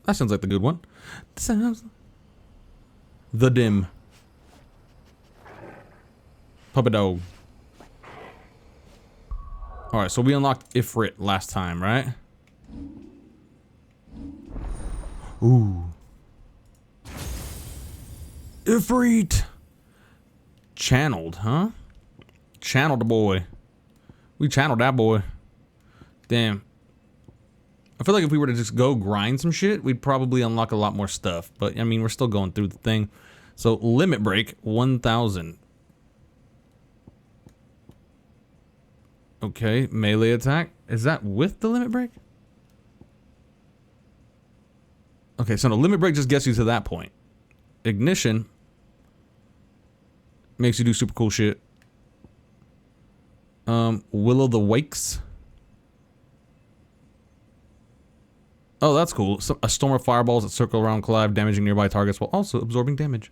That sounds like the good one. Sounds the dim. Puppet dog. Alright, so we unlocked Ifrit last time, right? Ooh. Ifrit! Channeled, huh? Channeled the boy. We channeled that boy. Damn. I feel like if we were to just go grind some shit, we'd probably unlock a lot more stuff. But, I mean, we're still going through the thing. So, limit break, 1,000. Okay, melee attack. Is that with the limit break? Okay, so the limit break just gets you to that point. Ignition makes you do super cool shit. Will o' the Wakes. Oh, that's cool. So, a storm of fireballs that circle around Clive, damaging nearby targets while also absorbing damage.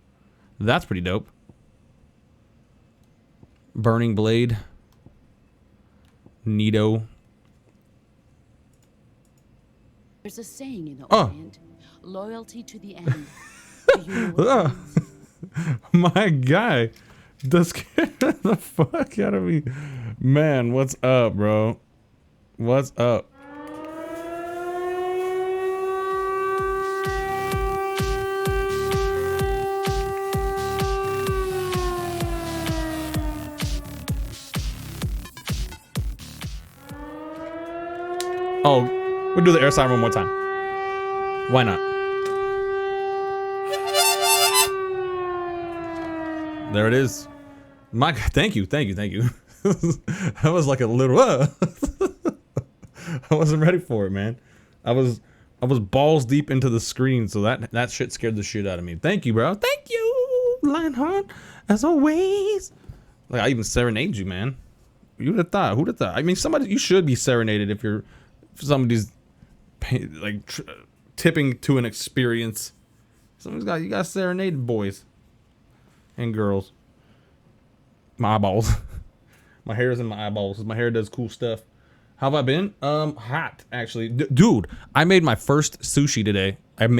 That's pretty dope. Burning Blade. Neato. There's a saying in the Orient, loyalty to the end. Do you know what it means? My guy does scare the fuck out of me. Man, what's up, bro? What's up? Oh, we'll do the air siren one more time. Why not? There it is. My, thank you. That was like a little. I wasn't ready for it, man. I was balls deep into the screen, so that shit scared the shit out of me. Thank you, bro. Thank you, Lionheart, as always. Like I even serenade you, man. You'd have thought. Who'd have thought? I mean, somebody. You should be serenaded if somebody's like tipping to an experience. You got serenaded, boys and girls. My eyeballs. My hair is in my eyeballs. My hair does cool stuff. How have I been? Hot, actually. Dude, I made my first sushi today. And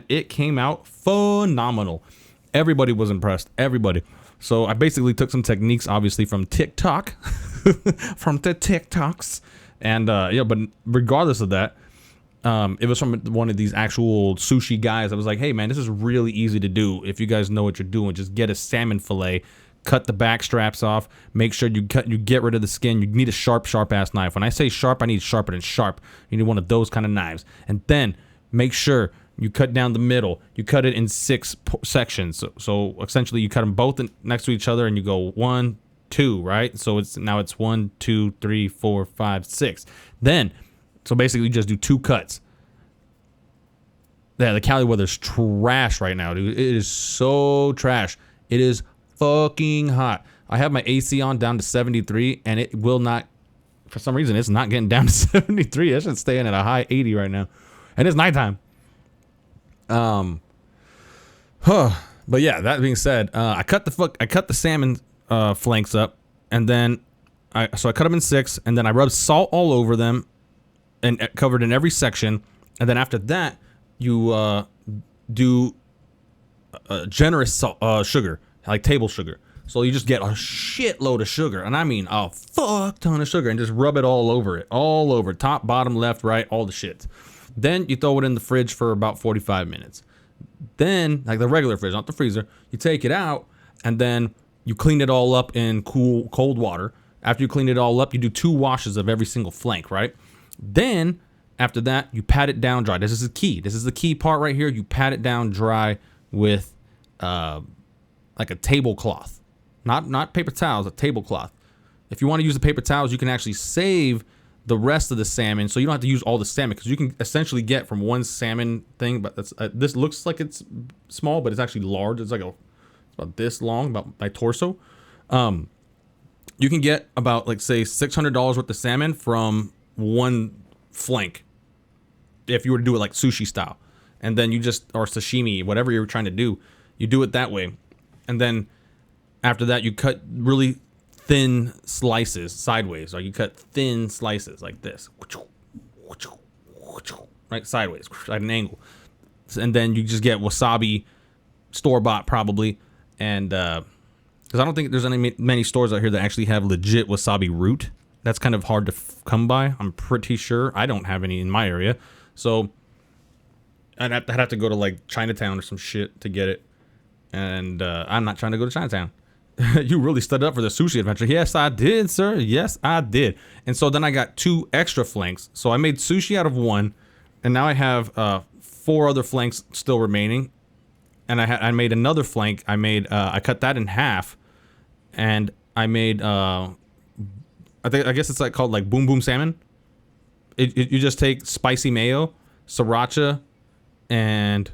it came out phenomenal. Everybody was impressed. Everybody. So I basically took some techniques, obviously, from TikTok. From the TikToks. And, yeah, but regardless of that, it was from one of these actual sushi guys. I was like, hey, man, this is really easy to do. If you guys know what you're doing, just get a salmon fillet, cut the back straps off, make sure you get rid of the skin. You need a sharp ass knife. When I say sharp, I need sharper than sharp. You need one of those kind of knives. And then make sure you cut down the middle. You cut it in 6 sections. So essentially you cut them both next to each other and you go 1, 2, right? So it's 1, 2, 3, 4, 5, 6. Then, so basically you just do 2 cuts. Yeah, the Cali weather's trash right now, dude. It is so trash. It is fucking hot. I have my AC on down to 73 and it will not, for some reason, it's not getting down to 73. It should stay in at a high 80 right now. And it's nighttime. But yeah, that being said, I cut the salmon flanks up, and then I cut them in 6, and then I rubbed salt all over them, and covered in every section, and then after that, you do generous salt, sugar, like table sugar. So you just get a shitload of sugar, and I mean a fuck ton of sugar, and just rub it all over, top, bottom, left, right, all the shit. Then you throw it in the fridge for about 45 minutes. Then, like the regular fridge, not the freezer, you take it out, and then you clean it all up in cold water. After you clean it all up, you do 2 washes of every single flank, right? Then, after that, you pat it down dry. This is the key. This is the key part right here. You pat it down dry with like a tablecloth. Not paper towels, a tablecloth. If you want to use the paper towels, you can actually save the rest of the salmon, so you don't have to use all the salmon, because you can essentially get from one salmon thing, but that's this looks like it's small, but it's actually large. It's about this long, about my torso. You can get about, like, say $600 worth of salmon from one flank if you were to do it like sushi style, and then you just, or sashimi, whatever you're trying to do, you do it that way, and then after that you cut really thin slices sideways. Like you cut thin slices like this. right? Sideways at an angle. And then you just get wasabi store-bought probably. And because I don't think there's many stores out here that actually have legit wasabi root. That's kind of hard to come by. I'm pretty sure. I don't have any in my area. So I'd have to go to like Chinatown or some shit to get it. And I'm not trying to go to Chinatown. You really stood up for the sushi adventure. Yes, I did, sir. Yes, I did. And so then I got 2 extra flanks. So I made sushi out of 1. And now I have 4 other flanks still remaining. And I made another flank. I cut that in half. And I made I guess it's like called like boom boom salmon. You just take spicy mayo, sriracha, and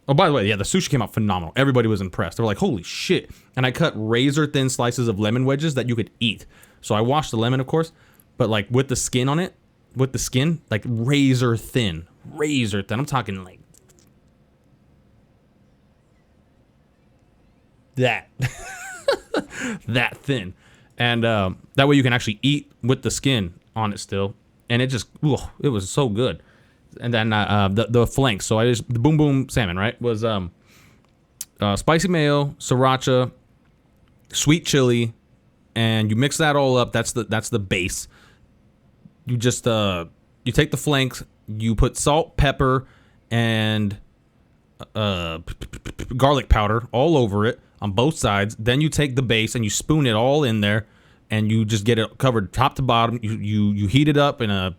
oh, by the way, yeah, the sushi came out phenomenal. Everybody was impressed. They were like, holy shit. And I cut razor thin slices of lemon wedges that you could eat. So I washed the lemon, of course, but like with the skin on it, like razor thin. Razor thin. I'm talking like that. That thin. And that way you can actually eat with the skin on it still. And it just, it was so good. And then the flanks. So the boom boom salmon, right, was spicy mayo, sriracha, sweet chili, and you mix that all up. That's the base. You just you take the flanks, you put salt, pepper, and garlic powder all over it on both sides. Then you take the base and you spoon it all in there, and you just get it covered top to bottom. You heat it up in a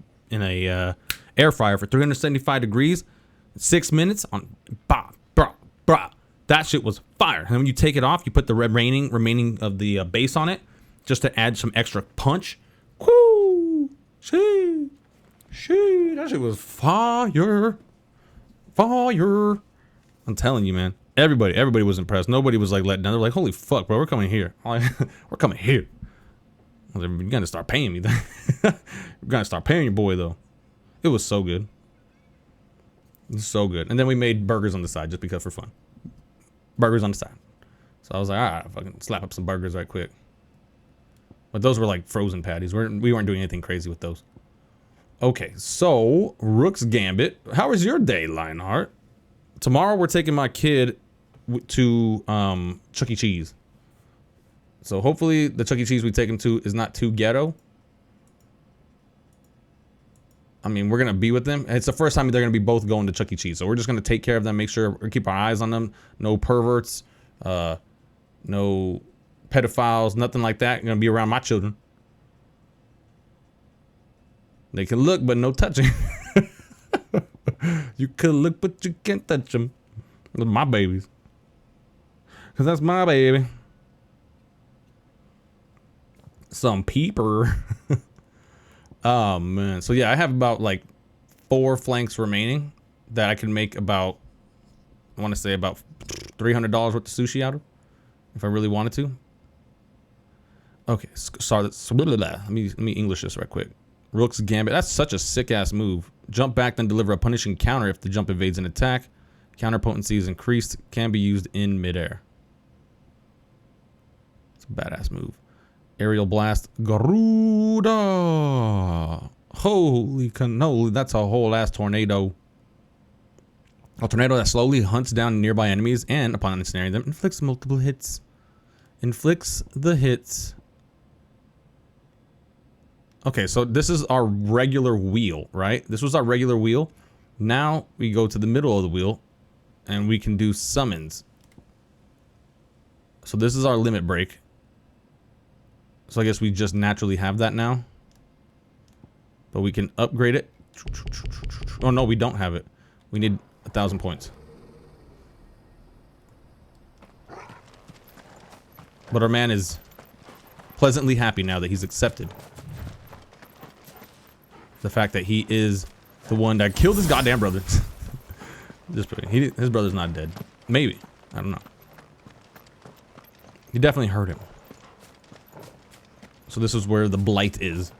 air fryer for 375 degrees, 6 minutes on that shit was fire. And when you take it off, you put the remaining of the base on it just to add some extra punch. Woo! That shit was fire. I'm telling you, man. Everybody was impressed. Nobody was like letting down. They're like, holy fuck, bro, we're coming here. We're coming here. I was like, you're gonna start paying me then. You're gonna start paying your boy though. It was so good. It was so good. And then we made burgers on the side just because for fun. Burgers on the side. So I was like, all right, fucking slap up some burgers right quick. But those were like frozen patties. We weren't doing anything crazy with those. Okay, so Rook's Gambit. How was your day, Lionheart? Tomorrow we're taking my kid to Chuck E. Cheese. So hopefully the Chuck E. Cheese we take him to is not too ghetto. I mean, we're going to be with them. It's the first time they're going to be both going to Chuck E. Cheese. So we're just going to take care of them, make sure we keep our eyes on them. No perverts, no pedophiles, nothing like that. Going to be around my children. They can look, but no touching. You can look, but you can't touch them. Those are my babies. Because that's my baby. Some peeper. Oh man, so yeah, I have about like 4 flanks remaining that I can make about, I want to say about $300 worth of sushi out of, if I really wanted to. Okay, sorry, let me English this right quick. Rook's Gambit, that's such a sick ass move. Jump back, then deliver a punishing counter if the jump evades an attack. Counter potency is increased, can be used in midair. It's a badass move. Aerial Blast, Garuda. Holy cannoli, that's a whole ass tornado. A tornado that slowly hunts down nearby enemies and, upon ensnaring them, inflicts multiple hits. Inflicts the hits. Okay, so this is our regular wheel, right? This was our regular wheel. Now we go to the middle of the wheel and we can do summons. So this is our limit break. So I guess we just naturally have that now. But we can upgrade it. Oh no, we don't have it. We need 1,000 points. But our man is pleasantly happy now that he's accepted the fact that he is the one that killed his goddamn brother. Just his brother's not dead. Maybe. I don't know. He definitely hurt him. So this is where the blight is.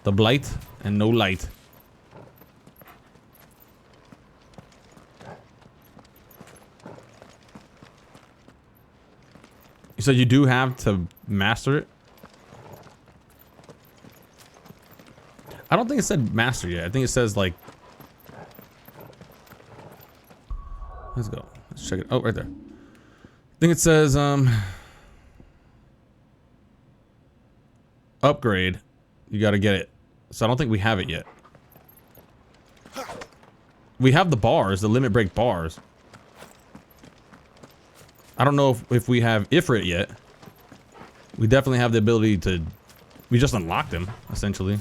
The blight and no light. You said you do have to master it? I don't think it said master yet. I think it says like Let's go. Let's check it. Oh, right there. I think it says upgrade. You got to get it. So I don't think we have it yet. We have the bars, the limit break bars. I don't know if we have Ifrit yet. We definitely have the ability to... We just unlocked him, essentially.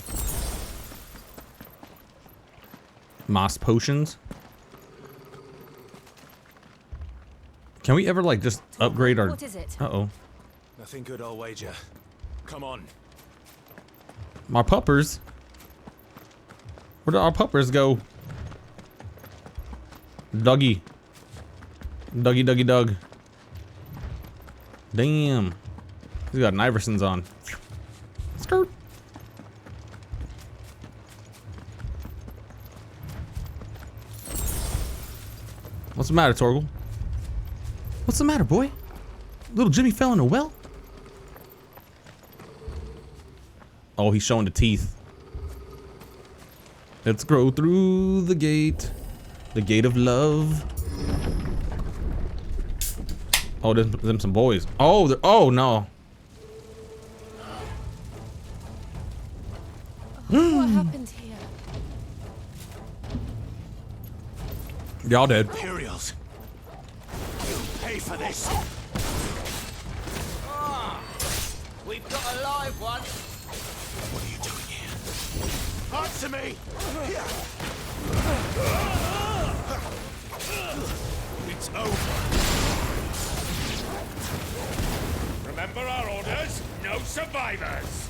Moss potions. Can we ever, like, just upgrade our... What is it? Uh-oh. Nothing good, I'll wager. Come on. My puppers. Where did our puppers go? Dougie. Dougie, Dougie, Doug. Damn. He's got Iversons on. Skirt. What's the matter, Torgal? What's the matter, boy? Little Jimmy fell in a well? Oh, he's showing the teeth. Let's go through the gate. The gate of love. Oh, there's them some boys. Oh, oh no. What happened here? Y'all dead. Imperials. You'll pay for this. We've got a live one. What are you doing here? Answer me! It's over. Remember our orders? No survivors.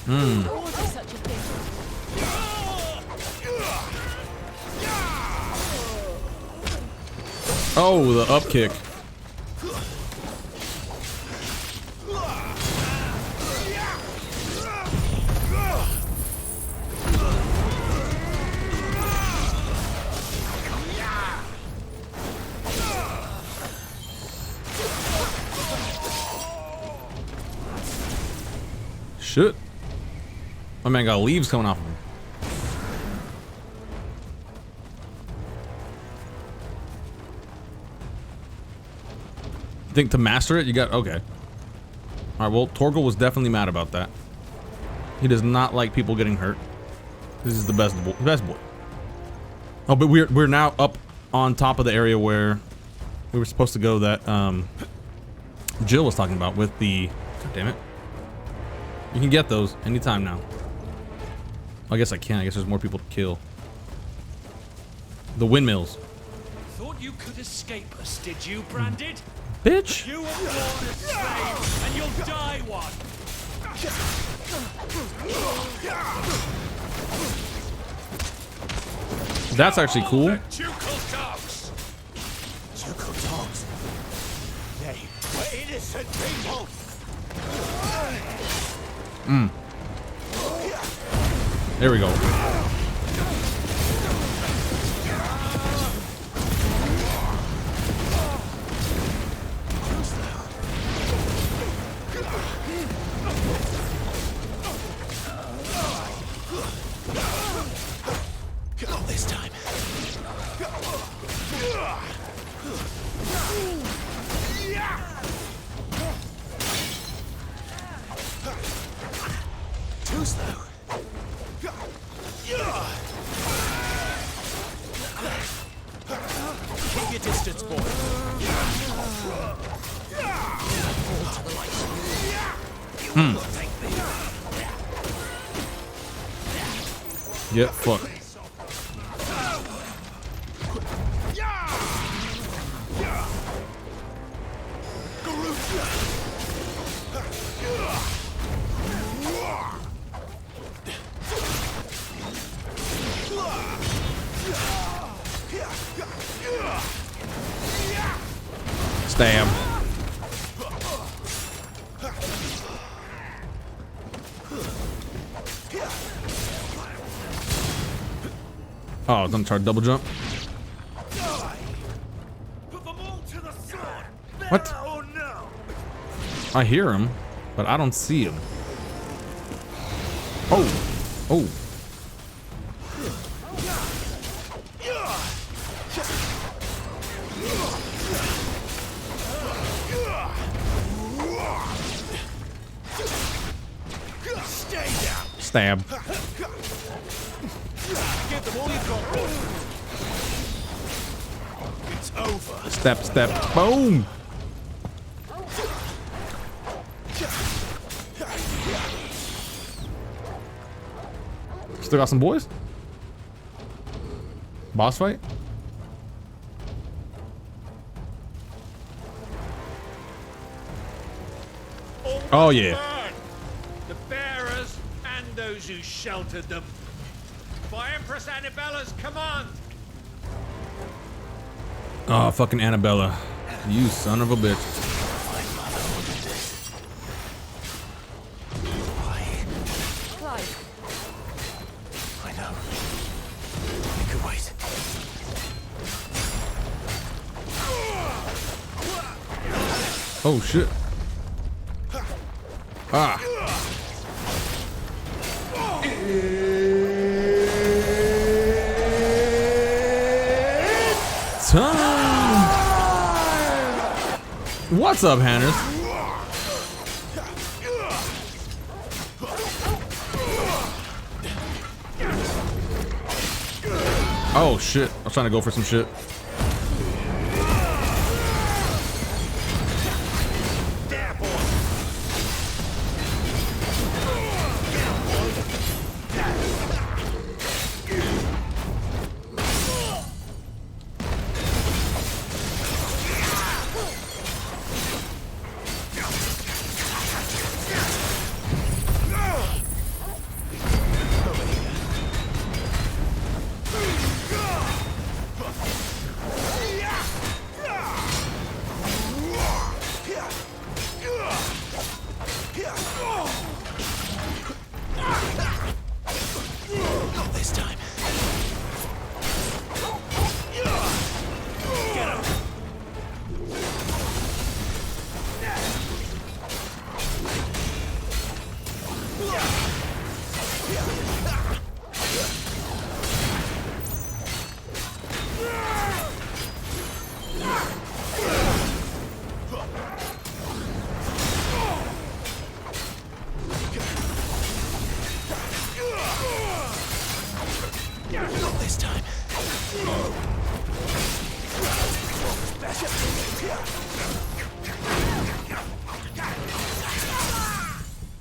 Who ordered such a thing? Oh, the up kick. Shit. My man got leaves coming off of him. Think to master it, you got... Okay. Alright, well, Torgal was definitely mad about that. He does not like people getting hurt. This is the best boy. Oh, but we're now up on top of the area where we were supposed to go that Jill was talking about with the... God damn it. You can get those anytime now. I guess I can. I guess there's more people to kill. The windmills. Thought you could escape us, did you, Branded? Bitch! You were born a slave, and you'll die one! That's actually cool. Ducal dogs! Ducal dogs? They were innocent people! There we go. Not this time. Too slow. Keep your distance, boy. Get fucked. Stab. Oh, I'm gonna try to double jump. Put them all to the sword! What? Oh no! I hear him, but I don't see him. Oh. Oh. Stab. Give them all you've got, boy. It's over. Step, step, boom. Still got some boys? Boss fight? Oh yeah. Burn the bearers and those who sheltered them. By Empress Annabella's command. Oh, fucking Annabella. You son of a bitch. Clive, I know. We could wait. Oh shit. Ah. Time. What's up, Hanners? Oh shit. I was trying to go for some shit. Not this time. Get him. Not this time.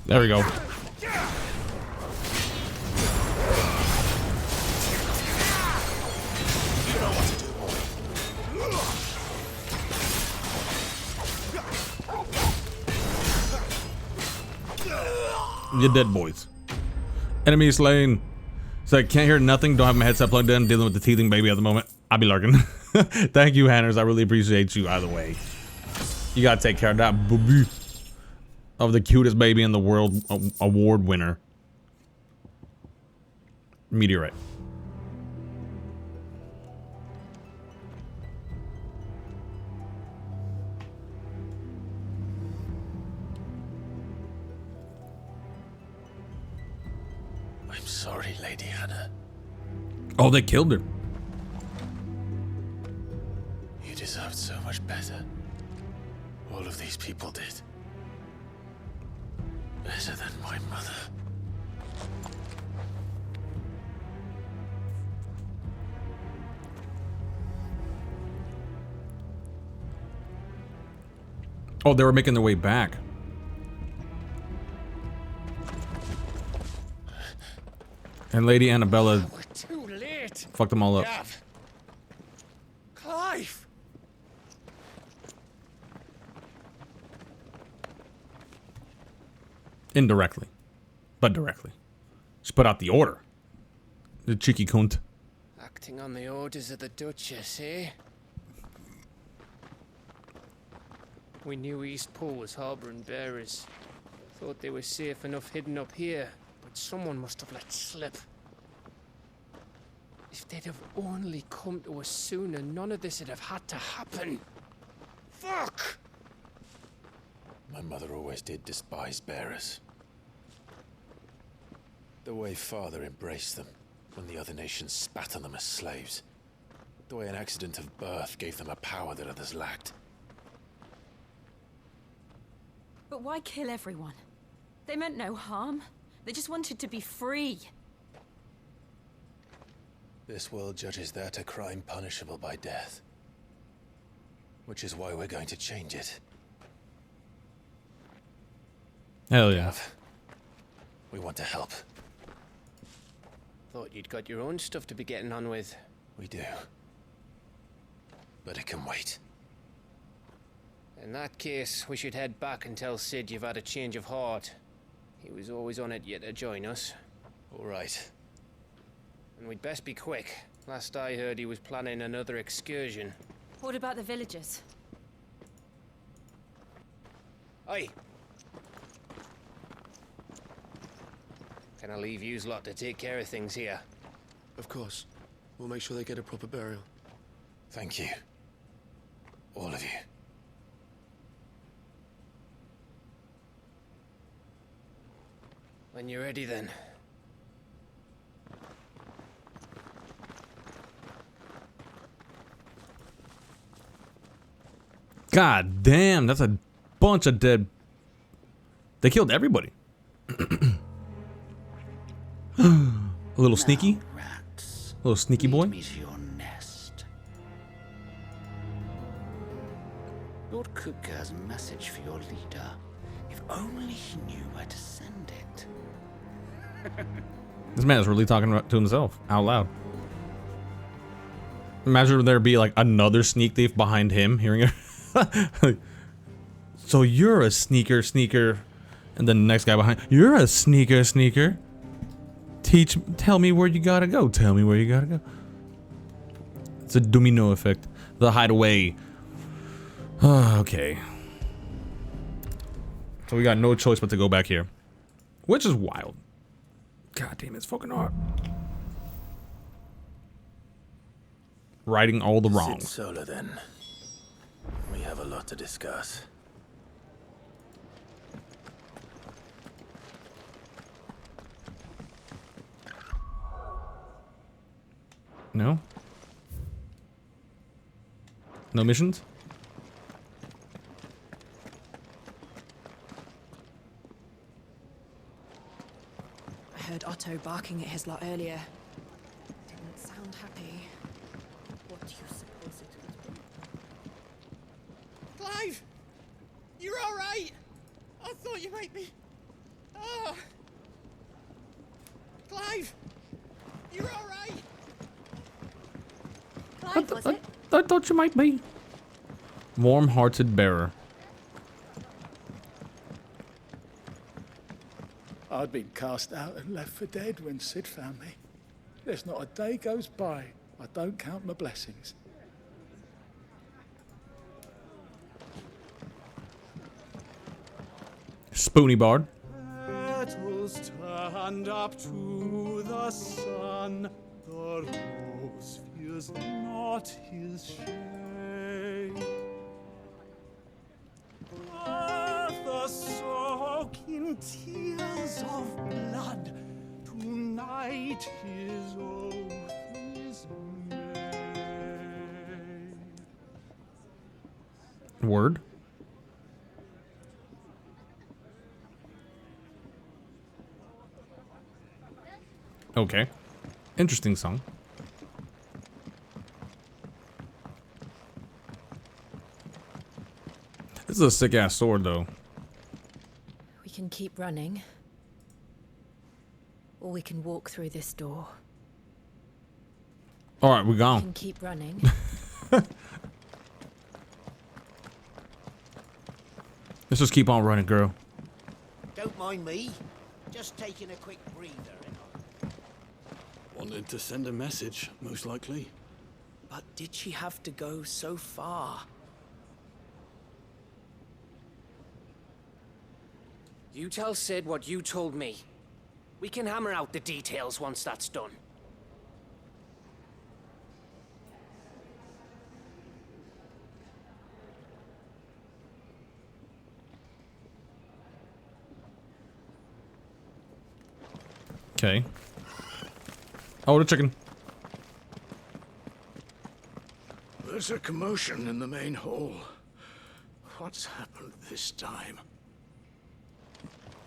There we go. You're dead, boys. Enemy slain. So I can't hear nothing. Don't have my headset plugged in. Dealing with the teething baby at the moment. I'll be lurking. Thank you, Hanners. I really appreciate you either way. You gotta take care of that baby. Of the cutest baby in the world award winner. Meteorite. I'm sorry, Lady Hannah. Oh, they killed her. You deserved so much better. All of these people did. Better than my mother. Oh, they were making their way back. And Lady Annabella We're too late. fucked them all up. Gav. Clive. Indirectly. But directly. She put out the order. The cheeky cunt. Acting on the orders of the Duchess, eh? We knew East Pool was harbouring bearers. Thought they were safe enough hidden up here, but someone must have let slip. If they'd have only come to us sooner, none of this would have had to happen. Fuck! My mother always did despise bearers. The way Father embraced them when the other nations spat on them as slaves. The way an accident of birth gave them a power that others lacked. but why kill everyone? They meant no harm. They just wanted to be free. This world judges that a crime punishable by death. Which is why we're going to change it. Hell yeah. We want to help. Thought you'd got your own stuff to be getting on with. We do. But it can wait. In that case, we should head back and tell Sid you've had a change of heart. He was always on it yet to join us. All right. And we'd best be quick. Last I heard, he was planning another excursion. What about the villagers? Aye. Can I leave yous lot to take care of things here? Of course. We'll make sure they get a proper burial. Thank you. All of you. When you're ready, then. God damn, that's a bunch of dead. They killed everybody. A little sneaky. Rats. A little sneaky boy. Lead me to your nest. Lord Kupka has a message for your leader. If only he knew where to send it. This man is really talking to himself out loud. Imagine there be like another sneak thief behind him hearing it. So you're a sneaker, and then the next guy behind, you're a sneaker. Tell me where you gotta go. Tell me where you gotta go. It's a domino effect. The hideaway. Okay. So we got no choice but to go back here, which is wild. God damn, it's fucking hard. Righting all the wrongs. Sit solo then. We have a lot to discuss. No? No missions? I heard Otto barking at his lot earlier. Didn't sound happy. What do you suppose it could be? Clive! You're alright! I thought you might be... Ah! Clive! You're alright! Clive, was it? I thought you might be. Warm-hearted bearer. I'd been cast out and left for dead when Sid found me. There's not a day goes by I don't count my blessings. Spoony Bard. Petals stand up to the sun. The rose fears not his shade. Earth soak in tears of blood. Tonight his oath is made. Word. Okay. Interesting song. This is a sick ass sword though. We can keep running. Or we can walk through this door. Alright, we're We gone. can keep running. Let's just keep on running, girl. Don't mind me. Just taking a quick breather. Wanted to send a message, most likely. But did she have to go so far? You tell Sid what you told me. We can hammer out the details once that's done. Okay. Oh, the chicken. There's a commotion in the main hall. What's happened this time?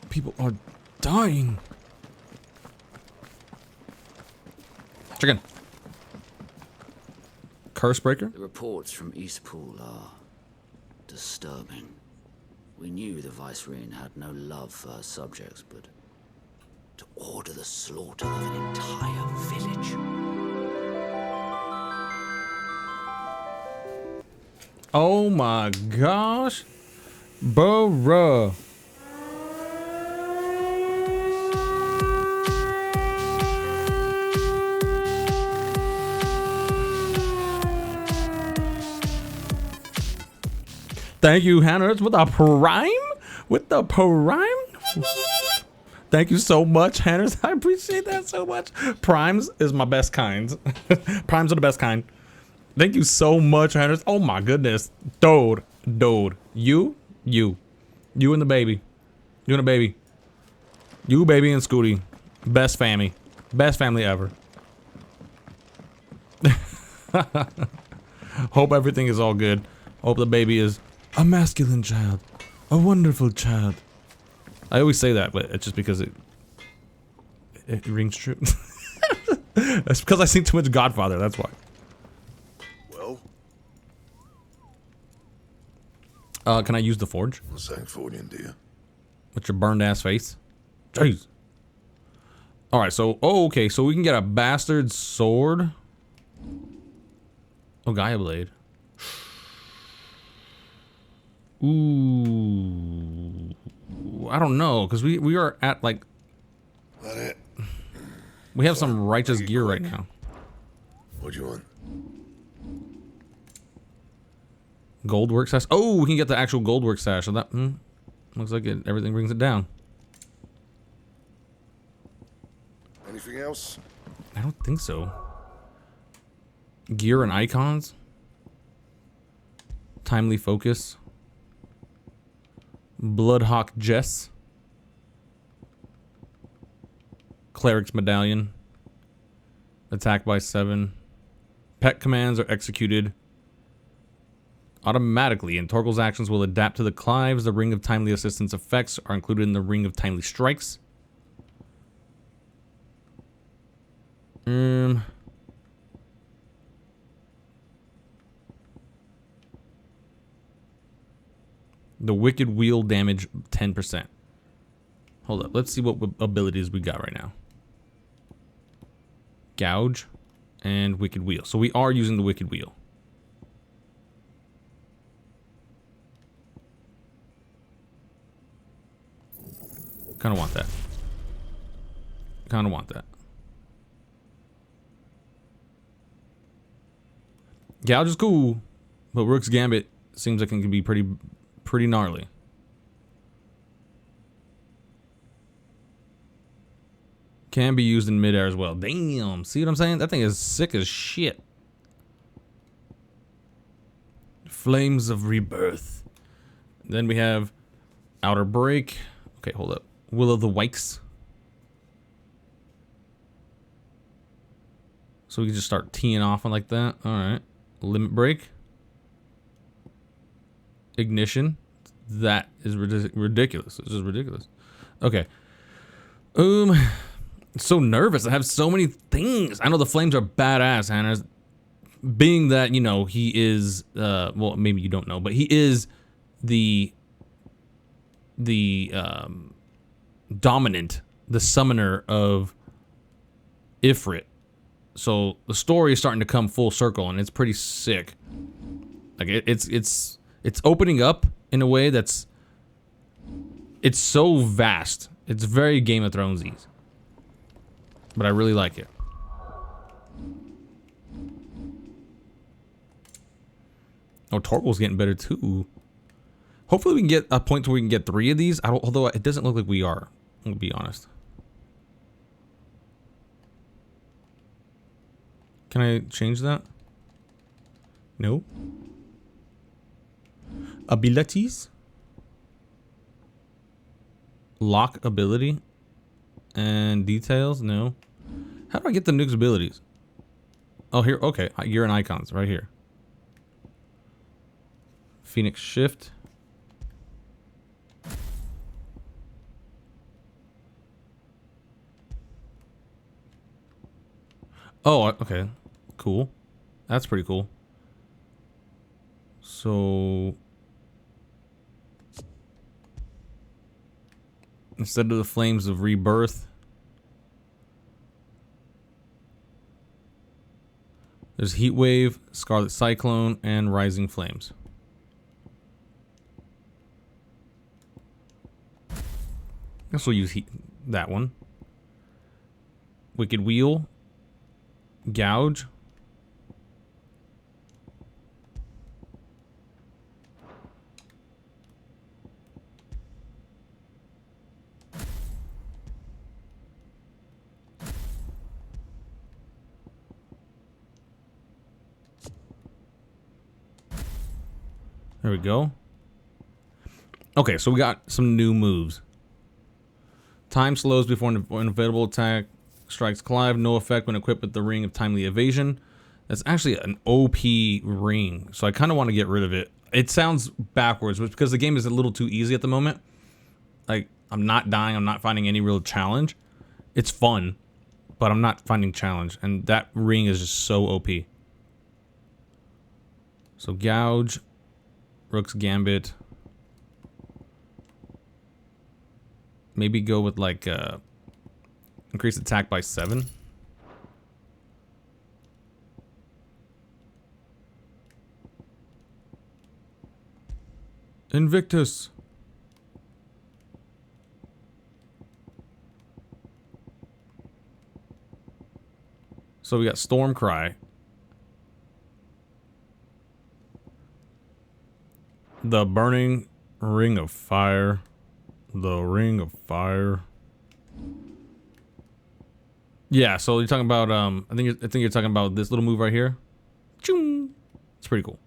People are dying. Chicken. Curse breaker? The reports from Eastpool are disturbing. We knew the Vicereine had no love for her subjects, but to order the slaughter of an entire village. Oh my gosh. Bruh. Thank you, Hannah, with the prime? With the prime? Thank you so much, Hannah. I appreciate that so much. Primes is my best kind. Primes are the best kind. Thank you so much, Hannah. Oh my goodness. Dude. You and the baby. You and the baby. You, baby, and Scooty. Best family. Best family ever. Hope everything is all good. Hope the baby is a masculine child. A wonderful child. I always say that, but it's just because it rings true. That's because I sing too much Godfather, that's why. Well? Can I use the forge? What's that for you, dear? With your burned ass face? Jeez. Alright, so, okay, so we can get a bastard sword. Oh, Gaia Blade. Ooh. I don't know, because we are at, like... That it? We have some righteous gear right now. What do you want? Goldwork sash. Oh, we can get the actual Goldwork sash. So that looks like everything brings it down. Anything else? I don't think so. Gear and icons. Timely focus. Bloodhawk Jess. Cleric's medallion. Attack by 7. Pet commands are executed automatically, and Torgal's actions will adapt to the Clives. The Ring of Timely Assistance effects are included in the Ring of Timely Strikes. The Wicked Wheel damage 10%. Hold up, let's see what abilities we got right now. Gouge and Wicked Wheel. So we are using the Wicked Wheel. Kind of want that. Kind of want that. Gouge is cool, but Rook's Gambit seems like it can be pretty gnarly. Can be used in midair as well. Damn, see what I'm saying? That thing is sick as shit. Flames of Rebirth. Then we have Outer Break. Okay, hold up. Will of the Wikes. So we can just start teeing off on like that. Alright. Limit Break. Ignition. That is ridiculous. It's just ridiculous. Okay. So nervous. I have so many things. I know the flames are badass, Hannah. Being that, you know, he is, well, maybe you don't know, but he is the dominant, the summoner of Ifrit. So the story is starting to come full circle, and it's pretty sick. Like it's opening up in a way that's, it's so vast. It's very Game of Thrones-y. But I really like it. Oh, Torgal's getting better too. Hopefully we can get a point where we can get 3 of these. Although it doesn't look like we are. I'm gonna be honest. Can I change that? No. Abilities. Lock ability. And details. No. How do I get the nuke's abilities? Oh, here. Okay. Gear and icons right here. Phoenix Shift. Oh, okay. Cool. That's pretty cool. So instead of the flames of rebirth, there's heat wave, scarlet cyclone, and rising flames. I guess we'll use that one. Wicked wheel, gouge. There we go. Okay, so we got some new moves. Time slows before an available attack strikes Clive. No effect when equipped with the Ring of Timely Evasion. That's actually an OP ring, so I kind of want to get rid of it. It sounds backwards, but because the game is a little too easy at the moment. Like, I'm not dying, I'm not finding any real challenge. It's fun, but I'm not finding challenge, and that ring is just so OP. So gouge, Rook's Gambit. Maybe go with like increase attack by 7. Invictus. So we got Stormcry. The Burning Ring of Fire. The Ring of Fire. Yeah, so you're talking about I think you're talking about this little move right here. Choom. It's pretty cool.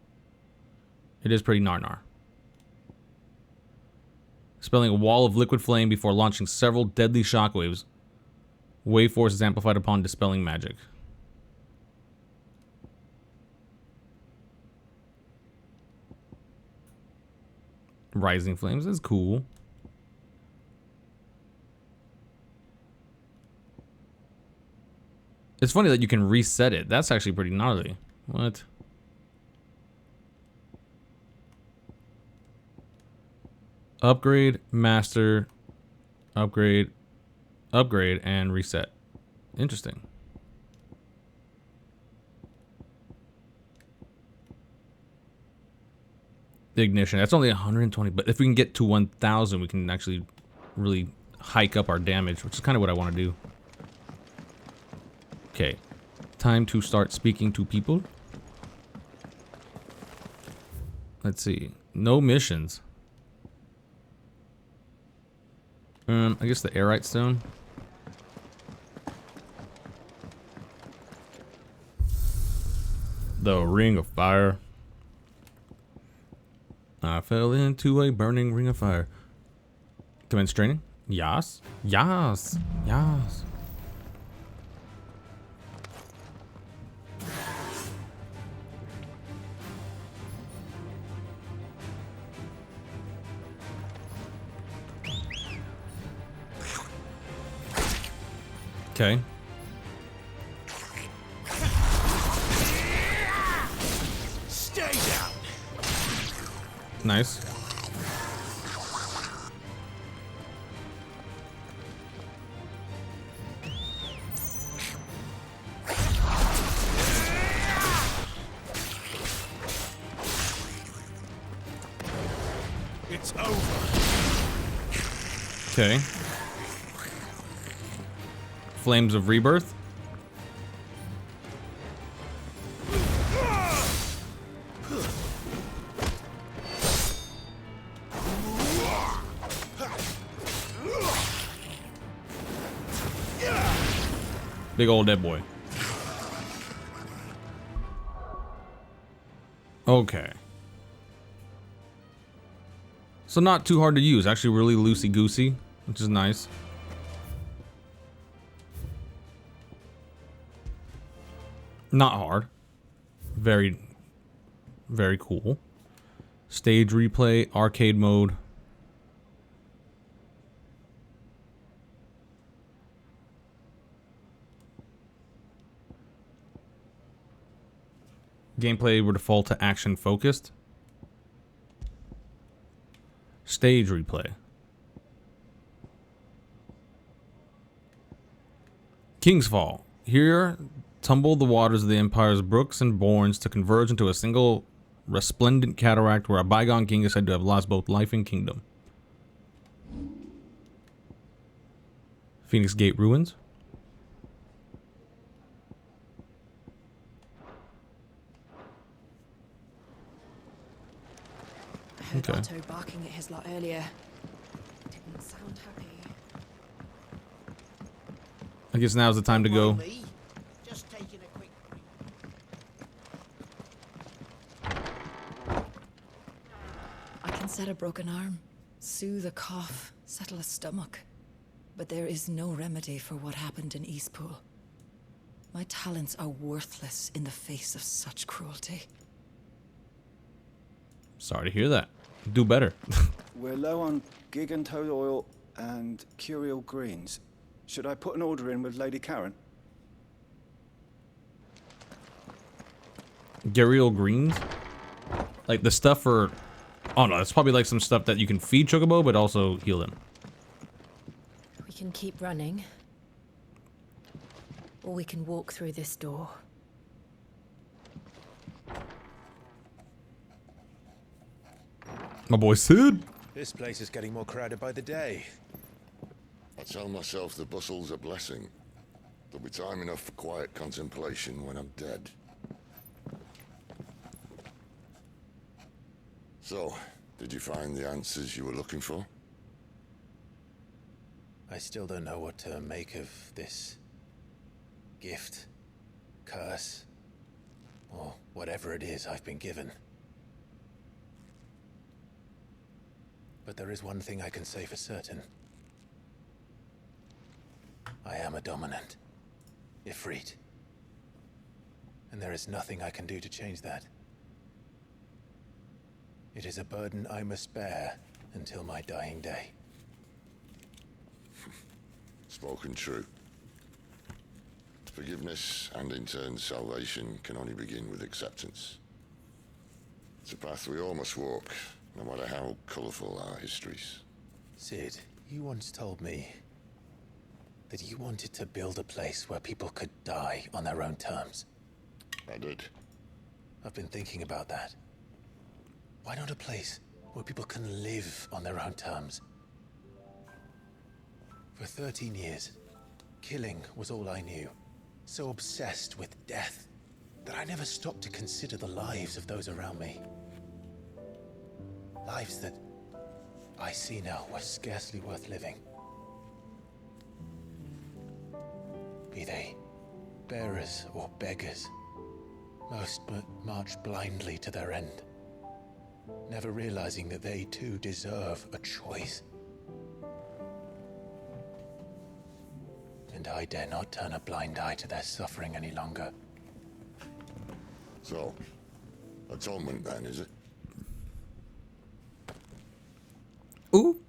It is pretty nar. Spelling a wall of liquid flame before launching several deadly shockwaves. Wave force is amplified upon dispelling magic. Rising flames is cool. It's funny that you can reset it. That's actually pretty gnarly. What? Upgrade, master, upgrade, upgrade, and reset. Interesting. The ignition. That's only 120, but if we can get to 1,000, we can actually really hike up our damage, which is kind of what I want to do. Okay, time to start speaking to people. Let's see. No missions. I guess the Aerite Stone. The Ring of Fire. I fell into a burning ring of fire. Commence training? Yas. Yas. Yas. Okay. Stay down. Nice. It's over. Okay. Flames of Rebirth. Big old dead boy. Okay. So not too hard to use. Actually really loosey-goosey, which is nice. Not hard. Very, very cool. Stage replay, arcade mode. gameplay would default to action focused. Stage replay. King's Fall. Here tumble the waters of the Empire's brooks and bournes to converge into a single resplendent cataract where a bygone king is said to have lost both life and kingdom. Phoenix Gate Ruins. I heard Okay. Otto barking at his lot earlier. Didn't sound happy. I guess now's the time to go. Just taking a quick I can set a broken arm, soothe a cough, settle a stomach. But there is no remedy for what happened in Eastpool. My talents are worthless in the face of such cruelty. Sorry to hear that. Do better. We're low on gig and toad oil and curial greens. Should I put an order in with Lady Karen? Gariel greens? Like the stuff for... Oh no, it's probably like some stuff that you can feed Chocobo, but also heal them. We can keep running. Or we can walk through this door. My boy Sid. This place is getting more crowded by the day. I tell myself the bustle's a blessing. There'll be time enough for quiet contemplation when I'm dead. So, did you find the answers you were looking for? I still don't know what to make of this gift, curse, or whatever it is I've been given. But there is one thing I can say for certain. I am a dominant, Ifrit. And there is nothing I can do to change that. It is a burden I must bear until my dying day. Spoken true. Forgiveness and in turn salvation can only begin with acceptance. It's a path we all must walk, no matter how colourful our histories. Sid, you once told me that you wanted to build a place where people could die on their own terms. I did. I've been thinking about that. Why not a place where people can live on their own terms? For 13 years, killing was all I knew. So obsessed with death that I never stopped to consider the lives of those around me. Lives that I see now were scarcely worth living. Be they bearers or beggars, most march blindly to their end, never realizing that they too deserve a choice. And I dare not turn a blind eye to their suffering any longer. So, atonement then, is it? Ooh.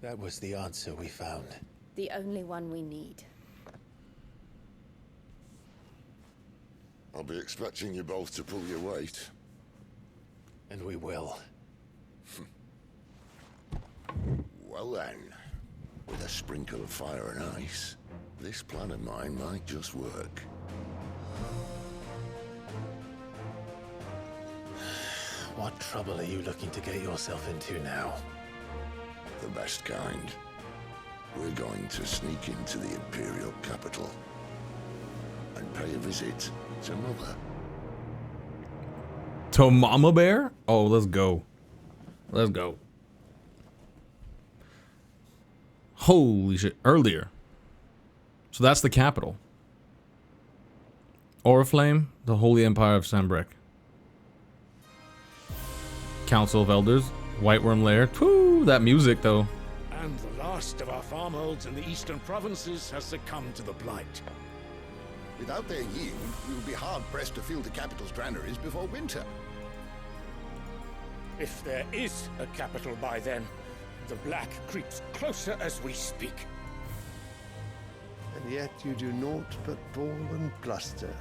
That was the answer we found. The only one we need. I'll be expecting you both to pull your weight. And we will. Well then, with a sprinkle of fire and ice, this plan of mine might just work. What trouble are you looking to get yourself into now? The best kind. We're going to sneak into the Imperial capital and pay a visit to Mother. To Mama Bear? Oh, let's go. Let's go. Holy shit. Earlier. So that's the capital. Oriflame, the Holy Empire of Sanbreque. Council of Elders, Whiteworm Lair. Woo, that music though. And the last of our farmholds in the eastern provinces has succumbed to the blight. Without their yield, we will be hard-pressed to fill the capital's granaries before winter. If there is a capital by then, the black creeps closer as we speak. And yet you do naught but bawl and bluster.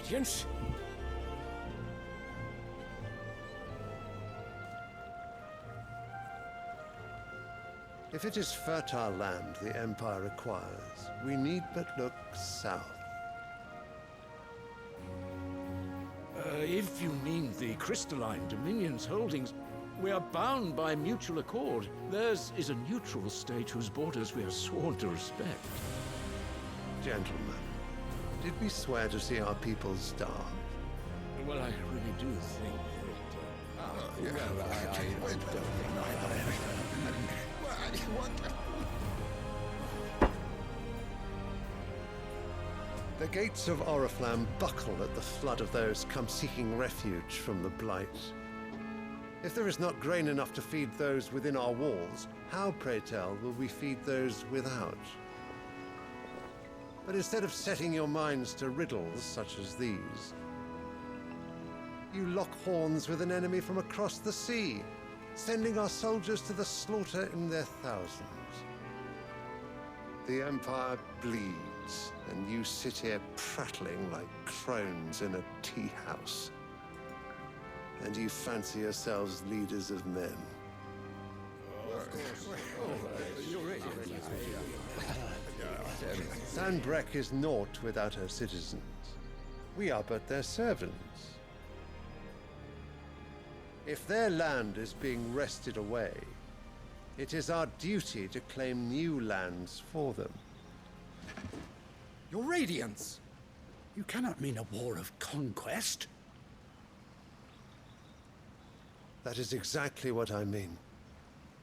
Radiance? If it is fertile land the Empire requires, we need but look south. If you mean the crystalline Dominion's holdings, we are bound by mutual accord. Theirs is a neutral state whose borders we are sworn to respect. Gentlemen, did we swear to see our people starve? Well, I really do think The gates of Oriflamme buckle at the flood of those come seeking refuge from the Blight. If there is not grain enough to feed those within our walls, how, pray tell, will we feed those without? But instead of setting your minds to riddles such as these, you lock horns with an enemy from across the sea, sending our soldiers to the slaughter in their thousands. The Empire bleeds, and you sit here prattling like crones in a tea house. And you fancy yourselves leaders of men. Sandbreck is naught without her citizens. We are but their servants. If their land is being wrested away, it is our duty to claim new lands for them. Your Radiance! You cannot mean a war of conquest. That is exactly what I mean.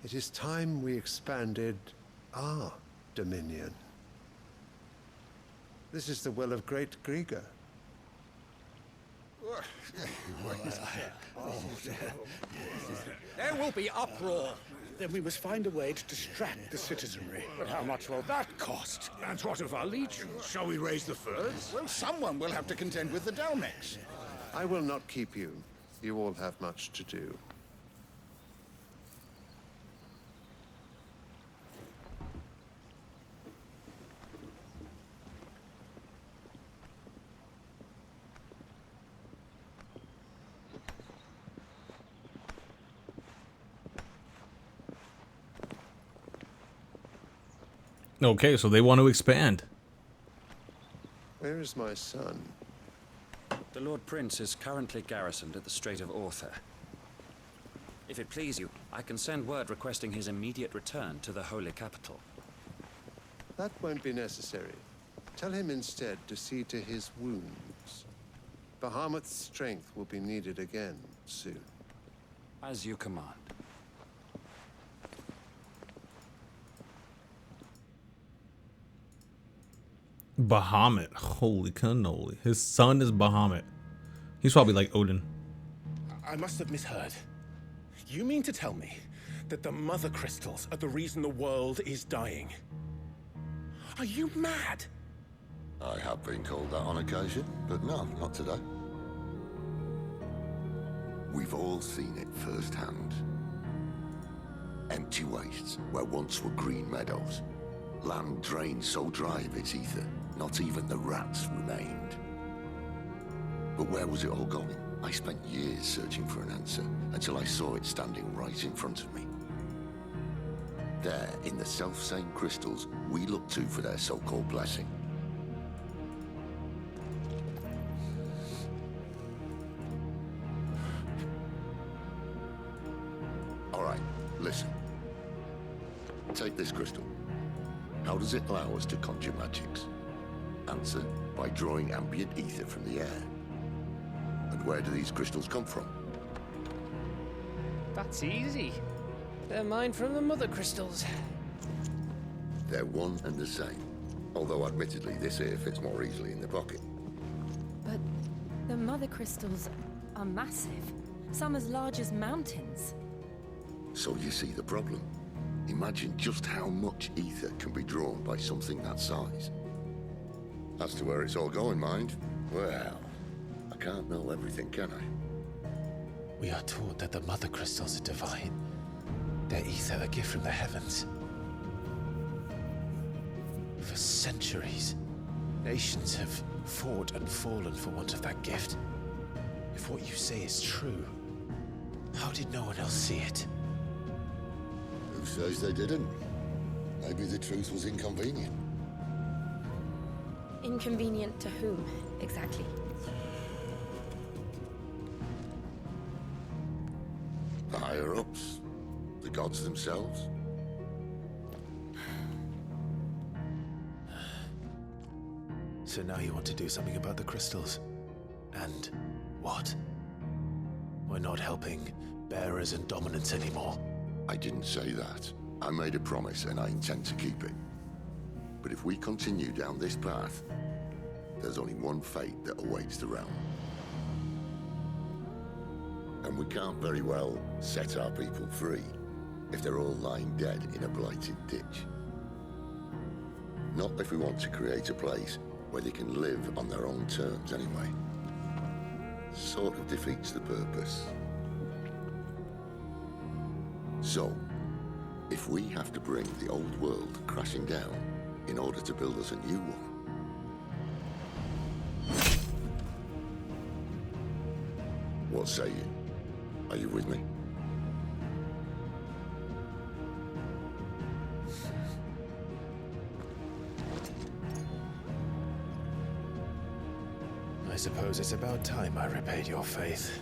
It is time we expanded our dominion. This is the will of great Grieger. There will be uproar. Then we must find a way to distract the citizenry. But how much will that cost? And what of our legions? Shall we raise the furs? Well, someone will have to contend with the Dalmex. I will not keep you. You all have much to do. Okay, so they want to expand. Where is my son? The Lord Prince is currently garrisoned at the Strait of Orther. If it please you, I can send word requesting his immediate return to the Holy Capital. That won't be necessary. Tell him instead to see to his wounds. Bahamut's strength will be needed again soon. As you command. Bahamut. Holy cannoli. His son is Bahamut. He's probably like Odin. I must have misheard. You mean to tell me that the mother crystals are the reason the world is dying? Are you mad? I have been called that on occasion, but no, not today. We've all seen it firsthand. Empty wastes where once were green meadows. Land drained so dry of its ether, not even the rats remained. But where was it all going? I spent years searching for an answer, until I saw it standing right in front of me. There, in the self-same crystals we look to for their so-called blessing. All right, listen. Take this crystal. How does it allow us to conjure magics? Answer, by drawing ambient ether from the air. And where do these crystals come from? That's easy. They're mined from the mother crystals. They're one and the same. Although admittedly this here fits more easily in the pocket. But the mother crystals are massive. Some as large as mountains. So you see the problem. Imagine just how much ether can be drawn by something that size. As to where it's all going, mind, well, I can't know everything, can I? We are taught that the mother crystals are divine. Their ether a gift from the heavens. For centuries, nations have fought and fallen for want of that gift. If what you say is true, how did no one else see it? Who says they didn't? Maybe the truth was inconvenient. Inconvenient to whom, exactly? The higher-ups? The gods themselves? So now you want to do something about the crystals. And what? We're not helping bearers and dominants anymore. I didn't say that. I made a promise and I intend to keep it. But if we continue down this path, there's only one fate that awaits the realm. And we can't very well set our people free if they're all lying dead in a blighted ditch. Not if we want to create a place where they can live on their own terms anyway. Sort of defeats the purpose. So, if we have to bring the old world crashing down in order to build us a new one, what say you? Are you with me? I suppose it's about time I repaid your faith.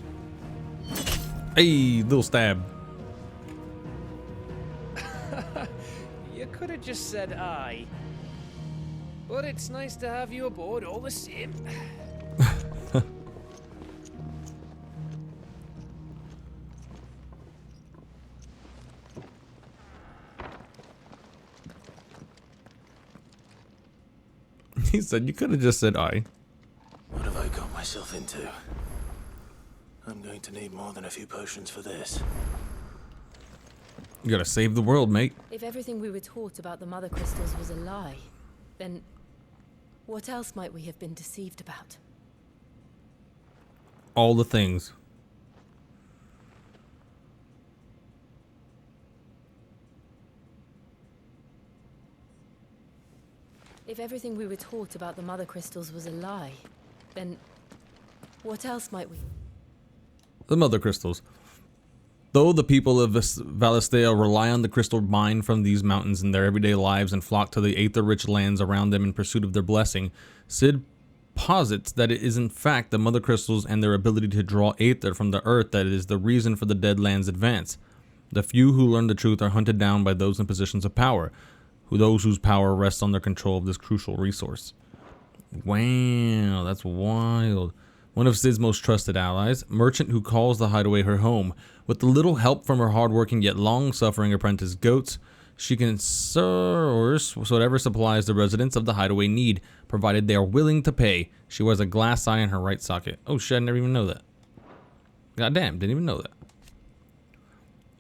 Hey, little stab. You could have just said aye. But it's nice to have you aboard all the same. He said you could have just said aye. What have I got myself into? I'm going to need more than a few potions for this. You gotta save the world, mate. If everything we were taught about the Mother Crystals was a lie, then what else might we have been deceived about? All the things. If everything we were taught about the Mother Crystals was a lie, then what else might we... The Mother Crystals. Though the people of Valisthea rely on the crystal mine from these mountains in their everyday lives and flock to the aether-rich lands around them in pursuit of their blessing, Sid posits that it is in fact the Mother Crystals and their ability to draw aether from the earth that is the reason for the Deadlands' advance. The few who learn the truth are hunted down by those in positions of power, those whose power rests on their control of this crucial resource. Wow, that's wild. One of Sid's most trusted allies, merchant who calls the hideaway her home. With a little help from her hardworking yet long-suffering apprentice goats, she can source whatever supplies the residents of the hideaway need, provided they are willing to pay. She wears a glass eye in her right socket. Oh shit, I never even know that. Goddamn, didn't even know that.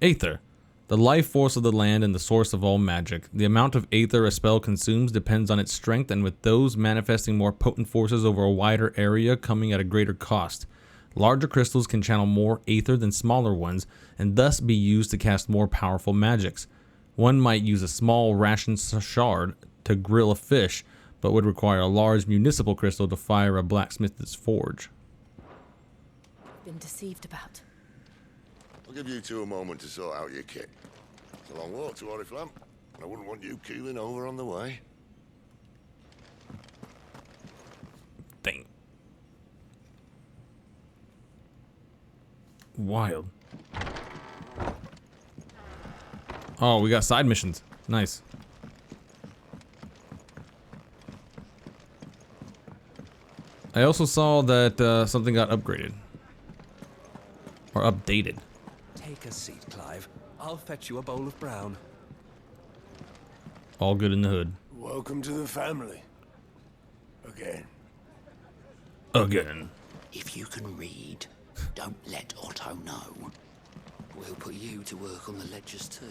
Aether. The life force of the land and the source of all magic. The amount of aether a spell consumes depends on its strength, and with those manifesting more potent forces over a wider area coming at a greater cost. Larger crystals can channel more aether than smaller ones, and thus be used to cast more powerful magics. One might use a small ration shard to grill a fish, but would require a large municipal crystal to fire a blacksmith's forge. Been deceived about. I'll give you two a moment to sort out your kit. It's a long walk to Oriflamme, and I wouldn't want you keeling over on the way. Dang. Wild. Oh, we got side missions. Nice. I also saw that something got upgraded. Or updated. Take a seat, Clive. I'll fetch you a bowl of brown. All good in the hood. Welcome to the family. Again. Again. If you can read, don't let Otto know. We'll put you to work on the ledgers too.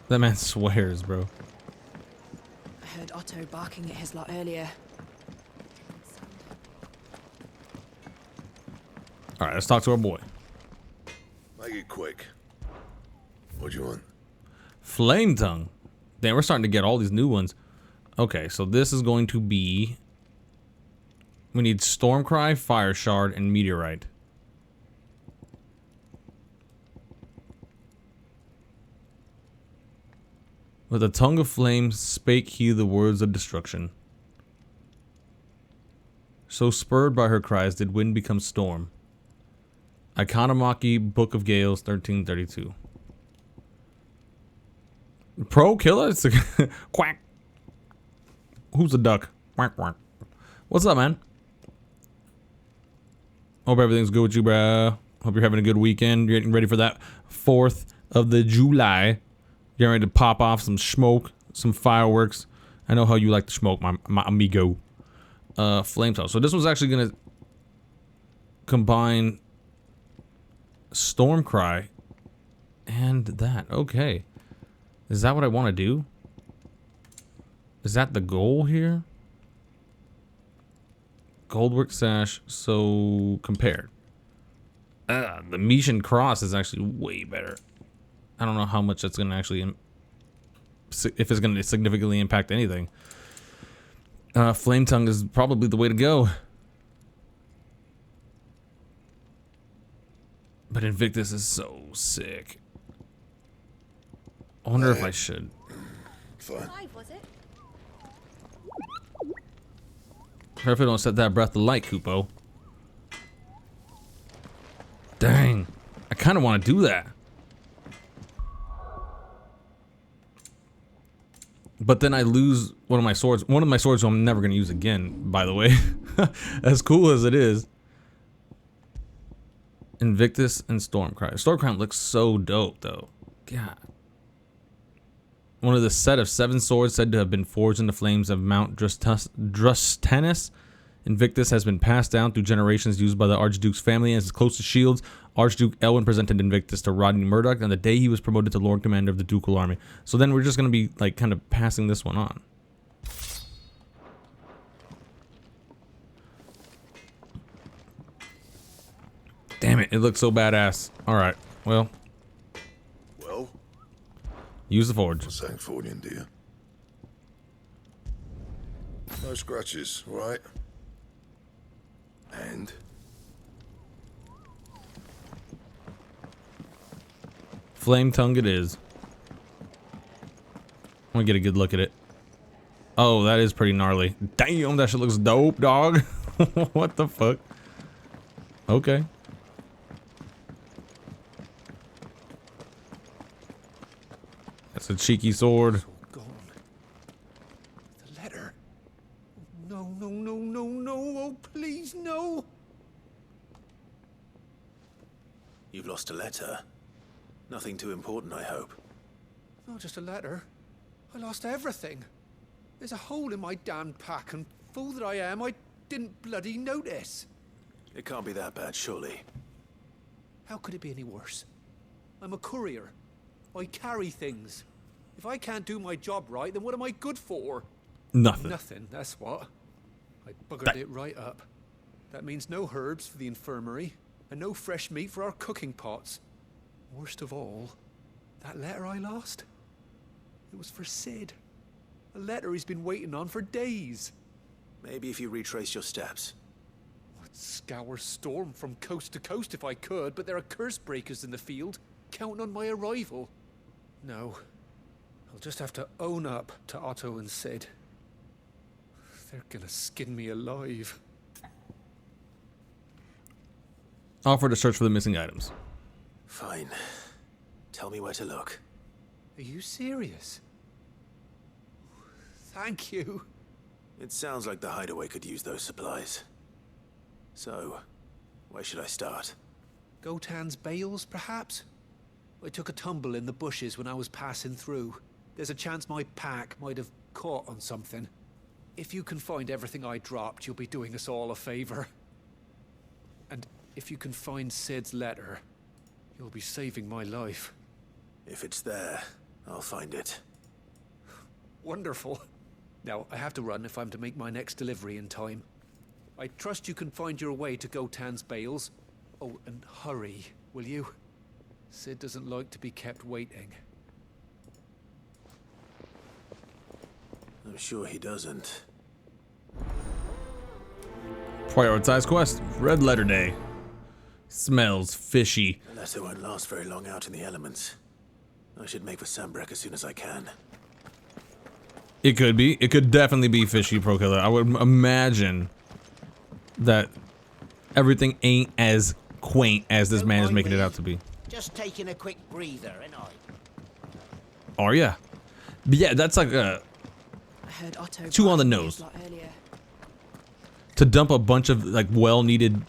That man swears, bro. I heard Otto barking at his lot earlier. Alright, let's talk to our boy. Make it quick. What do you want? Flame Tongue. Damn, we're starting to get all these new ones. Okay, so this is going to be We need Stormcry, Fire Shard, and Meteorite. With a tongue of flame spake he the words of destruction. So spurred by her cries did wind become storm. Ikonomaki, Book of Gales, 1332. Pro killer? It's a quack. Who's a duck? Quack, quack. What's up, man? Hope everything's good with you, bro. Hope you're having a good weekend. You're getting ready for that 4th of the July. Getting ready to pop off some smoke, some fireworks. I know how you like to smoke, my amigo. Flametower. So this was actually gonna combine Stormcry and that. Okay. Is that what I want to do? Is that the goal here? Goldwork Sash, so compared. The Mission Cross is actually way better. I don't know how much that's going to actually, if it's going to significantly impact anything. Flame Tongue is probably the way to go. But Invictus is so sick. I wonder if I should. Fine. Careful, don't set that breath of light, Kupo. Dang. I kind of want to do that. But then I lose one of my swords. One of my swords I'm never going to use again, by the way. As cool as it is. Invictus and Stormcry. Stormcry looks so dope, though. God. One of the set of 7 swords said to have been forged in the flames of Mount Drustanus. Invictus has been passed down through generations, used by the Archduke's family as his closest shields. Archduke Elwin presented Invictus to Rodney Murdoch on the day he was promoted to Lord Commander of the Ducal Army. So then we're just going to be like kind of passing this one on. Damn it, it looks so badass. Alright, well. Well? Use the forge. Sancfordian, dear. No scratches, right? And? Flame Tongue it is. I want to get a good look at it. Oh, that is pretty gnarly. Damn, that shit looks dope, dog. What the fuck? Okay. That's a cheeky sword. Gone. The letter. No, no, no, no, no. Oh, please, no. You've lost a letter. Nothing too important, I hope. Not just a letter. I lost everything. There's a hole in my damned pack, and fool that I am, I didn't bloody notice. It can't be that bad, surely. How could it be any worse? I'm a courier. I carry things. If I can't do my job right, then what am I good for? Nothing. Nothing, that's what. I buggered it right up. That means no herbs for the infirmary, and no fresh meat for our cooking pots. Worst of all, that letter I lost? It was for Sid. A letter he's been waiting on for days. Maybe if you retrace your steps. I'd scour Storm from coast to coast if I could, but there are curse breakers in the field, counting on my arrival. No. I'll just have to own up to Otto and Sid. They're gonna skin me alive. Offer to search for the missing items. Fine. Tell me where to look. Are you serious? Thank you. It sounds like the hideaway could use those supplies. So, where should I start? Gotan's bales, perhaps? I took a tumble in the bushes when I was passing through. There's a chance my pack might have caught on something. If you can find everything I dropped, you'll be doing us all a favor. And if you can find Sid's letter, you'll be saving my life. If it's there, I'll find it. Wonderful. Now, I have to run if I'm to make my next delivery in time. I trust you can find your way to Gotan's bales. Oh, and hurry, will you? Sid doesn't like to be kept waiting. I'm sure he doesn't. Prioritize quest. Red letter day. Smells fishy. Unless it won't last very long out in the elements. I should make for Sambrek as soon as I can. It could be. It could definitely be fishy, Pro Killer. I would imagine that everything ain't as quaint as this man is making it out to be. Just taking a quick breather, ain't I? Oh yeah. But yeah, that's like a I heard Otto two on the barking nose. a lot earlier. To dump a bunch of like well-needed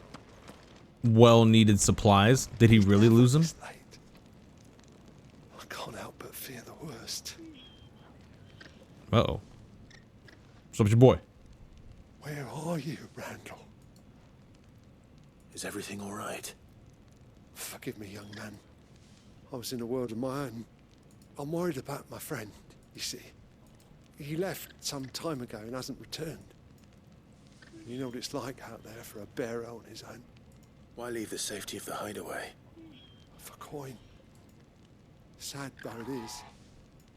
supplies. Did he really lose them? I can't help but fear the worst. Uh-oh. What's up with your boy? Where are you, Randall? Is everything all right? Forgive me, young man. I was in a world of my own. I'm worried about my friend, you see. He left some time ago and hasn't returned. You know what it's like out there for a bearer on his own. Why leave the safety of the hideaway? For coin. Sad though it is,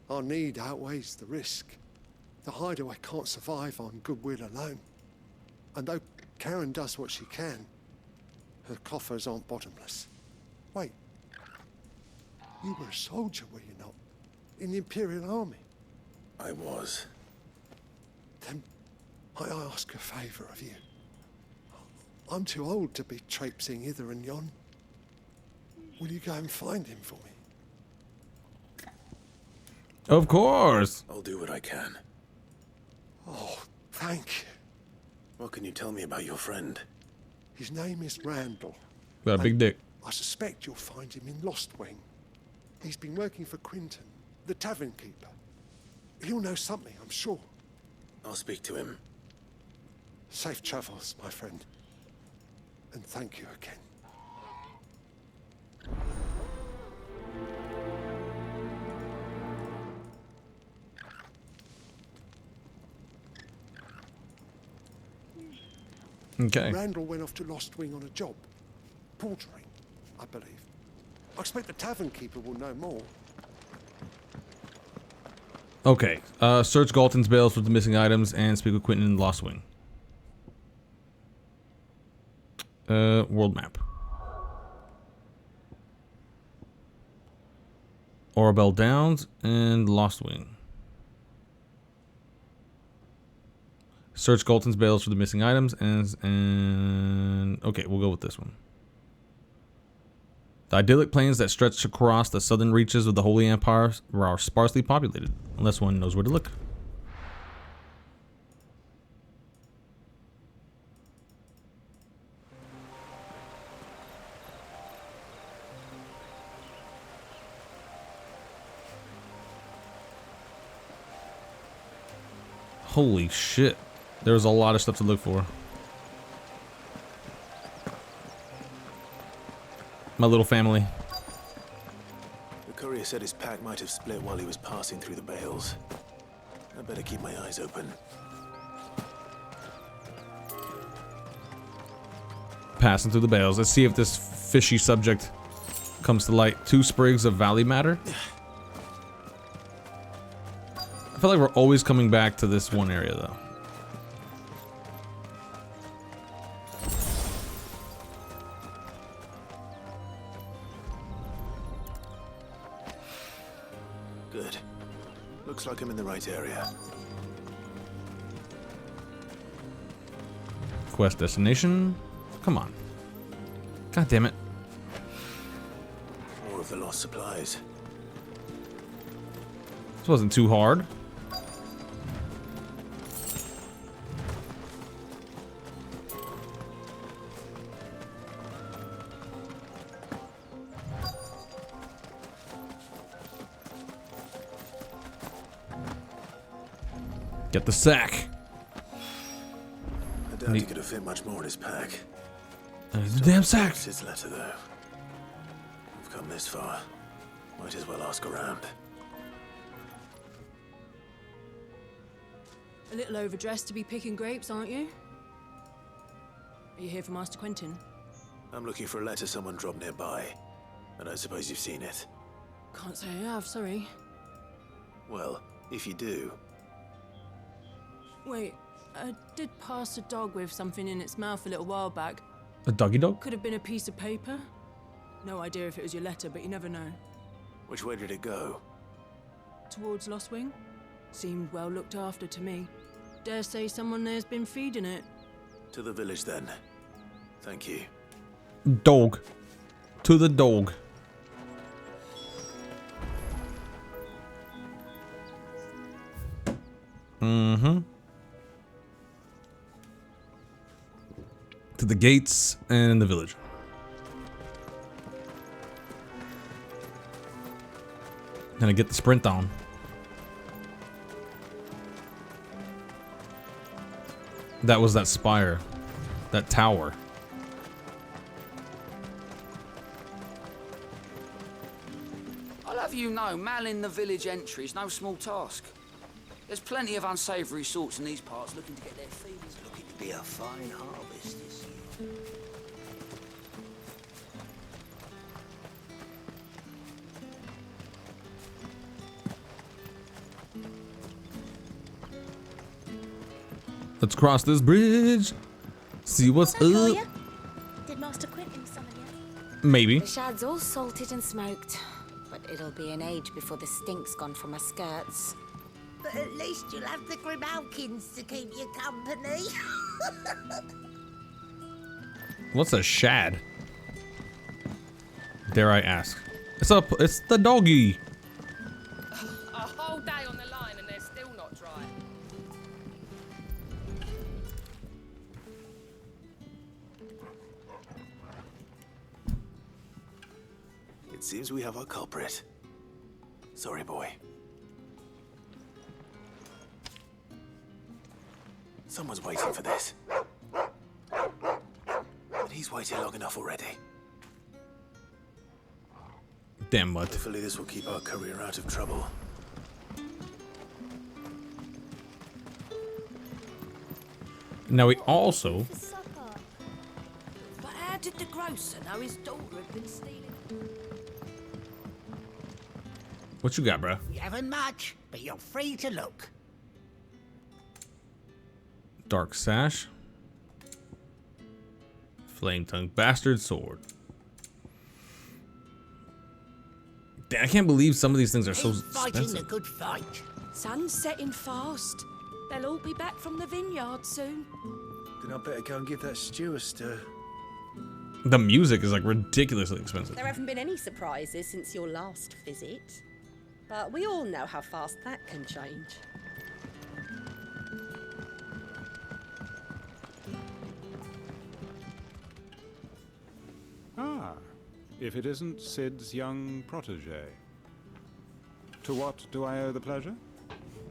our need outweighs the risk. The hideaway can't survive on goodwill alone. And though Karen does what she can, her coffers aren't bottomless. Wait. You were a soldier, were you not? In the Imperial Army? I was. Then I ask a favour of you. I'm too old to be traipsing hither and yon. Will you go and find him for me? Of course. I'll do what I can. Oh, thank you. What can you tell me about your friend? His name is Randall. Got a big dick. I suspect you'll find him in Lost Wing. He's been working for Quinton, the tavern keeper. He'll know something, I'm sure. I'll speak to him. Safe travels, my friend. And thank you again. Okay. Randall went off to Lost Wing on a job. Portering, I believe. I expect the tavern keeper will know more. Okay. Search Galton's bales for the missing items and speak with Quentin in the Lost Wing. World map. Orabelle Downs and Lost Wing. Search Galton's bales for the missing items and okay, we'll go with this one. The idyllic plains that stretch across the southern reaches of the Holy Empire are sparsely populated, unless one knows where to look. Holy shit. There's a lot of stuff to look for. My little family. The courier said his pack might have split while he was passing through the bales. I better keep my eyes open. Passing through the bales. Let's see if this fishy subject comes to light. 2 sprigs of valley matter. I feel like we're always coming back to this one area though. Good. Looks like I'm in the right area. Quest destination. Come on. God damn it. More of the lost supplies. This wasn't too hard. Get the sack. I doubt he could have fit much more in his pack. The damn sack. His letter, though. We've come this far. Might as well ask around. A little overdressed to be picking grapes, aren't you? Are you here for Master Quentin? I'm looking for a letter someone dropped nearby. And I suppose you've seen it. Can't say I have, sorry. Well, if you do, Wait, I did pass a dog with something in its mouth a little while back. A doggy dog? Could have been a piece of paper. No idea if it was your letter, but you never know. Which way did it go? Towards Lost Wing? Seemed well looked after to me. Dare say someone there's been feeding it. To the village then. Thank you. Dog. To the dog. Mm-hmm. To the gates and the village. Gonna get the sprint on. That was that spire. That tower. I'll have you know, manning the village entry is no small task. There's plenty of unsavoury sorts in these parts looking to get their feedings. Looking to be a fine harvest this year. Let's cross this bridge. See what's up. Did Master Quentin summon you? Maybe. The shad's all salted and smoked, but it'll be an age before the stink's gone from her skirts. But at least you'll have the Grimalkins to keep you company. What's a shad? Dare I ask? It's the doggy. A whole day on the line and they're still not dry. It seems we have our culprit. Sorry, boy. Someone's waiting for this. And he's waited long enough already. Damn what? Hopefully this will keep our career out of trouble. Now we also. But how did the grocer know his daughter had been stealing? What you got, bruh? You haven't much, but you're free to look. Dark sash. Flame tongue bastard sword. Damn, I can't believe some of these things are so Fighting a expensive. good fight. Sun's setting fast. They'll all be back from the vineyard soon. Then I better go and give that stew a stir. The music is like ridiculously expensive. There haven't been any surprises since your last visit. But we all know how fast that can change. Ah, if it isn't Sid's young protege. To what do I owe the pleasure?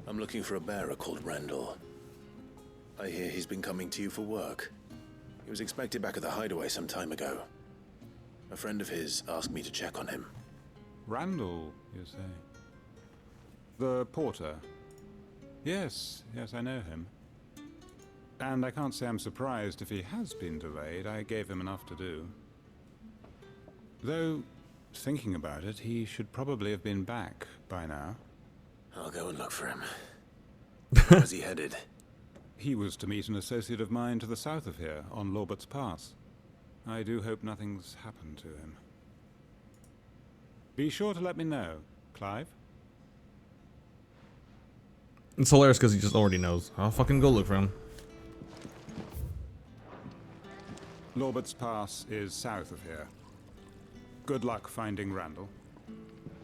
I'm looking for a bearer called Randall. I hear he's been coming to you for work. He was expected back at the hideaway some time ago. A friend of his asked me to check on him. Randall, you say? The porter? Yes, I know him. And I can't say I'm surprised if he has been delayed. I gave him enough to do. Though, thinking about it, he should probably have been back by now. I'll go and look for him. Where's he headed? He was to meet an associate of mine to the south of here, on Lorbert's Pass. I do hope nothing's happened to him. Be sure to let me know, Clive. It's hilarious because he just already knows. I'll fucking go look for him. Lorbert's Pass is south of here. Good luck finding Randall.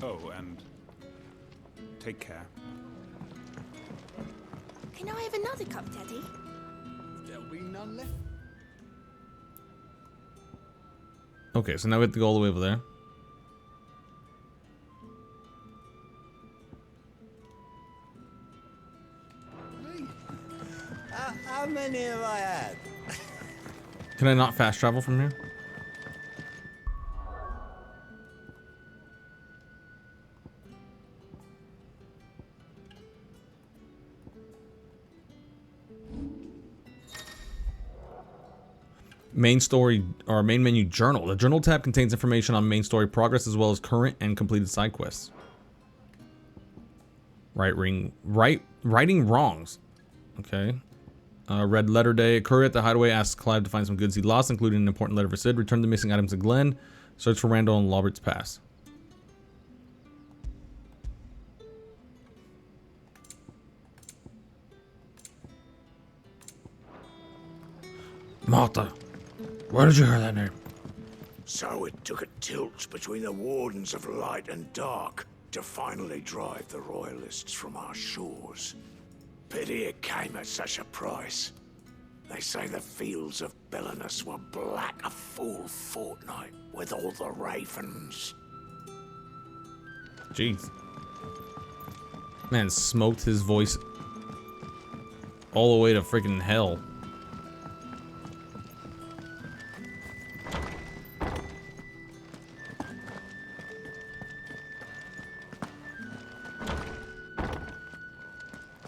Oh, and take care. Can I have another cup, Daddy? There'll be none left. Okay, so now we have to go all the way over there. How many have I had? Can I not fast travel from here? Main story or main menu journal. The journal tab contains information on main story progress as well as current and completed side quests. Righting wrongs. Okay. Red Letter Day. A courier at the hideaway asks Clive to find some goods he lost, including an important letter for Sid. Return the missing items to Glenn. Search for Randall and Robert's Pass. Martha, where did you hear that name? So it took a tilt between the Wardens of Light and Dark to finally drive the Royalists from our shores. Pity it came at such a price. They say the fields of Belenus were black a full fortnight with all the ravens. Jeez. Man smoked his voice all the way to freaking hell.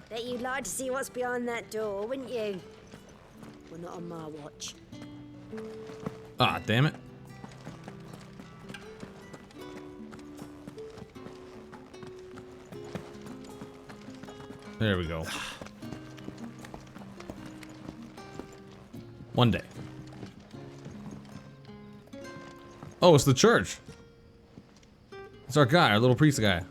Bet you'd like to see what's behind that door, wouldn't you? Well, not on my watch. Ah, damn it. There we go. One day. Oh, it's the church. It's our guy, our little priest guy.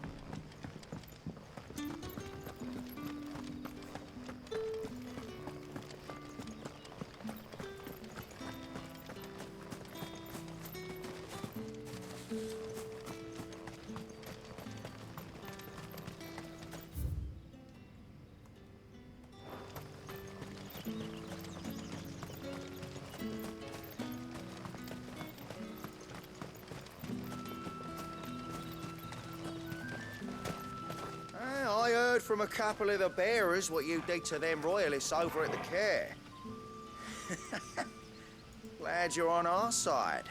I heard from a couple of the bearers what you did to them royalists over at the care. Glad you're on our side.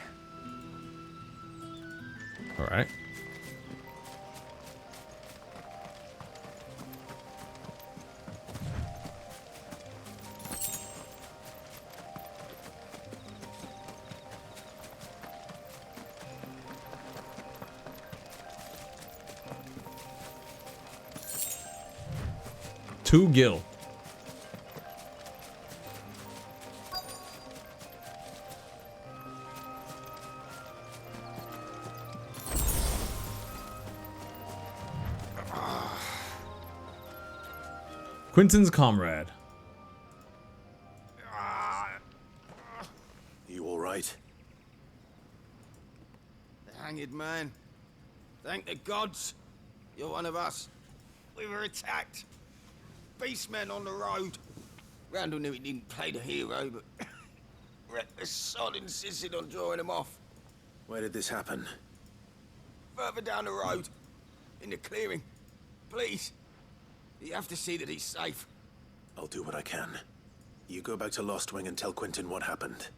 All right. Two gil. Quentin's comrade. You all right? The hanged man. Thank the gods. You're one of us. We were attacked. Beastmen on the road. Randall knew he didn't play the hero, but reckless sod insisted on drawing him off. Where did this happen? Further down the road. In the clearing. Please. You have to see that he's safe. I'll do what I can. You go back to Lost Wing and tell Quentin what happened.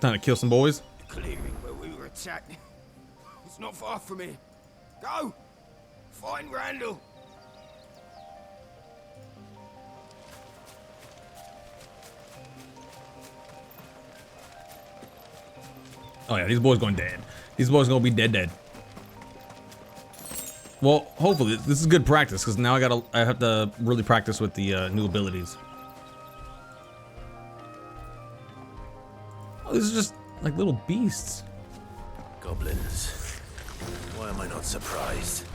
Time to kill some boys. The clearing where we were attacked. It's not far from here. Go! Find Randall. Oh yeah, these boys going dead. These boys gonna be dead. Well, hopefully this is good practice because now I have to really practice with the new abilities. Oh, these are just like little beasts. Goblins. Why am I not surprised?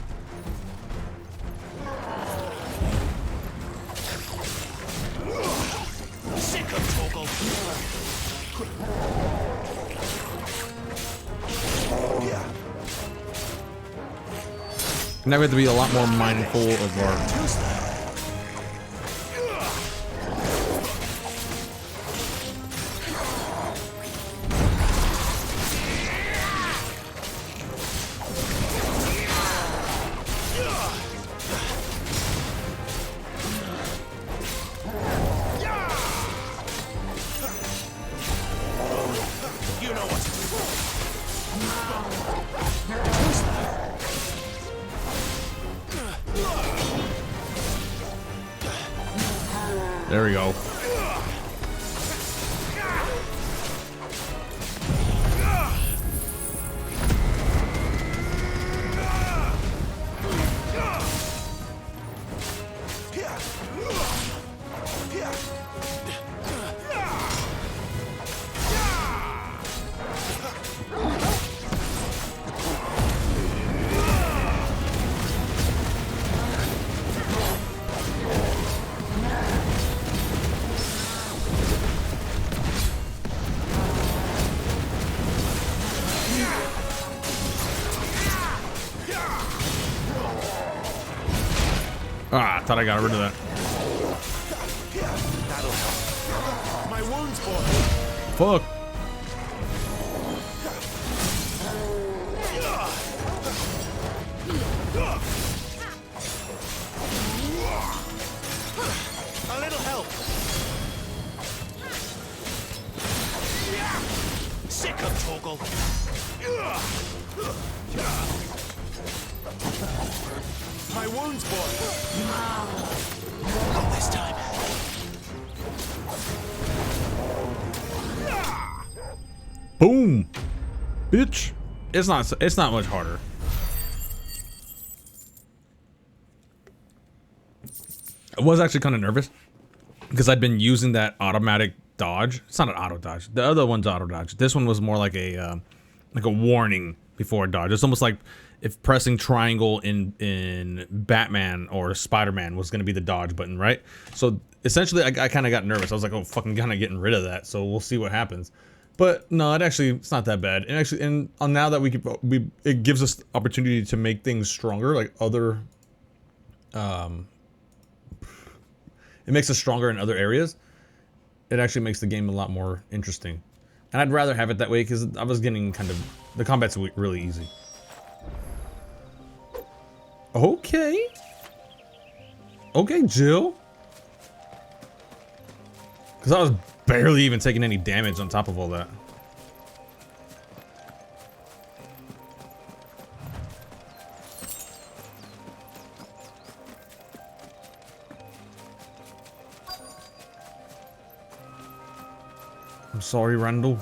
Sick of Toggle. Now we have to be a lot more mindful of our. You know what to do. There we go. Ah, I thought I got rid of that. That'll help. My wounds, boy. Fuck. A little help. Sick of Torgal. My wounds, boy. Not this time. Boom, bitch. It's not much harder. I was actually kind of nervous because I'd been using that automatic dodge. It's not an auto dodge. The other one's auto dodge. This one was more like a warning before a dodge. It's almost like if pressing triangle in Batman or Spider-Man was going to be the dodge button, right? So essentially, I kind of got nervous. I was like, oh, fucking kind of getting rid of that. So we'll see what happens. But no, it's not that bad. And actually, now that it gives us the opportunity to make things stronger, like other, it makes us stronger in other areas. It actually makes the game a lot more interesting. And I'd rather have it that way because I was getting the combat's really easy. Okay. Okay, Jill. Because I was barely even taking any damage on top of all that. I'm sorry, Randall.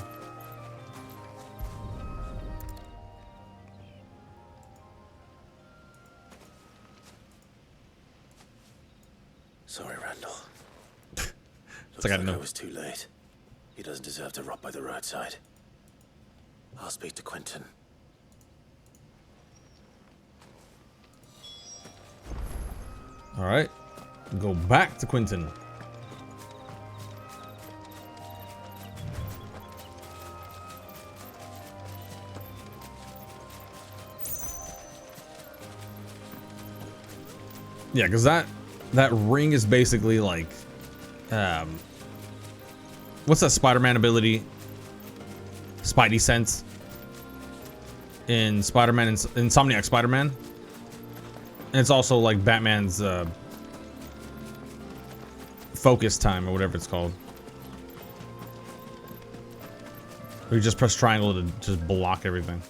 Sorry, Randall. It's like I know. I was too late. He doesn't deserve to rot by the roadside. I'll speak to Quentin. All right, go back to Quentin. Yeah, because that ring is basically like, what's that Spider-Man ability? Spidey sense in Spider-Man, Insomniac Spider-Man. And it's also like Batman's focus time or whatever it's called. Where you just press triangle to just block everything.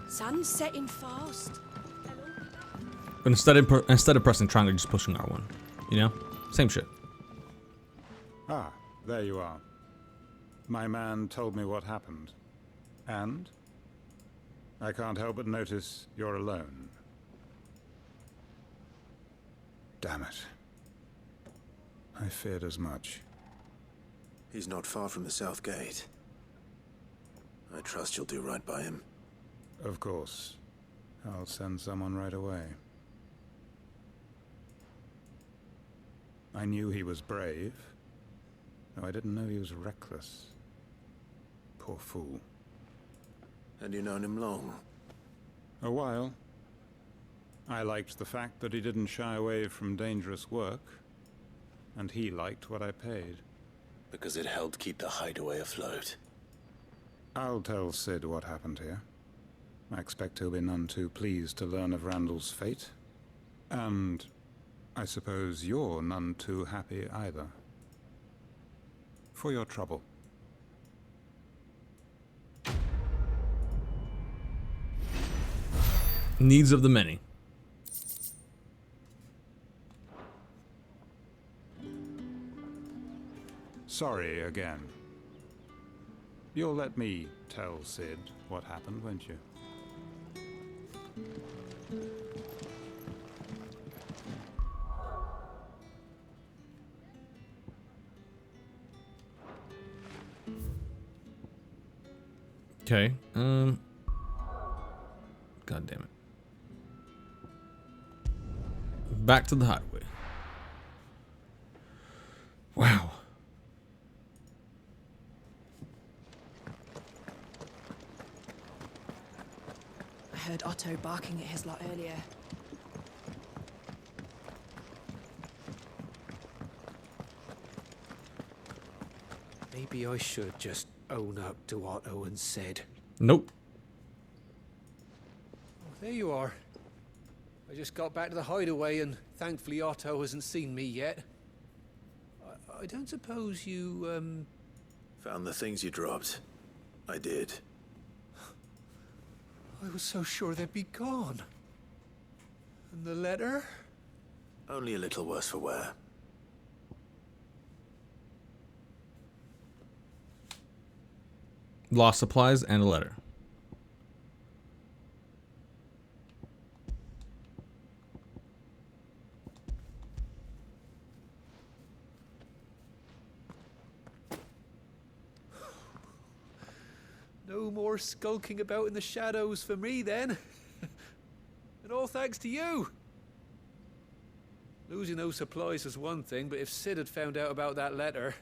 Sun's setting fast. But instead of pressing triangle, you're just pushing R1. You know? Same shit. Ah, there you are. My man told me what happened. And? I can't help but notice you're alone. Damn it. I feared as much. He's not far from the South Gate. I trust you'll do right by him. Of course. I'll send someone right away. I knew he was brave, though I didn't know he was reckless. Poor fool. And you known him long? A while. I liked the fact that he didn't shy away from dangerous work, and he liked what I paid. Because it helped keep the hideaway afloat. I'll tell Sid what happened here. I expect he'll be none too pleased to learn of Randall's fate. And I suppose you're none too happy either. For your trouble. Needs of the many. Sorry again. You'll let me tell Sid what happened, won't you? Okay. God damn it. Back to the highway. Wow. I heard Otto barking at his lot earlier. Maybe I should just own up to Otto and Sid. Nope. Oh, there you are. I just got back to the hideaway and thankfully Otto hasn't seen me yet. I don't suppose you, Found the things you dropped. I did. I was so sure they'd be gone. And the letter? Only a little worse for wear. Lost supplies and a letter. No more skulking about in the shadows for me then. And all thanks to you. Losing those supplies was one thing, but if Sid had found out about that letter...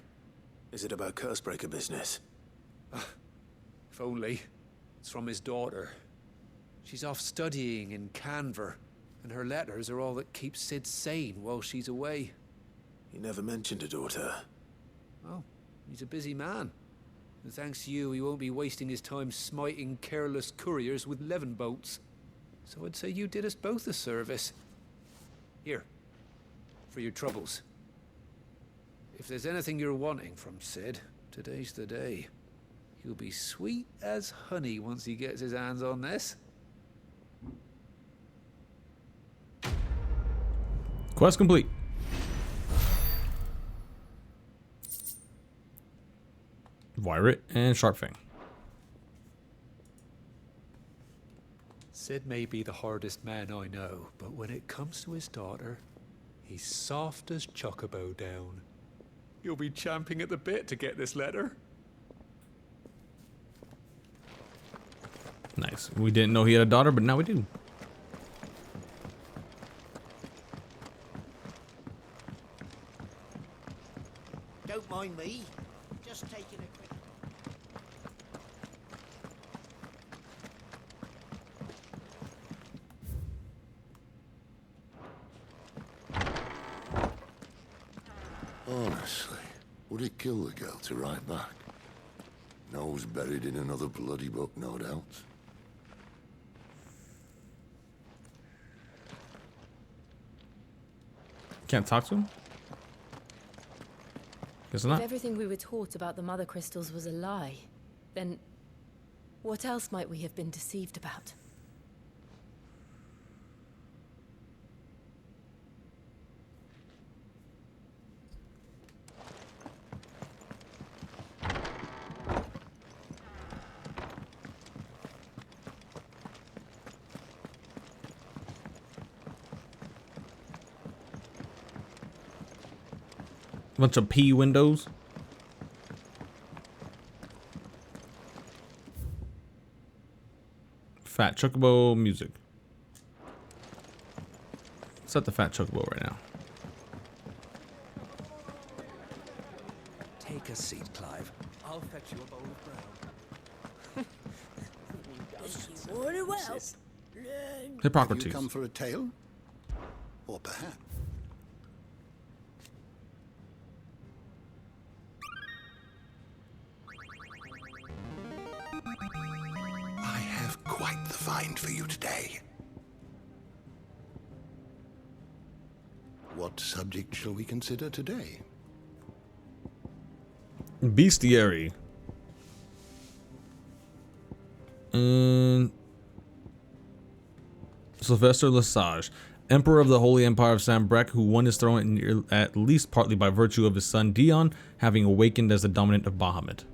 Is it about Cursebreaker business? If only. It's from his daughter. She's off studying in Canver, and her letters are all that keeps Sid sane while she's away. He never mentioned a daughter. Oh, he's a busy man. And thanks to you, he won't be wasting his time smiting careless couriers with levin boats. So I'd say you did us both a service. Here, for your troubles. If there's anything you're wanting from Sid, today's the day. He'll be sweet as honey once he gets his hands on this. Quest complete. Violet and Sharpfang. Sid may be the hardest man I know, but when it comes to his daughter, he's soft as Chocobo down. You'll be champing at the bit to get this letter. Nice. We didn't know he had a daughter, but now we do. Don't mind me. Just taking a quick... Honestly, would it kill the girl to write back? Nose buried in another bloody book, no doubt. Can't talk to him? Guess not. If everything we were taught about the Mother Crystals was a lie, then what else might we have been deceived about? Bunch of P windows. Fat Chocobo music. Set the Fat Chocobo right now. Take a seat, Clive. I'll fetch you a bowl of brown. Very well. Hippocrates. You come for a tale? Or perhaps... I have quite the find for you today. What subject shall we consider today? Bestiary. Sylvester Lesage, Emperor of the Holy Empire of Sambrec, who won his throne at least partly by virtue of his son Dion having awakened as the dominant of Bahamut.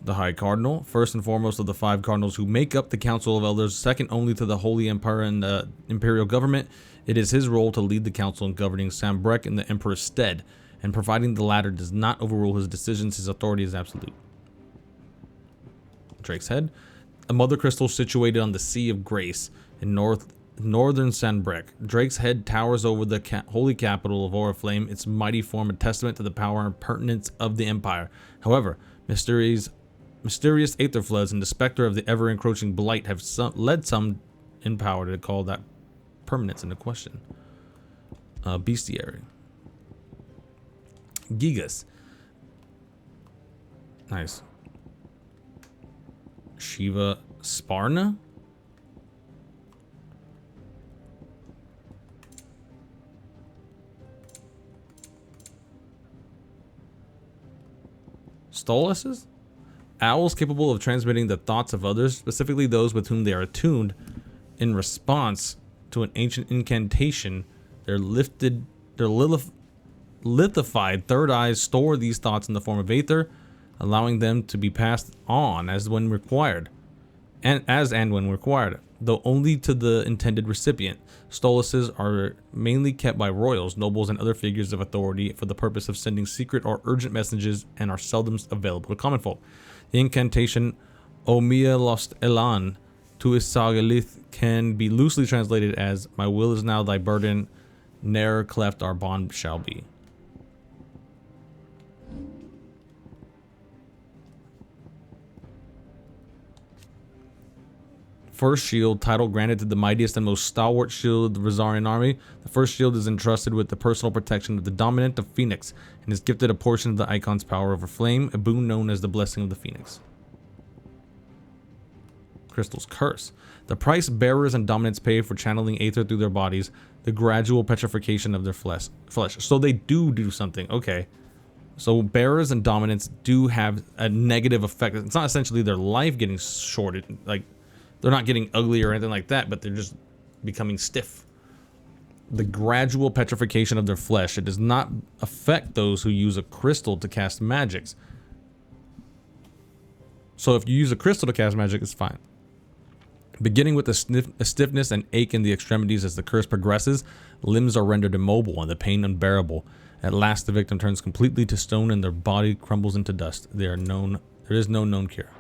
The High Cardinal, first and foremost of the 5 cardinals who make up the Council of Elders, second only to the Holy Empire and the Imperial Government, it is his role to lead the Council in governing Sambrec in the Emperor's stead, and providing the latter does not overrule his decisions, his authority is absolute. Drake's Head, a mother crystal situated on the Sea of Grace in northern Sanbreque. Drake's Head towers over the holy capital of Oriflame, its mighty form a testament to the power and pertinence of the Empire. However, mysterious aether floods and the specter of the ever-encroaching blight have led some in power to call that permanence into question. Bestiary. Gigas. Nice. Shiva Sparna? Stoluses? Owls capable of transmitting the thoughts of others, specifically those with whom they are attuned, in response to an ancient incantation. Their lithified third eyes store these thoughts in the form of aether, allowing them to be passed on as when required, when required, though only to the intended recipient. Stoluses are mainly kept by royals, nobles, and other figures of authority for the purpose of sending secret or urgent messages, and are seldom available to common folk. The incantation Omia Lost Elan to Isagalith can be loosely translated as "My will is now thy burden, ne'er cleft our bond shall be." First shield, title granted to the mightiest and most stalwart shield of the Rosarian army. The first shield is entrusted with the personal protection of the dominant of Phoenix and is gifted a portion of the icon's power over flame, a boon known as the Blessing of the Phoenix. Crystal's Curse. The price bearers and dominants pay for channeling aether through their bodies, the gradual petrification of their flesh. So they do something. Okay. So bearers and dominants do have a negative effect. It's not essentially their life getting shorted, like they're not getting ugly or anything like that, but they're just becoming stiff. The gradual petrification of their flesh. It does not affect those who use a crystal to cast magics. So if you use a crystal to cast magic, it's fine. Beginning with a stiffness and ache in the extremities as the curse progresses, limbs are rendered immobile and the pain unbearable. At last, the victim turns completely to stone and their body crumbles into dust. There is no known cure.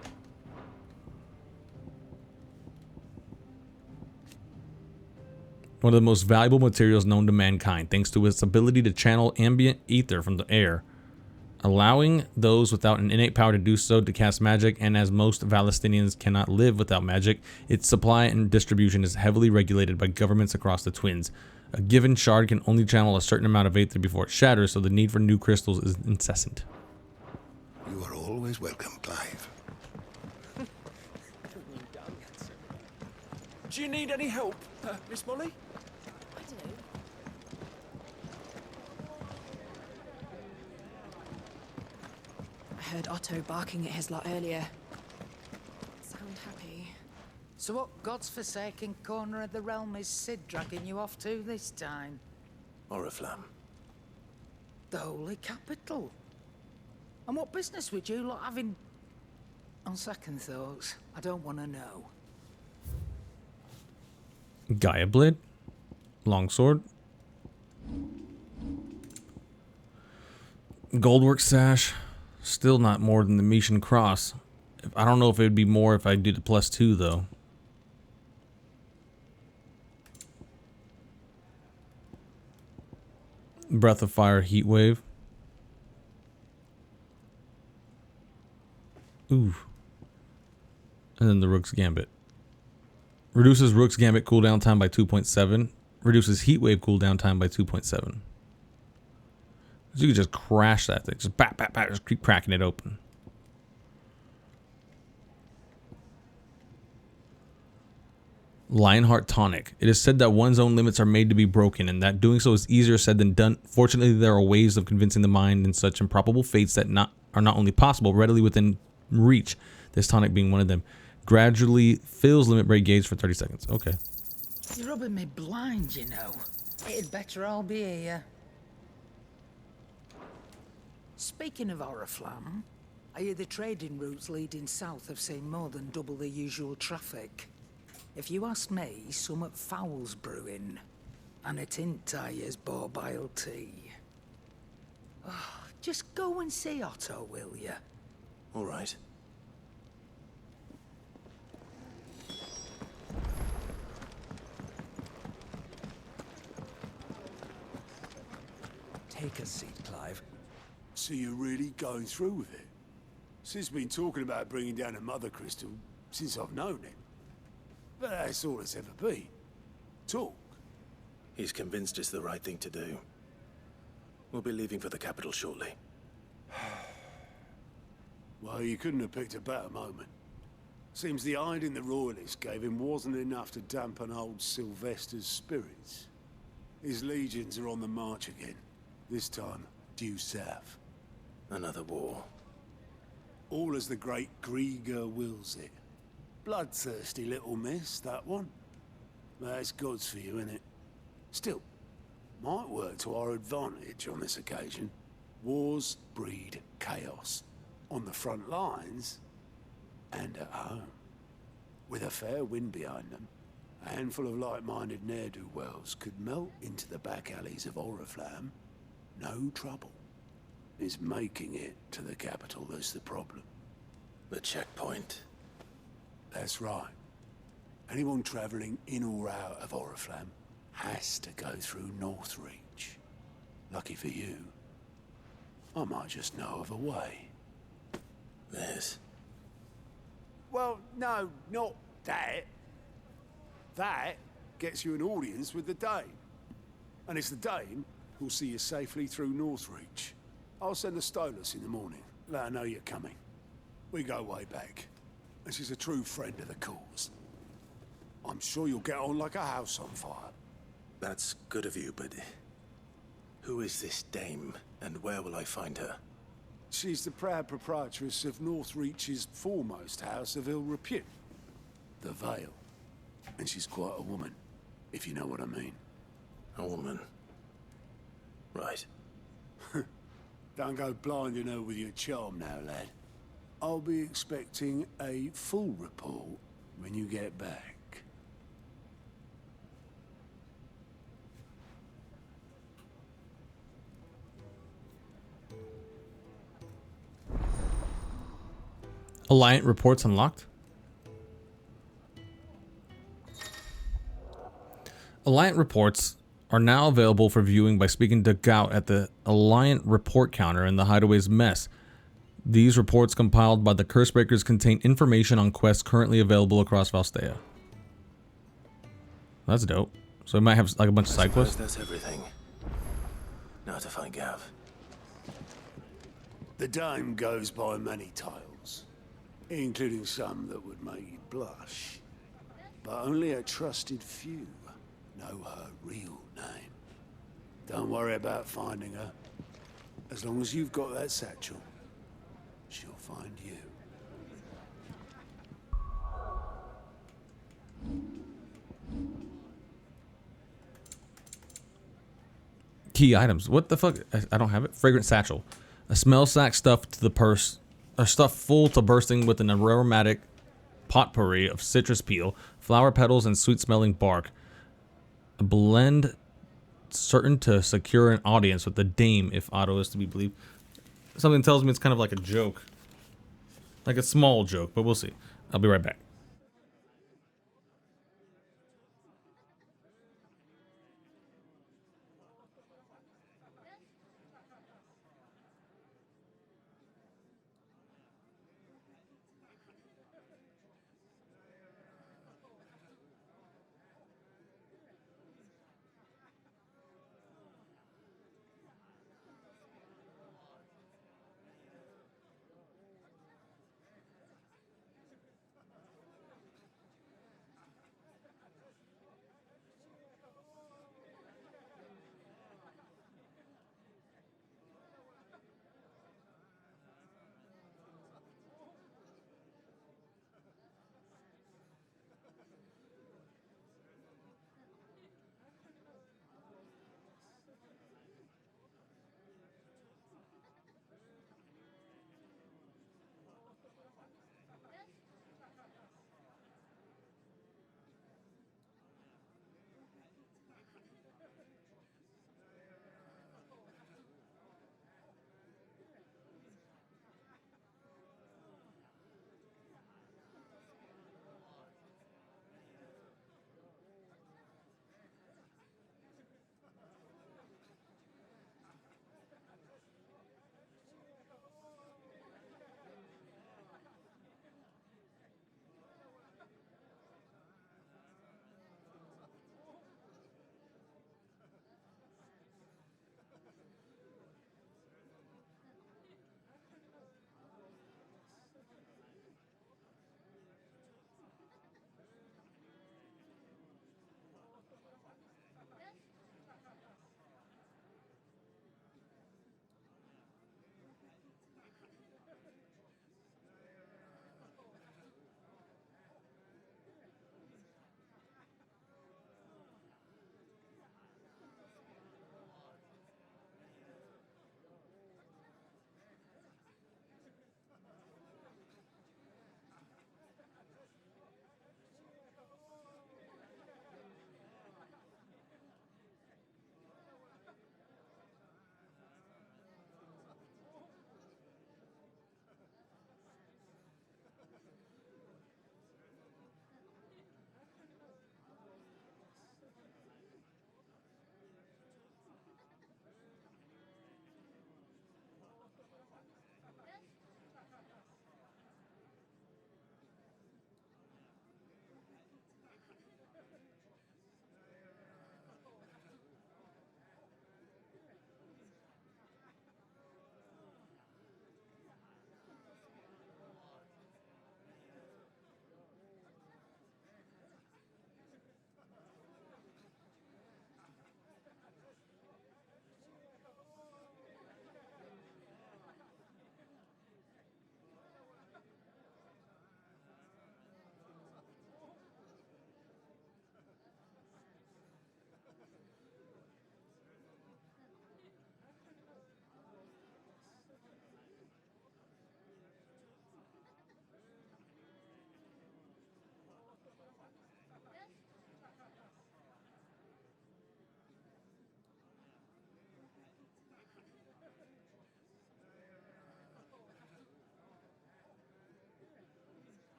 One of the most valuable materials known to mankind, thanks to its ability to channel ambient ether from the air, allowing those without an innate power to do so to cast magic, and as most Valestinians cannot live without magic, its supply and distribution is heavily regulated by governments across the Twins. A given shard can only channel a certain amount of aether before it shatters, so the need for new crystals is incessant. You are always welcome, Clive. Do you need any help, Miss Molly? I heard Otto barking at his lot earlier. Sound happy. So what god's-forsaken corner of the realm is Sid dragging you off to this time? Oriflamme. The holy capital. And what business would you lot having? On second thoughts, I don't want to know. Gaia Blade, Longsword, Goldwork Sash, still not more than the Metion Cross. I don't know if it would be more if I did the +2 though. Breath of Fire, Heat Wave. Ooh. And then the Rook's Gambit. Reduces Rook's Gambit cooldown time by 2.7. Reduces Heat Wave cooldown time by 2.7. So you can just crash that thing. Just bat, just keep cracking it open. Lionheart Tonic. It is said that one's own limits are made to be broken, and that doing so is easier said than done. Fortunately, there are ways of convincing the mind in such improbable fates that are not only possible, readily within reach. This tonic being one of them. Gradually fills limit break gauge for 30 seconds. Okay. You're rubbing me blind, you know. It'd better all be here. Speaking of Oriflamme, I hear the trading routes leading south have seen more than double the usual traffic. If you ask me, summat foul's brewing. And a tint tires borbile tea. Just go and see Otto, will you? All right. take a seat, Clive. So you're really going through with it? Sid's been talking about bringing down a mother crystal since I've known him. But that's all it's ever been. Talk. He's convinced it's the right thing to do. We'll be leaving for the capital shortly. Well, you couldn't have picked a better moment. Seems the hiding the Royalists gave him wasn't enough to dampen old Sylvester's spirits. His legions are on the march again. This time, due south. Another war. All as the great Grieger wills it. Bloodthirsty little miss, that one. That's God's for you, innit? Still, might work to our advantage on this occasion. Wars breed chaos. On the front lines, and at home. With a fair wind behind them, a handful of like-minded ne'er-do-wells could melt into the back alleys of Oriflamme. No trouble. It's making it to the capital that's the problem. The checkpoint. That's right. Anyone travelling in or out of Oriflamme has to go through Northreach. Lucky for you, I might just know of a way. This? Well, no, not that. That gets you an audience with the Dame. And it's the Dame who'll see you safely through Northreach. I'll send the Stolas in the morning. Let her know you're coming. We go way back. And she's a true friend of the cause. I'm sure you'll get on like a house on fire. That's good of you, but... who is this Dame, and where will I find her? She's the proud proprietress of Northreach's foremost house of ill repute, the Vale. And she's quite a woman, if you know what I mean. A woman? Right. Don't go blinding her with your charm now, lad. I'll be expecting a full report when you get back. Alliant reports unlocked. Alliant reports are now available for viewing by speaking to Gout at the Alliant report counter in the Hideaway's mess. These reports compiled by the Cursebreakers contain information on quests currently available across Valstea. That's dope. So we might have like a bunch of side quests. That's everything. Now to find Gav. The Dame goes by many titles, including some that would make you blush. But only a trusted few know her real name. Don't worry about finding her. As long as you've got that satchel, she'll find you. Key items. What the fuck? I don't have it. Fragrant satchel. A smell sack stuffed to the purse. A stuff full to bursting with an aromatic potpourri of citrus peel, flower petals, and sweet-smelling bark. A blend certain to secure an audience with the Dame, if Otto is to be believed. Something tells me it's kind of like a joke. Like a small joke, but we'll see. I'll be right back.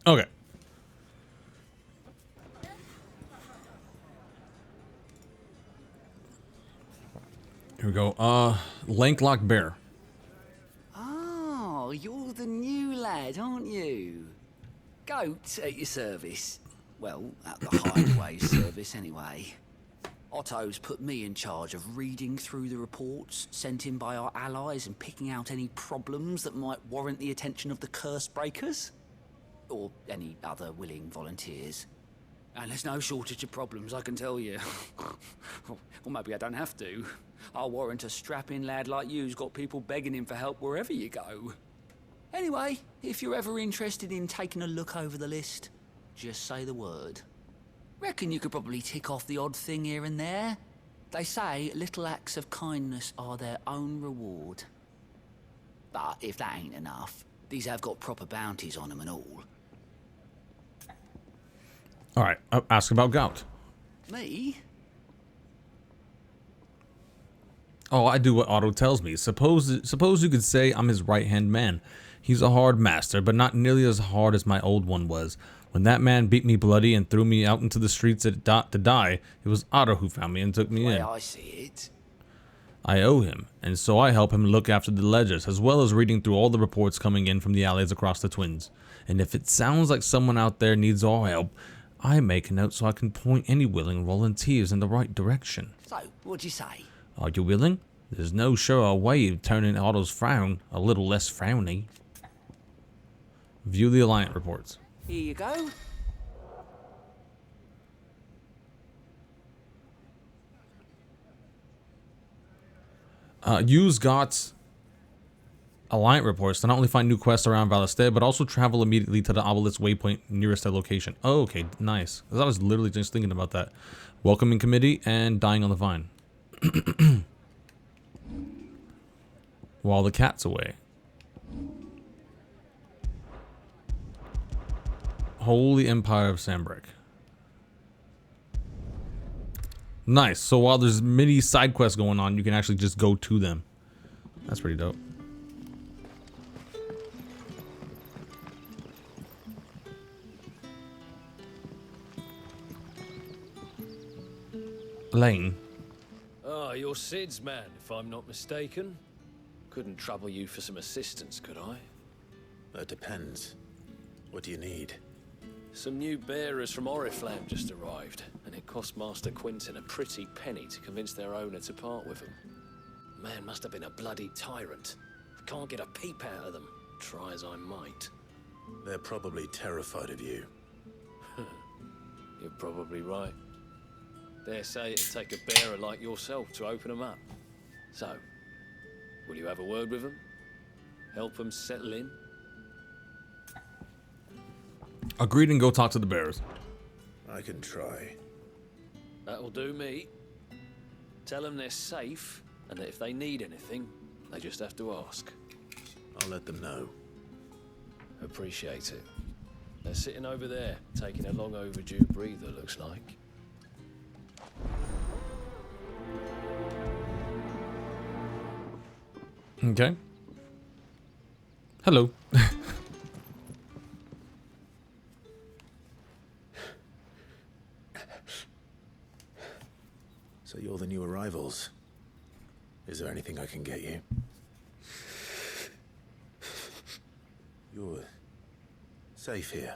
Okay. Here we go. Lanklock Bear. Oh, you're the new lad, aren't you? Goat at your service. Well, at the hideaway service anyway. Otto's put me in charge of reading through the reports sent in by our allies and picking out any problems that might warrant the attention of the curse breakers. Or any other willing volunteers. And there's no shortage of problems, I can tell you. Or maybe I don't have to. I'll warrant a strapping lad like you's got people begging him for help wherever you go. Anyway, if you're ever interested in taking a look over the list, just say the word. Reckon you could probably tick off the odd thing here and there. They say little acts of kindness are their own reward. But if that ain't enough, these have got proper bounties on them and all. Alright, ask about Gout. Me? Oh, I do what Otto tells me. Suppose you could say I'm his right-hand man. He's a hard master, but not nearly as hard as my old one was. When that man beat me bloody and threw me out into the streets to die, it was Otto who found me and took me in. I see it. I owe him, and so I help him look after the ledgers, as well as reading through all the reports coming in from the allies across the Twins. And if it sounds like someone out there needs our help, I make a note so I can point any willing volunteers in the right direction. So, what'd you say? Are you willing? There's no surer way of turning Otto's frown a little less frowny. View the Alliance reports. Here you go. Use Gott's Alliance reports to not only find new quests around Valestead, but also travel immediately to the obelisk waypoint nearest their location. Oh, okay, nice. Because I was literally just thinking about that. Welcoming committee and dying on the vine. While the cat's away. Holy Empire of Sandbreak. Nice. So while there's many side quests going on, you can actually just go to them. That's pretty dope. Lane. Ah, you're Sid's man, if I'm not mistaken. Couldn't trouble you for some assistance, could I? That depends. What do you need? Some new bearers from Oriflamme just arrived, and it cost Master Quinton a pretty penny to convince their owner to part with them. Man must have been a bloody tyrant. Can't get a peep out of them, try as I might. They're probably terrified of you. You're probably right. Dare say it'd take a bearer like yourself to open them up. So, will you have a word with them? Help them settle in? Agreed, and go talk to the bearers. I can try. That'll do me. Tell them they're safe, and that if they need anything, they just have to ask. I'll let them know. Appreciate it. They're sitting over there, taking a long overdue breather, looks like. Okay. Hello. So you're the new arrivals. Is there anything I can get you? You're safe here.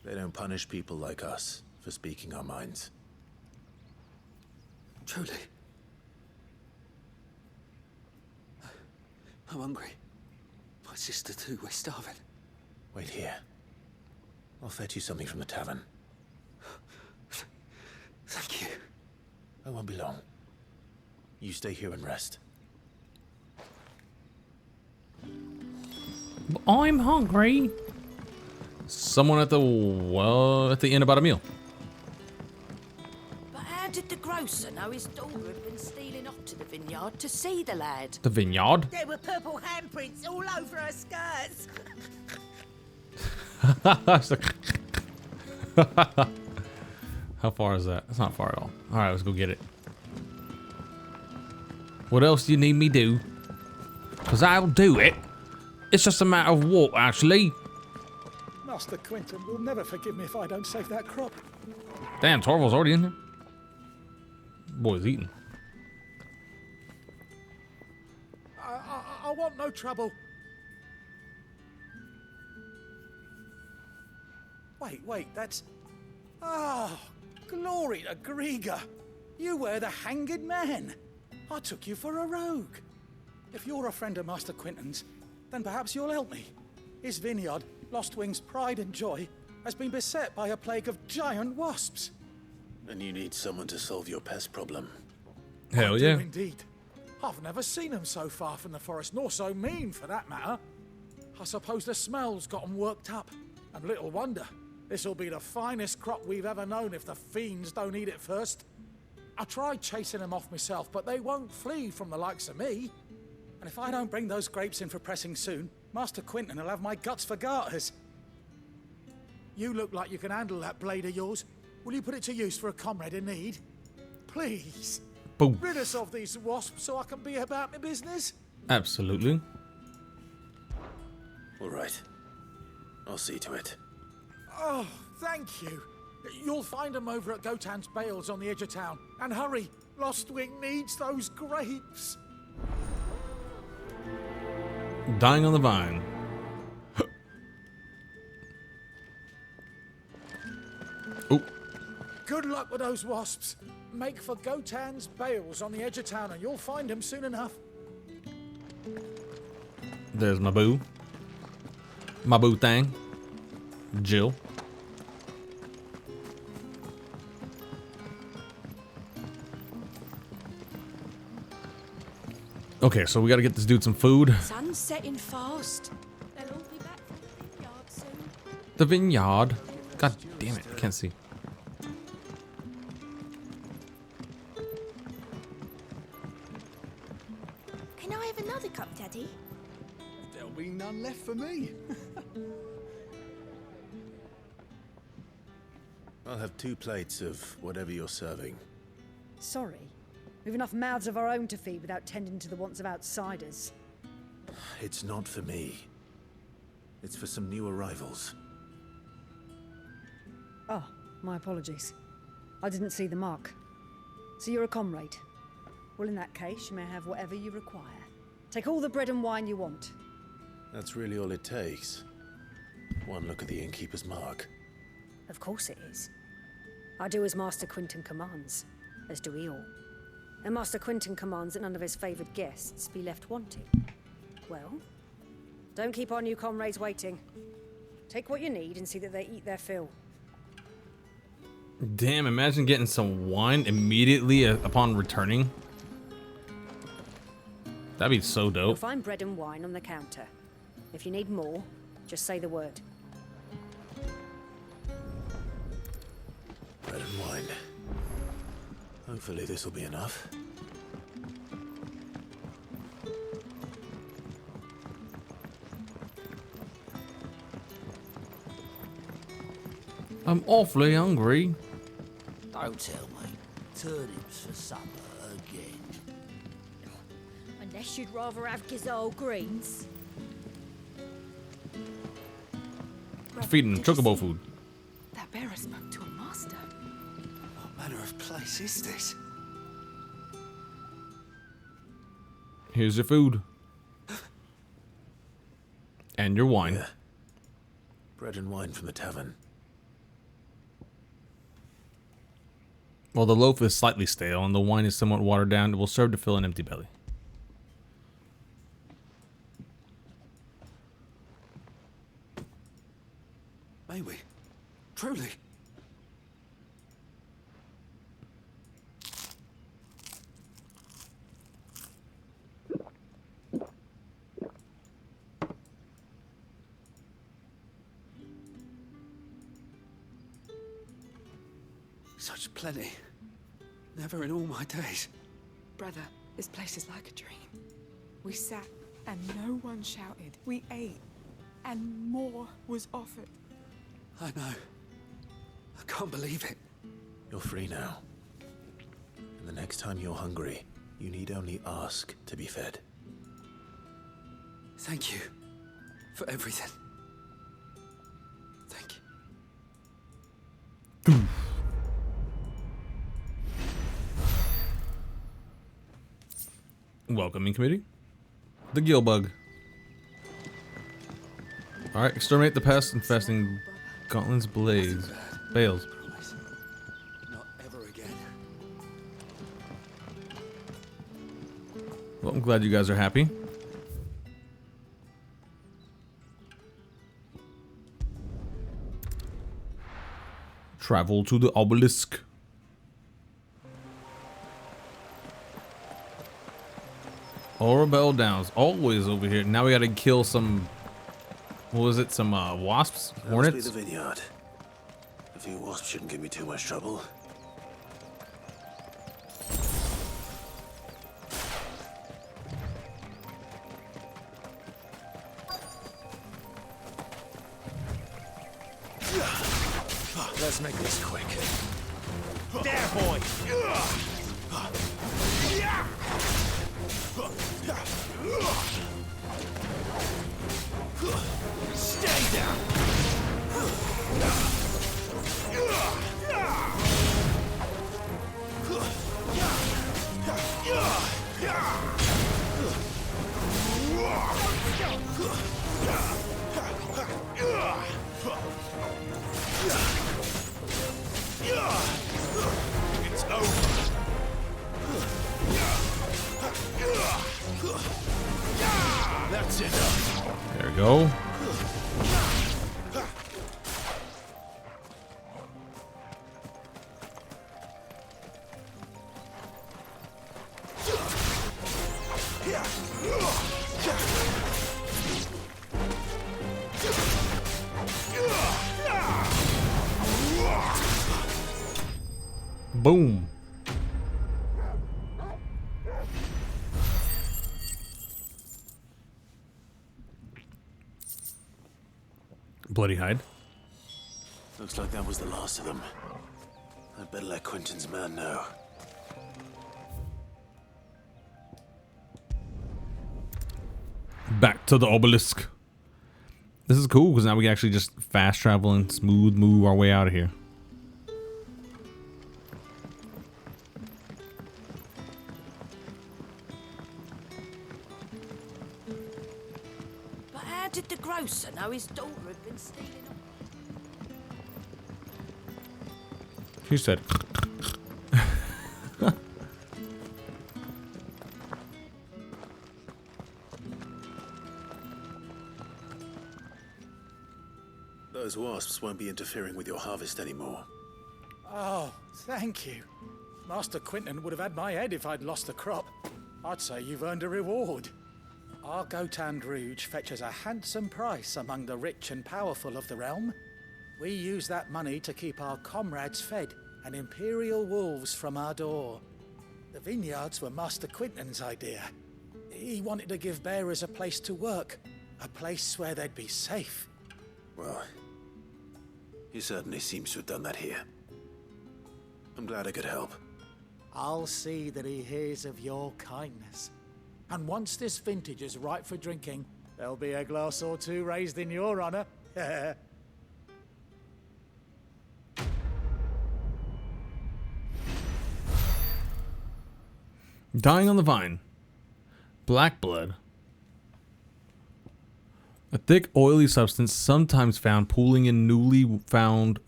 They don't punish people like us for speaking our minds. Truly. I'm hungry. My sister too, we're starving. Wait here. I'll fetch you something from the tavern. Thank you. I won't be long. You stay here and rest. I'm hungry. Someone at the inn about a meal. But how did the grocer know his daughter had been stealing off to the vineyard to see the lad? The vineyard? There were purple handprints all over her skirts. How far is that? That's not far at all. All right, let's go get it. What else do you need me do? Because I'll do it. It's just a matter of what, actually. No, Master Quinton will never forgive me if I don't save that crop. Damn, Torval's already in here. Boy's eating. I want no trouble. Wait, that's... Oh, glory to Grieger. You were the hanged man. I took you for a rogue. If you're a friend of Master Quinton's, then perhaps you'll help me. His vineyard, Lostwing's pride and joy, has been beset by a plague of giant wasps. And you need someone to solve your pest problem. Hell I yeah. do indeed. I've never seen them so far from the forest, nor so mean for that matter. I suppose the smell's got them worked up. And little wonder. This'll be the finest crop we've ever known if the fiends don't eat it first. I tried chasing them off myself, but they won't flee from the likes of me. And if I don't bring those grapes in for pressing soon, Master Quinton will have my guts for garters. You look like you can handle that blade of yours. Will you put it to use for a comrade in need? Please. Boom. Rid us of these wasps so I can be about my business. Absolutely. All right. I'll see to it. Oh, thank you. You'll find them over at Gotan's Bales on the edge of town. And hurry, Lostwing needs those grapes. Dying on the vine. Oh. Good luck with those wasps. Make for Gotan's Bales on the edge of town and you'll find them soon enough. There's my boo. My boo thing. Jill. Okay, so we gotta get this dude some food. Sun's setting fast. They'll all be back from the vineyard soon. The vineyard. God damn it, I can't see. Can I have another cup, Daddy? There'll be none left for me. I'll have 2 plates of whatever you're serving. Sorry. We've enough mouths of our own to feed without tending to the wants of outsiders. It's not for me. It's for some new arrivals. Oh, my apologies. I didn't see the mark. So you're a comrade. Well, in that case, you may have whatever you require. Take all the bread and wine you want. That's really all it takes. One look at the innkeeper's mark. Of course it is. I do as Master Quinton commands, as do we all. And Master Quinton commands that none of his favoured guests be left wanting. Well, don't keep our new comrades waiting. Take what you need and see that they eat their fill. Damn, imagine getting some wine immediately upon returning. That'd be so You'll dope. find bread and wine on the counter. If you need more, just say the word. Bread and wine. Hopefully this will be enough. I'm awfully hungry. Don't tell me. Turnips for supper again. Unless you'd rather have gazelle greens. Feeding them chocobo food. That bearer spoke to a master. What manner of place is this? Here's your food. And your wine. Yeah. Bread and wine from the tavern. Well, the loaf is slightly stale and the wine is somewhat watered down. It will serve to fill an empty belly. May we? Truly? Such plenty. Never in all my days. Brother, this place is like a dream. We sat and no one shouted. We ate and more was offered. I know. I can't believe it. You're free now. And the next time you're hungry, you need only ask to be fed. Thank you for everything. Welcoming committee. The gill bug. Alright, exterminate the pest infesting Gauntlets Blaze. Bales. Not ever again. Well, I'm glad you guys are happy. Travel to the obelisk. Orabelle Downs, always over here. Now we gotta kill some, what was it, some wasps? Hornets? That must be the vineyard. A few wasps shouldn't give me too much trouble. Let's make this quick. There, boy! Stay down! It's over. That's enough. There we go. Boom. Bloody hide. Looks like that was the last of them. I'd better let Quentin's man know. Back to the obelisk. This is cool because now we can actually just fast travel and smooth move our way out of here. But how did the grocer know his daughter had been stealing them? She said. Those wasps won't be interfering with your harvest anymore. Oh, thank you. Master Quentin would have had my head if I'd lost the crop. I'd say you've earned a reward. Our Gotand Rouge fetches a handsome price among the rich and powerful of the realm. We use that money to keep our comrades fed and imperial wolves from our door. The vineyards were Master Quentin's idea. He wanted to give bearers a place to work, a place where they'd be safe. Well, he certainly seems to have done that here. I'm glad I could help. I'll see that he hears of your kindness. And once this vintage is ripe for drinking, there'll be a glass or two raised in your honor. Dying on the vine. Black blood. A thick, oily substance sometimes found pooling in newly formed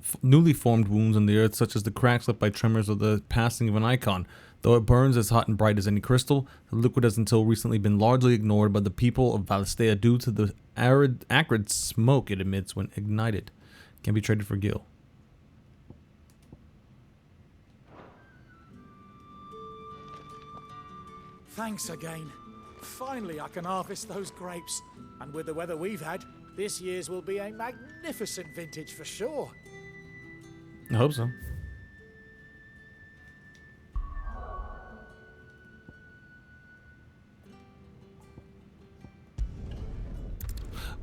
wounds in the earth, such as the cracks left by tremors or the passing of an icon. Though it burns as hot and bright as any crystal, the liquid has until recently been largely ignored by the people of Valistea due to the acrid smoke it emits when ignited. Can be traded for gil. Thanks again. Finally, I can harvest those grapes. And with the weather we've had, this year's will be a magnificent vintage for sure. I hope so.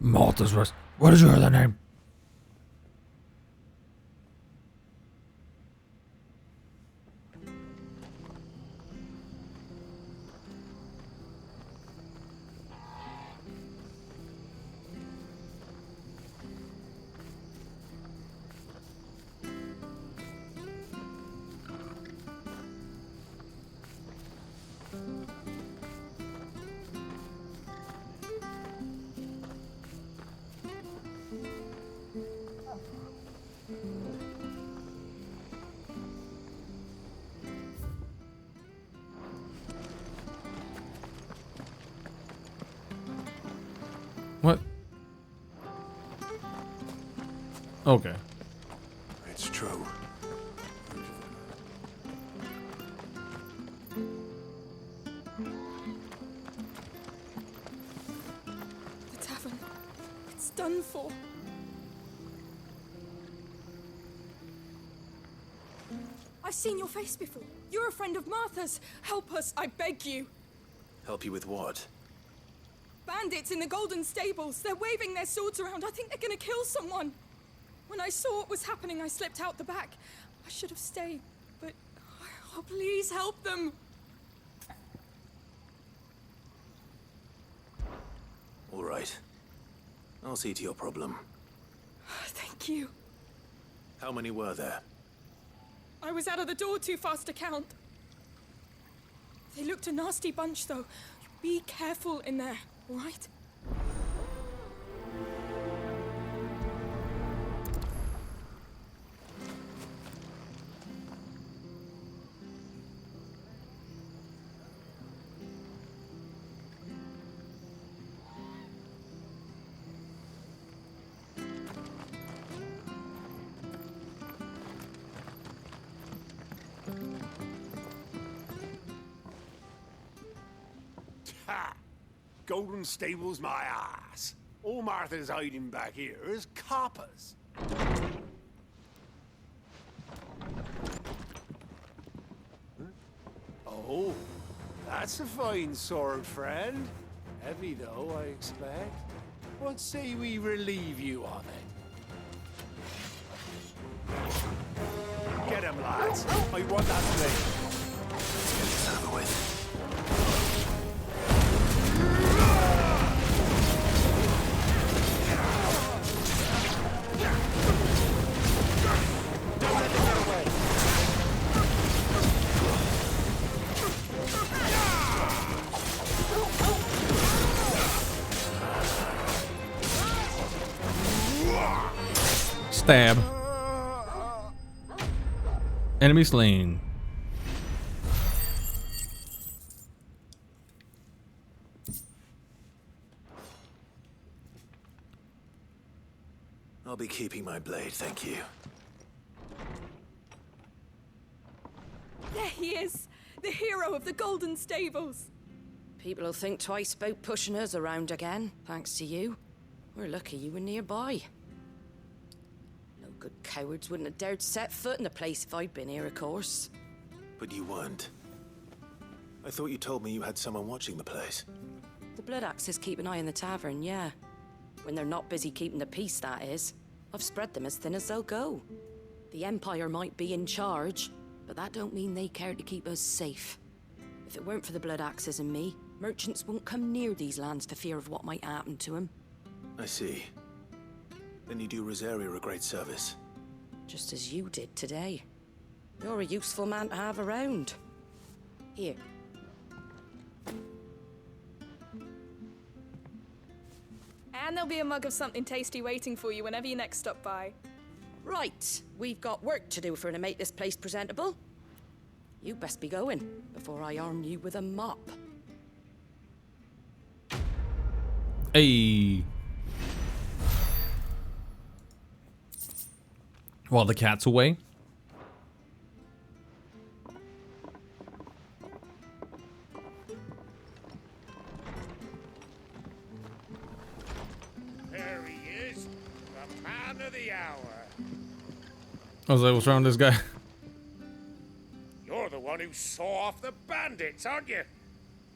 Malta's Rust. What is your other name? What? Okay. It's true. The tavern. It's done for. I've seen your face before. You're a friend of Martha's. Help us, I beg you. Help you with what? Bandits in the Golden Stables. They're waving their swords around. I think they're gonna kill someone. When I saw what was happening, I slipped out the back. I should have stayed, but... Oh, please help them. All right. I'll see to your problem. Thank you. How many were there? I was out of the door too fast to count. They looked a nasty bunch, though. Be careful in there, all right? Ha! Golden Stables my ass. All Martha's hiding back here is coppers. Oh, that's a fine sword, friend. Heavy though, I expect. What say we relieve you of it? Get him, lads. I want that blade. Let's get this over with. Stab. Enemy slain. I'll be keeping my blade, thank you. There he is, the hero of the Golden Stables. People'll think twice about pushing us around again, thanks to you. We're lucky you were nearby. No good cowards wouldn't have dared set foot in the place if I'd been here, of course. But you weren't. I thought you told me you had someone watching the place. The Blood Axes keep an eye on the tavern, yeah. When they're not busy keeping the peace, that is. I've spread them as thin as they'll go. The Empire might be in charge, but that don't mean they care to keep us safe. If it weren't for the Blood Axes and me, merchants won't come near these lands for fear of what might happen to them. I see. Then you do Rosaria a great service. Just as you did today. You're a useful man to have around. Here. And there'll be a mug of something tasty waiting for you whenever you next stop by. Right, we've got work to do for to make this place presentable. You best be going before I arm you with a mop. Hey. While the cat's away. There he is, the man of the hour. I was like, what's wrong with this guy? You're the one who saw off the bandits, aren't you?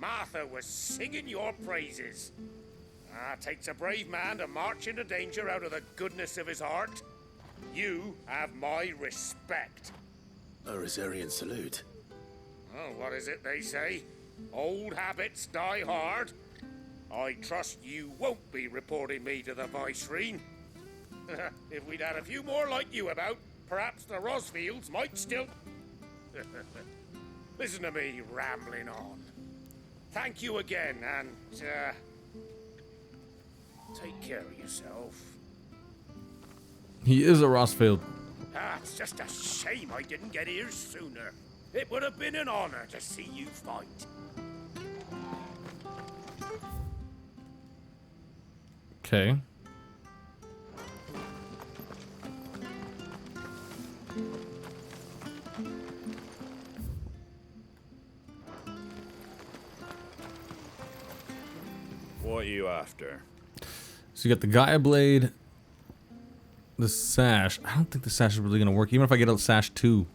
Martha was singing your praises. Takes a brave man to march into danger out of the goodness of his heart. You have my respect. A Rosarian salute. Oh, what is it they say? Old habits die hard. I trust you won't be reporting me to the Viceroy. If we'd had a few more like you about, perhaps the Rosfields might still... Listen to me rambling on. Thank you again, and, take care of yourself. He is a Rossfield. Ah, it's just a shame I didn't get here sooner. It would have been an honor to see you fight. Okay. What are you after? So you got the Gaia Blade, the sash. I don't think the sash is really gonna work, even if I get a sash 2.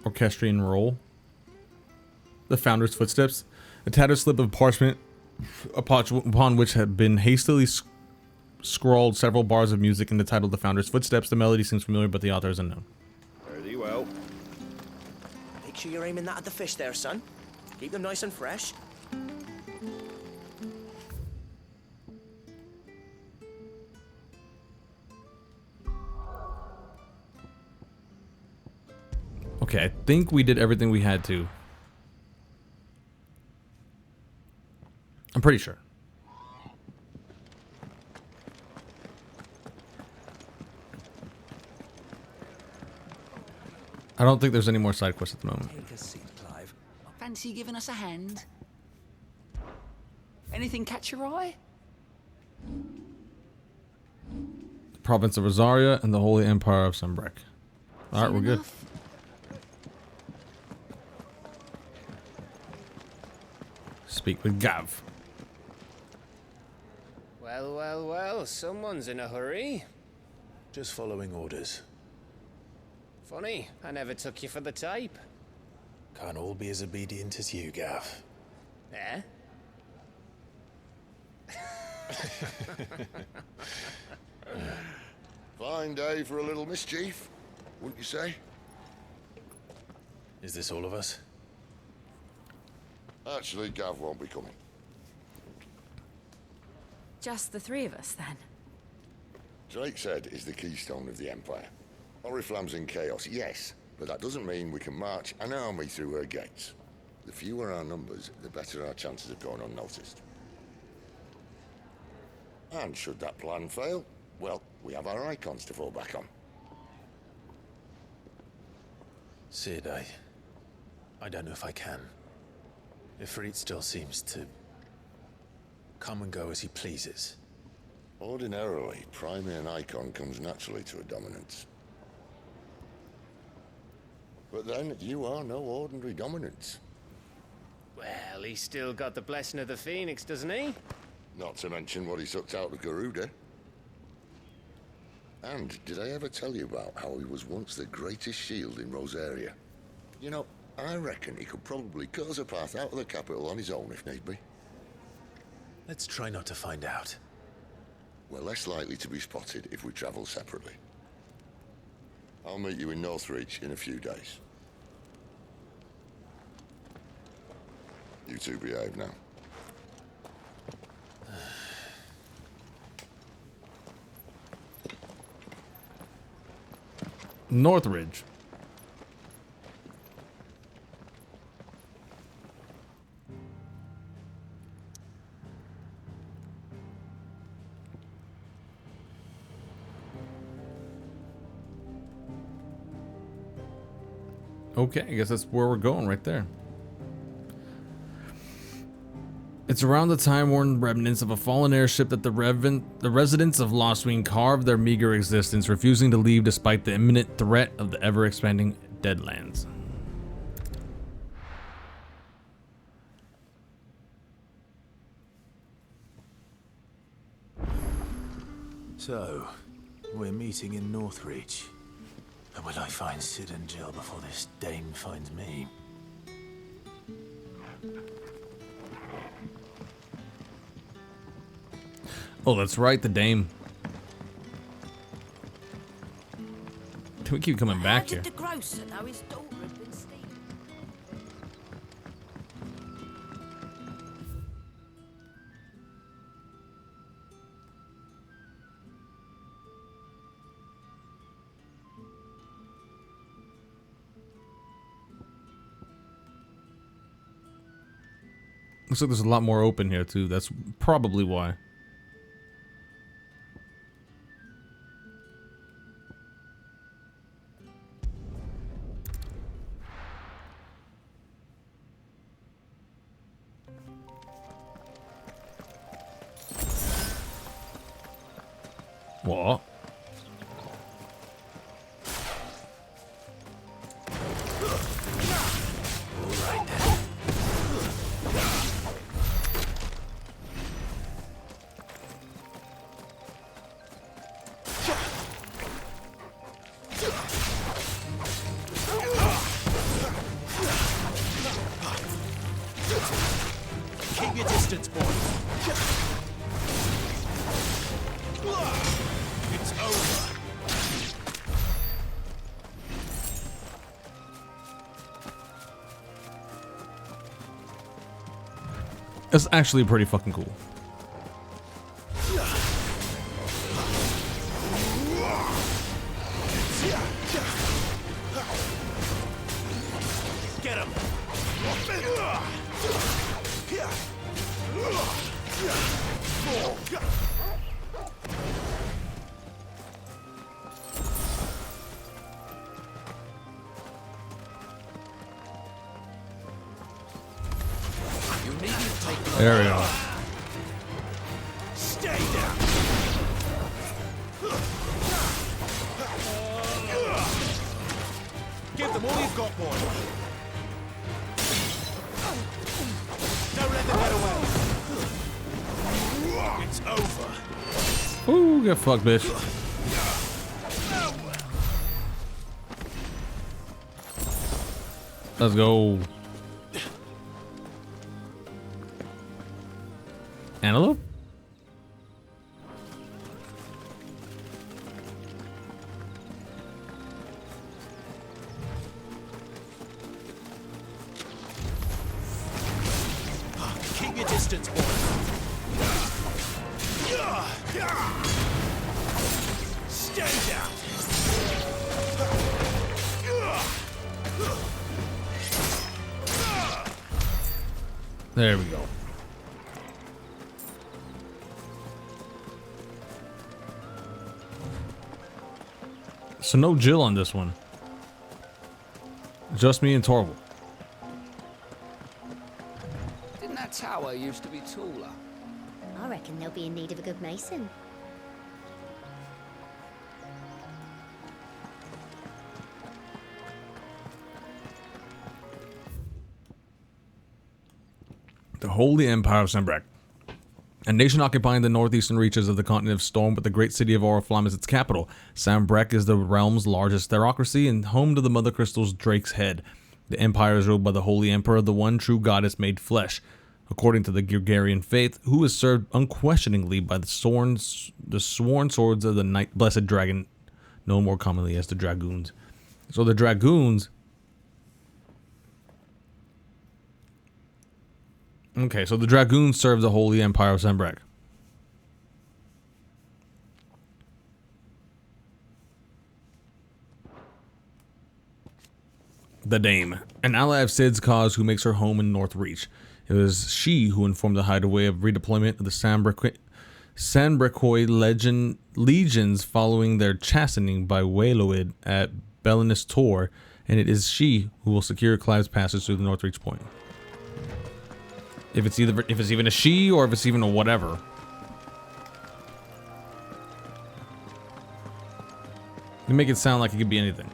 Orchestrion roll. The Founder's Footsteps. A tattered slip of parchment upon which had been hastily scrawled several bars of music in the title The Founder's Footsteps. The melody seems familiar, but the author is unknown. Very well. Make sure you're aiming that at the fish there, son. Keep them nice and fresh. Okay, I think we did everything we had to. I'm pretty sure. I don't think there's any more side quests at the moment. Take a seat, Clive. Fancy giving us a hand? Anything catch your eye? The province of Rosaria and the Holy Empire of Sunbreak. Alright, we're good. Speak with Gav. Well, well, well, someone's in a hurry. Just following orders. Funny, I never took you for the type. Can't all be as obedient as you, Gav. Eh? Fine day for a little mischief, wouldn't you say? Is this all of us? Actually, Gav won't be coming. Just the 3 of us, then? Drake's Head is the keystone of the Empire. Oriflamme's in chaos, yes, but that doesn't mean we can march an army through her gates. The fewer our numbers, the better our chances of going unnoticed. And should that plan fail, well, we have our icons to fall back on. Sid, I don't know if I can. Ifrit still seems to come and go as he pleases. Ordinarily, priming an icon comes naturally to a dominance. But then, you are no ordinary dominance. Well, he's still got the blessing of the Phoenix, doesn't he? Not to mention what he sucked out of Garuda. And did I ever tell you about how he was once the greatest shield in Rosaria? You know, I reckon he could probably cut us a path out of the capital on his own if need be. Let's try not to find out. We're less likely to be spotted if we travel separately. I'll meet you in Northreach in a few days. You two behave now. Northridge. Okay, I guess that's where we're going right there. It's around the time-worn remnants of a fallen airship that the residents of Lostwing carved their meager existence, refusing to leave despite the imminent threat of the ever-expanding Deadlands. So, we're meeting in Northreach. And will I find Sid and Jill before this dame finds me? Oh, that's right, the dame. We keep coming back here. How did the grocer know his daughter had been stealing? Looks like there's a lot more open here too. That's probably why. What? Keep your distance, boy. It's over. It's actually pretty fucking cool. Get him. There we go. Stay down. Give them all you've got, boy. Don't let them get away. It's over. Ooh, get fucked, bitch. Let's go. Antelope? Keep your distance, boy. Stay down. There we go. So no Jill on this one. Just me and Torval. Didn't that tower used to be taller? I reckon they'll be in need of a good mason. The Holy Empire of Sembrak. A nation occupying the northeastern reaches of the continent of Storm with the great city of Oriflamme as its capital. Sembrak is the realm's largest theocracy and home to the Mother Crystal's Drake's Head. The empire is ruled by the Holy Emperor, the one true goddess made flesh. According to the Gregarian faith, who is served unquestioningly by the sworn swords of the Night Blessed Dragon, known more commonly as the Dragoons. So the Dragoons... Okay, so the Dragoons serve the Holy Empire of Sembrak. The Dame, an ally of Sid's cause who makes her home in North Reach. It was she who informed the hideaway of redeployment of the Sambrakoi legions following their chastening by Waloid at Belinus Tor, and it is she who will secure Clive's passage through the North Reach point. If it's even a she or if it's even a whatever. You make it sound like it could be anything.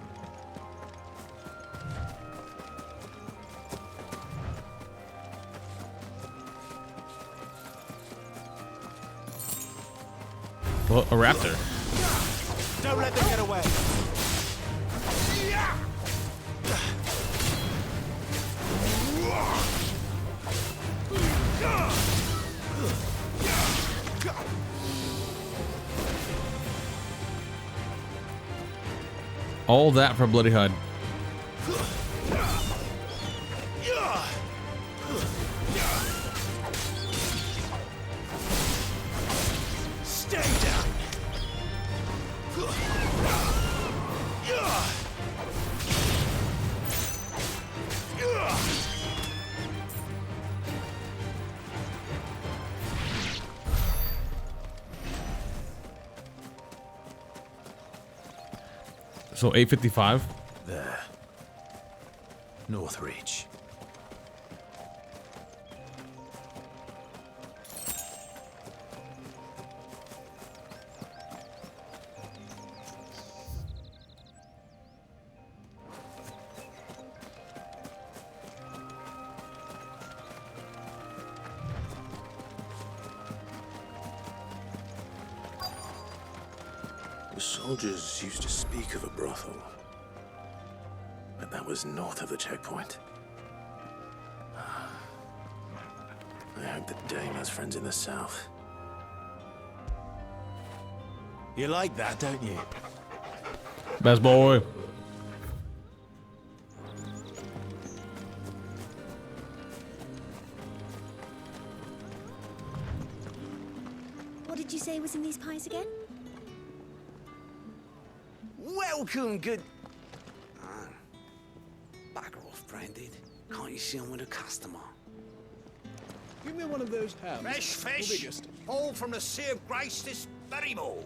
Well, a raptor. Don't let them get away. All that for Bloody Hud. Stay down. So 855. There. North Reach. The soldiers used to speak of a brothel, but that was north of the checkpoint. I hope that Dame has friends in the south. You like that, don't you? Best boy. What did you say was in these pies again? Welcome, good... Bagger off, Branded. Can't you see I'm with a customer? Give me one of those hams. Fresh The fish, biggest. all from the Sea of Grace this very morn.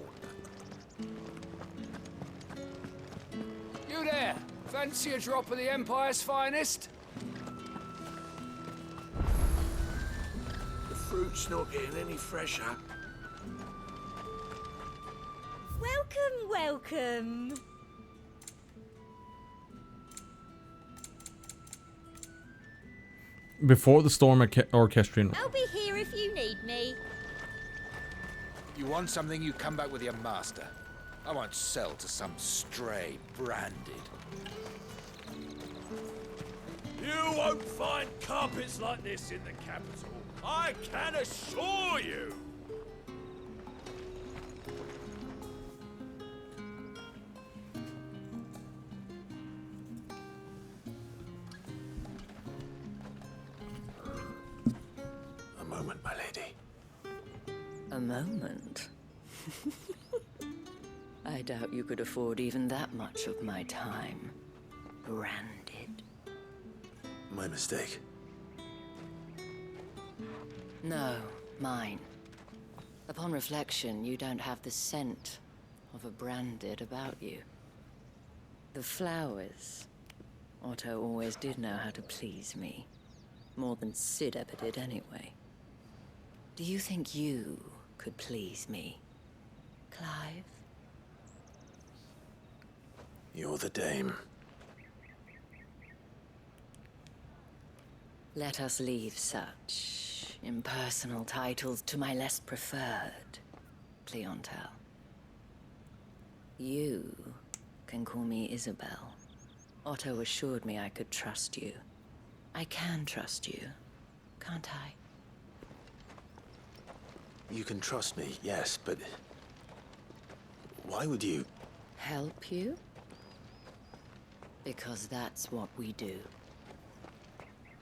You there! Fancy a drop of the Empire's finest? The fruit's not getting any fresher. Welcome, welcome. Before the storm orchestrion. I'll be here if you need me. You want something, you come back with your master. I won't sell to some stray Branded. You won't find carpets like this in the capital. I can assure you. A moment, my lady. A moment? I doubt you could afford even that much of my time. Branded. My mistake. No, mine. Upon reflection, you don't have the scent of a Branded about you. The flowers. Otto always did know how to please me. More than Sid ever did anyway. Do you think you could please me, Clive? You're the Dame. Let us leave such impersonal titles to my less preferred clientele. You can call me Isabel. Otto assured me I could trust you. I can trust you, can't I? You can trust me, yes, but... why would you... Help you? Because that's what we do.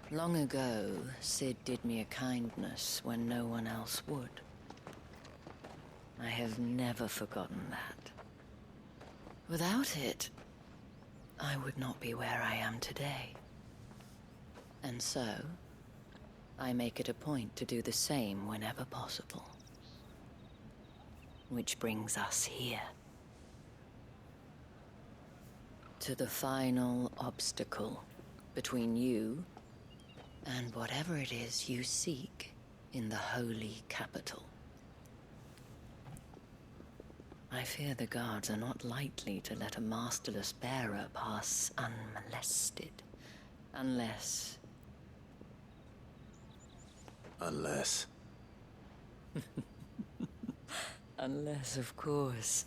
Long ago, Sid did me a kindness when no one else would. I have never forgotten that. Without it, I would not be where I am today. And so, I make it a point to do the same whenever possible. Which brings us here. To the final obstacle between you and whatever it is you seek in the holy capital. I fear the guards are not likely to let a masterless bearer pass unmolested. Unless... Unless... Unless, of course,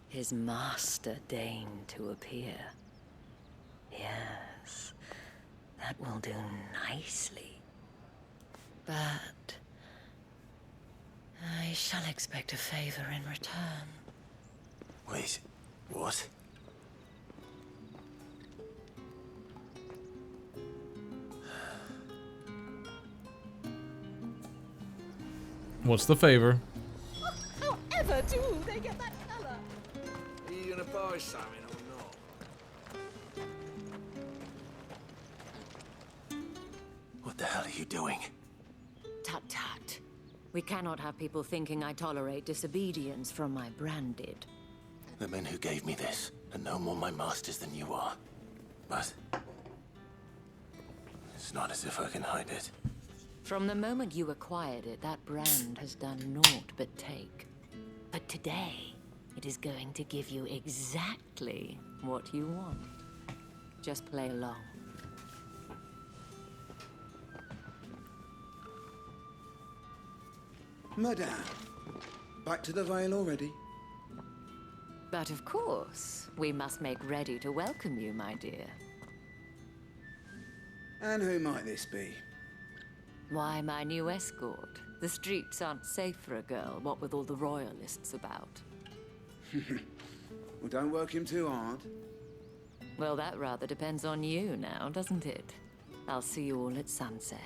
his master deigned to appear. Yes, that will do nicely. But... I shall expect a favor in return. Wait, what? What's the favor? However do they get that colour? Are you gonna buy something or not? What the hell are you doing? Tut tut. We cannot have people thinking I tolerate disobedience from my Branded. The men who gave me this, and no more my masters than you are. But it's not as if I can hide it. From the moment you acquired it, that brand has done naught but take. But today, it is going to give you exactly what you want. Just play along. Madame, back to the Vale already? But of course, we must make ready to welcome you, my dear. And who might this be? Why, my new escort. The streets aren't safe for a girl, what with all the royalists about. Well, don't work him too hard. Well, that rather depends on you now, doesn't it? I'll see you all at sunset.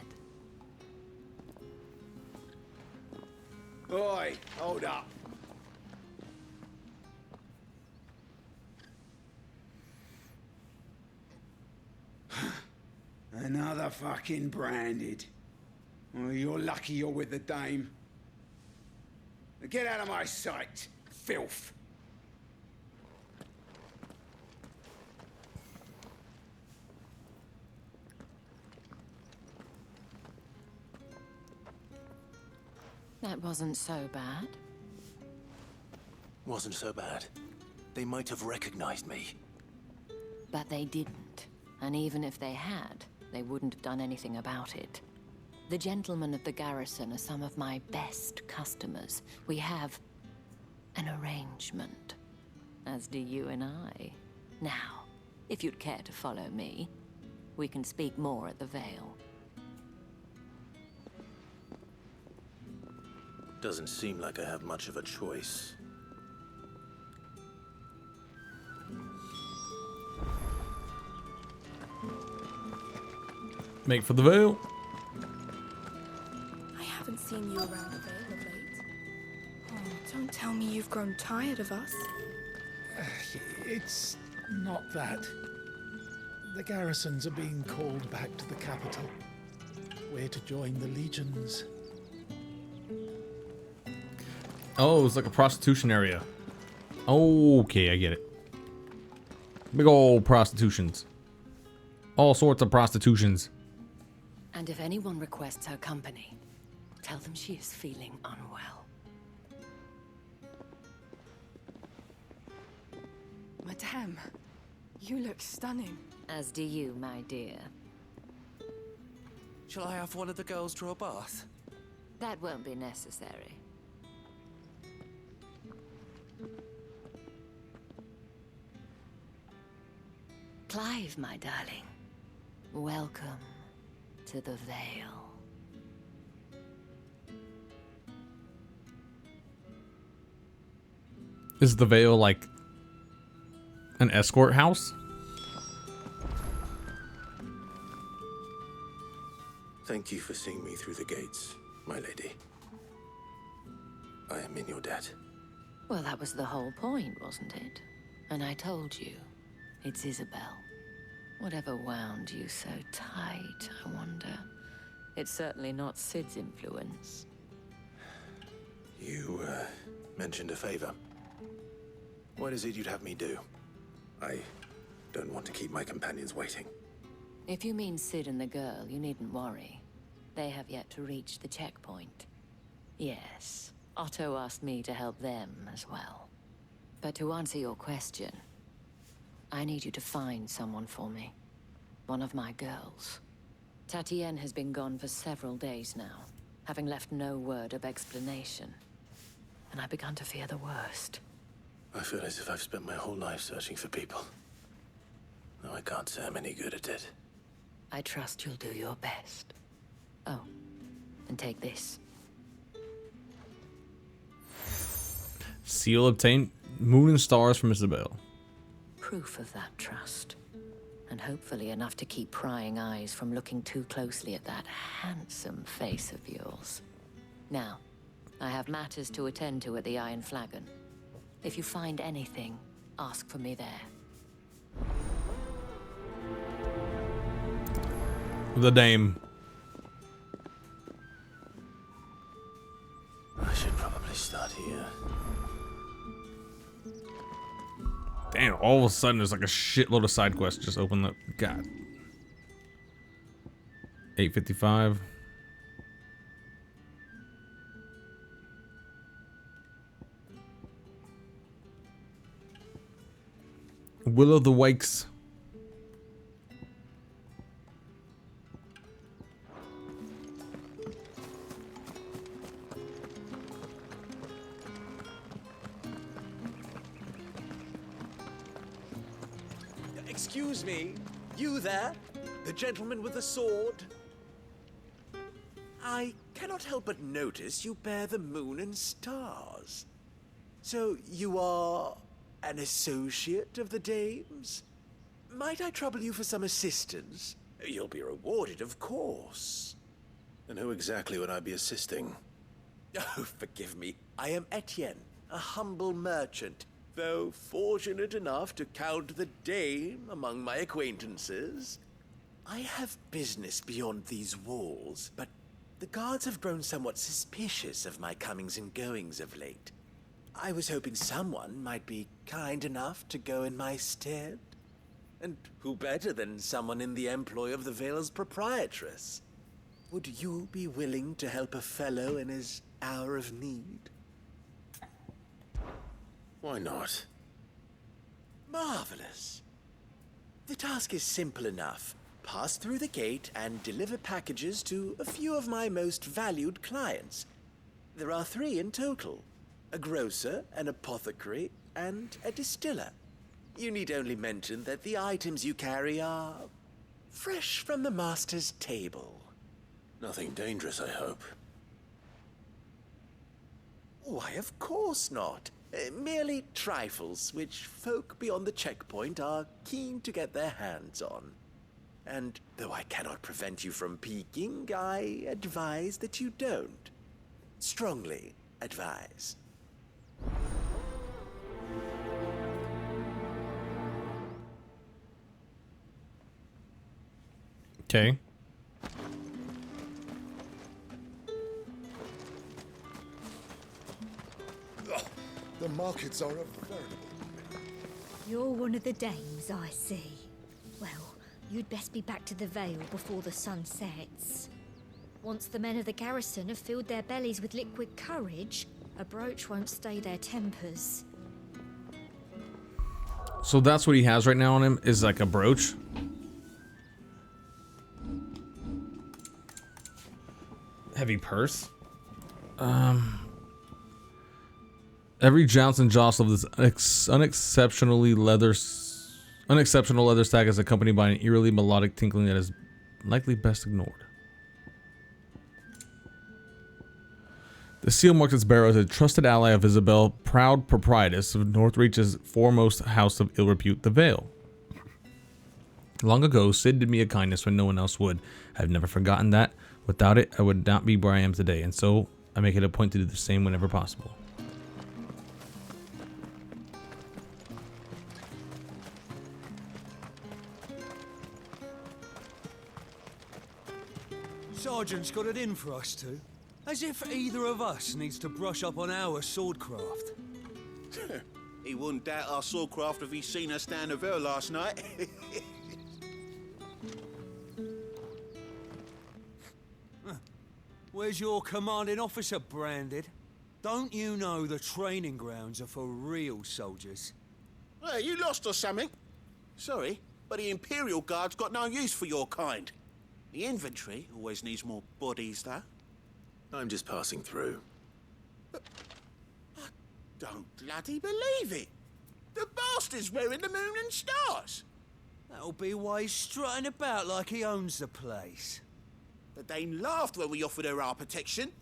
Oi, hold up. Another fucking branded. Well, you're lucky you're with the dame. Get out of my sight, filth. That wasn't so bad. Wasn't so bad. They might have recognized me. But they didn't. And even if they had, they wouldn't have done anything about it. The gentlemen of the garrison are some of my best customers. We have an arrangement, as do you and I. Now, if you'd care to follow me, we can speak more at the Vale. Doesn't seem like I have much of a choice. Make for the Vale. I haven't seen you around the Vale of late. Oh, don't tell me you've grown tired of us. It's not that. The garrisons are being called back to the capital. We're to join the legions. Oh, it's like a prostitution area. Okay, I get it. Big old prostitutions. All sorts of prostitutions. And if anyone requests her company, tell them she is feeling unwell. Madame, you look stunning. As do you, my dear. Shall I have one of the girls draw a bath? That won't be necessary. Clive, my darling. Welcome to the Vale. Is the Vale like an escort house? Thank you for seeing me through the gates, my lady. I am in your debt. Well, that was the whole point, wasn't it? And I told you, it's Isabel. Whatever wound you so tight, I wonder. It's certainly not Sid's influence. You, mentioned a favor. What is it you'd have me do? I don't want to keep my companions waiting. If you mean Sid and the girl, you needn't worry. They have yet to reach the checkpoint. Yes, Otto asked me to help them as well. But to answer your question, I need you to find someone for me. One of my girls. Tatienne has been gone for several days now, having left no word of explanation. And I've begun to fear the worst. I feel as if I've spent my whole life searching for people. No, I can't say I'm any good at it. I trust you'll do your best. Oh, and take this. Seal obtained moon and stars from Isabel. Proof of that trust. And hopefully enough to keep prying eyes from looking too closely at that handsome face of yours. Now, I have matters to attend to at the Iron Flagon. If you find anything, ask for me there. The dame. I should probably start here. Damn, all of of a sudden there's like a shitload of side quests just open up. God. 8:55. Will of the Wakes. Excuse me, you there? The gentleman with the sword? I cannot help but notice you bear the moon and stars. So you are an associate of the dames? Might I trouble you for some assistance? You'll be rewarded, of course. And who exactly would I be assisting? Oh, forgive me. I am Etienne, a humble merchant, though fortunate enough to count the dame among my acquaintances. I have business beyond these walls, but the guards have grown somewhat suspicious of my comings and goings of late. I was hoping someone might be kind enough to go in my stead. And who better than someone in the employ of the Vale's proprietress? Would you be willing to help a fellow in his hour of need? Why not? Marvelous. The task is simple enough. Pass through the gate and deliver packages to a few of my most valued clients. There are 3 in total. A grocer, an apothecary, and a distiller. You need only mention that the items you carry are fresh from the master's table. Nothing dangerous, I hope. Why, of course not. Merely trifles which folk beyond the checkpoint are keen to get their hands on. And though I cannot prevent you from peeking, I advise that you don't. Strongly advise. Okay. The markets are a veritable... You're one of the dames, I see. Well, you'd best be back to the Vale before the sun sets. Once the men of the garrison have filled their bellies with liquid courage, a brooch won't stay their tempers. So that's what he has right now on him, is like a brooch. Heavy purse. Every jounce and jostle of this unexceptional leather sack is accompanied by an eerily melodic tinkling that is likely best ignored. The seal marks its bearer as a trusted ally of Isabel, proud proprietress of Northreach's foremost house of ill repute, the Vale. Long ago, Sid did me a kindness when no one else would. I've never forgotten that. Without it, I would not be where I am today, and so I make it a point to do the same whenever possible. Sergeant's got it in for us two. As if either of us needs to brush up on our swordcraft. He wouldn't doubt our swordcraft if he'd seen us down the Vale last night. Where's your commanding officer branded? Don't you know the training grounds are for real soldiers? Hey, you lost or something? Sorry, but the Imperial Guard's got no use for your kind. The infantry always needs more bodies, though. I'm just passing through. I don't bloody believe it. The bastard's wearing the moon and stars. That'll be why he's strutting about like he owns the place. The Dane laughed when we offered her our protection.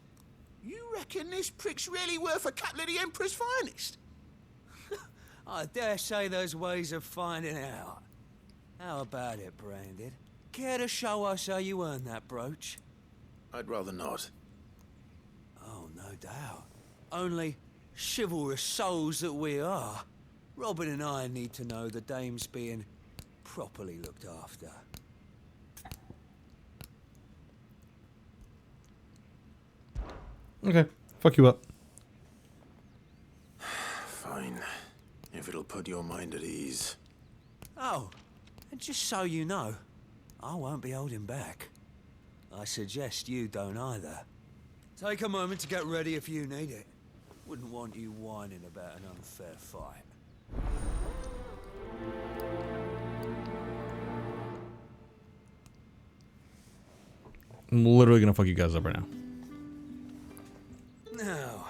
You reckon this prick's really worth a couple of the Emperor's finest? I dare say there's ways of finding out. How about it, Branded? Care to show us how you earned that brooch? I'd rather not. Oh, no doubt. Only chivalrous souls that we are, Robin and I need to know the dame's being properly looked after. Okay, fuck you up. Fine. If it'll put your mind at ease. Oh, and just so you know, I won't be holding back. I suggest you don't either. Take a moment to get ready if you need it. Wouldn't want you whining about an unfair fight. I'm literally gonna fuck you guys up right now. Now,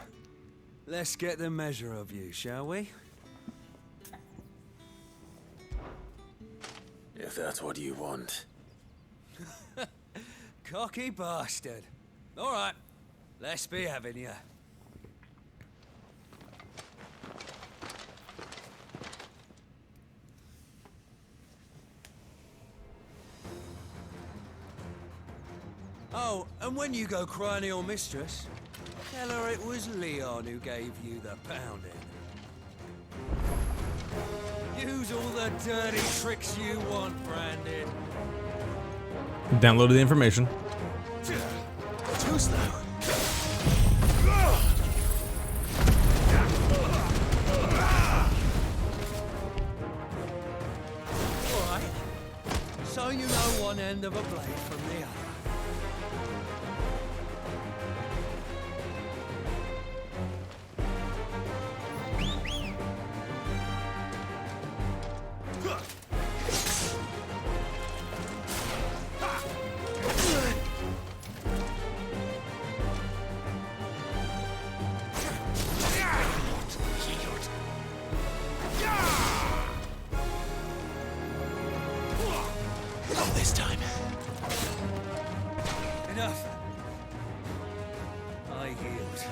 let's get the measure of you, shall we? If that's what you want. Cocky bastard. All right, let's be having you. Oh, and when you go cry to your mistress, tell her it was Leon who gave you the pounding. Use all the dirty tricks you want, Branded. Downloaded the information. Too slow. All right. So you know one end of a blade from the other. Not this time. Enough. I healed.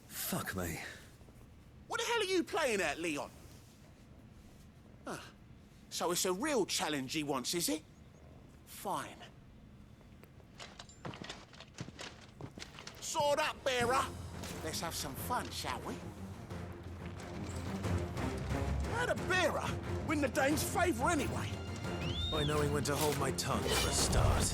Fuck me. What the hell are you playing at, Leon? Ah, so it's a real challenge he wants, is it? Fine. Sword up, bearer. Let's have some fun, shall we? How'd a bearer win the Dane's favour anyway? By knowing when to hold my tongue for a start.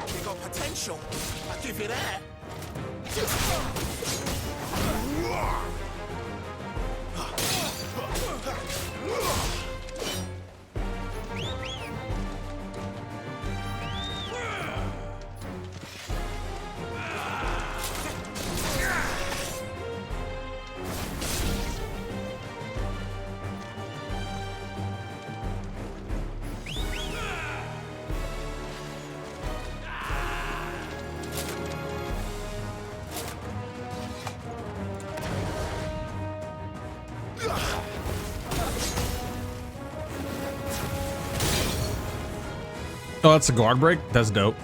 You got potential. I'll give you that. Oh, that's a guard break? That's dope.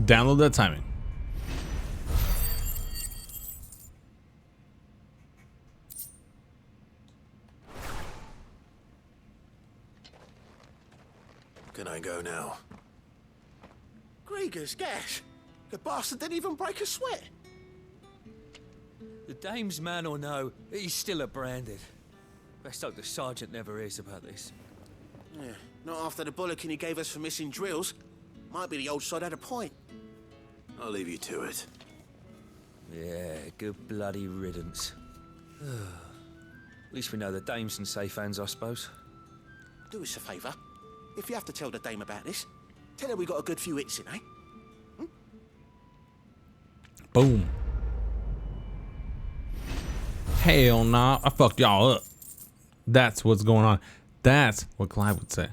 Download that timing. Can I go now? Grieger's gas. The bastard didn't even break a sweat. The dame's man or no, he's still a Branded. Best hope the sergeant never hears about this. Yeah, not after the bollocking he gave us for missing drills. Might be the old sod had a point. I'll leave you to it. Yeah, good bloody riddance. At least we know the dame's in safe hands, I suppose. Do us a favour. If you have to tell the dame about this, tell her we got a good few hits in, eh? Boom. Hell nah, I fucked y'all up. That's what's going on. That's what Clive would say.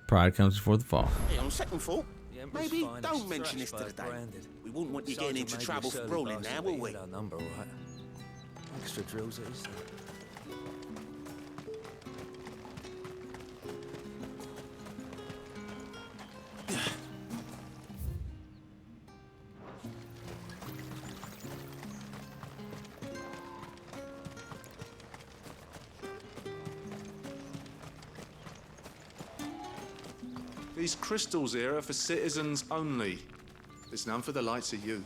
Pride comes before the fall. Hey, on second thought, maybe finest, don't mention this to fresh the by Dane. branded. We wouldn't want you getting into Sergeant trouble Major for Shirley brawling now, Barson, will but we? he had our number, all right. Extra drills at his side. These crystals here are for citizens only. There's none for the likes of you.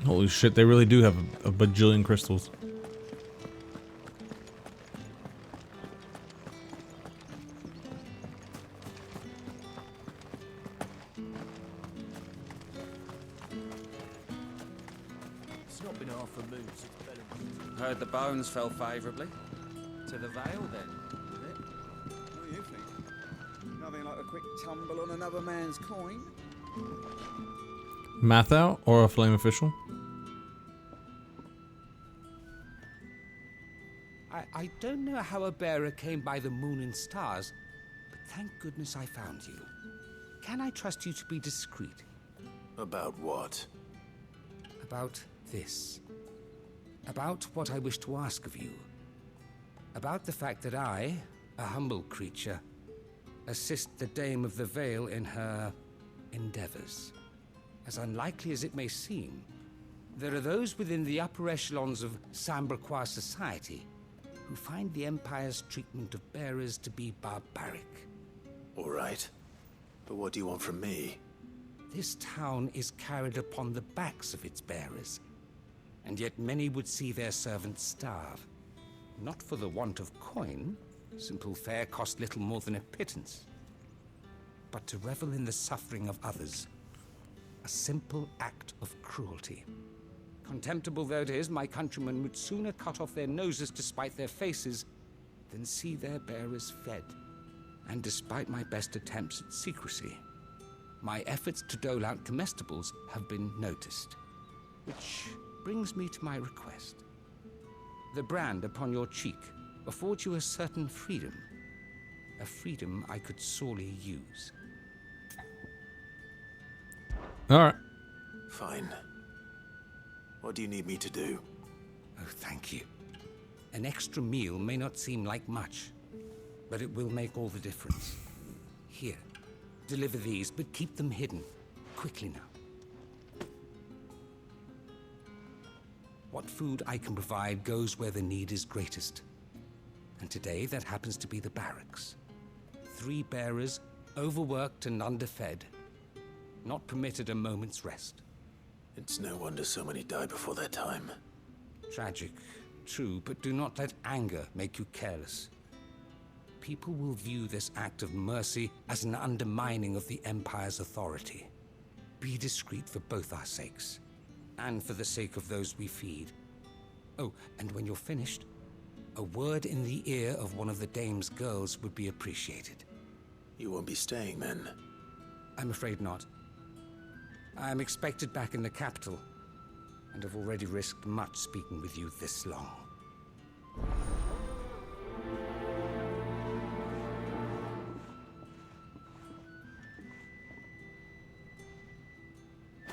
Holy shit, they really do have a bajillion crystals. It's not been half a moon since Bellington. Heard the bones fell favourably. To the Vale, then, is it? What do you think? Nothing like a quick tumble on another man's coin? Mathau or a flame official? I don't know how a bearer came by the moon and stars, but thank goodness I found you. Can I trust you to be discreet? About what? About this. About what I wish to ask of you. About the fact that I, a humble creature, assist the Dame of the Vale in her endeavors. As unlikely as it may seem, there are those within the upper echelons of Samberquois society who find the Empire's treatment of bearers to be barbaric. All right. But what do you want from me? This town is carried upon the backs of its bearers, and yet many would see their servants starve. Not for the want of coin, simple fare cost little more than a pittance, but to revel in the suffering of others, a simple act of cruelty. Contemptible though it is, my countrymen would sooner cut off their noses to spite their faces than see their bearers fed. And despite my best attempts at secrecy, my efforts to dole out comestibles have been noticed. Which brings me to my request. The brand upon your cheek affords you a certain freedom. A freedom I could sorely use. Alright. Fine. What do you need me to do? Oh, thank you. An extra meal may not seem like much, but it will make all the difference. Here, deliver these, but keep them hidden. Quickly now. What food I can provide goes where the need is greatest. And today, that happens to be the barracks. 3 bearers, overworked and underfed, not permitted a moment's rest. It's no wonder so many die before their time. Tragic, true, but do not let anger make you careless. People will view this act of mercy as an undermining of the Empire's authority. Be discreet for both our sakes, and for the sake of those we feed. Oh, and when you're finished, a word in the ear of one of the Dame's girls would be appreciated. You won't be staying, then? I'm afraid not. I'm expected back in the capital, and have already risked much speaking with you this long.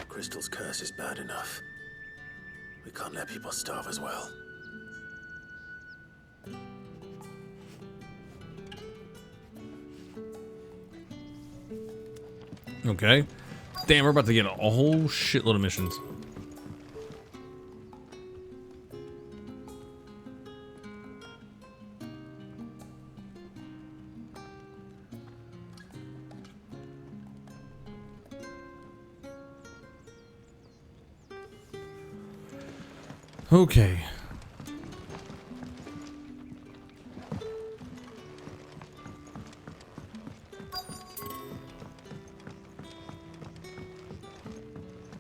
Crystal's curse is bad enough. We can't let people starve as well. Okay. Damn, we're about to get a whole shitload of missions. Okay.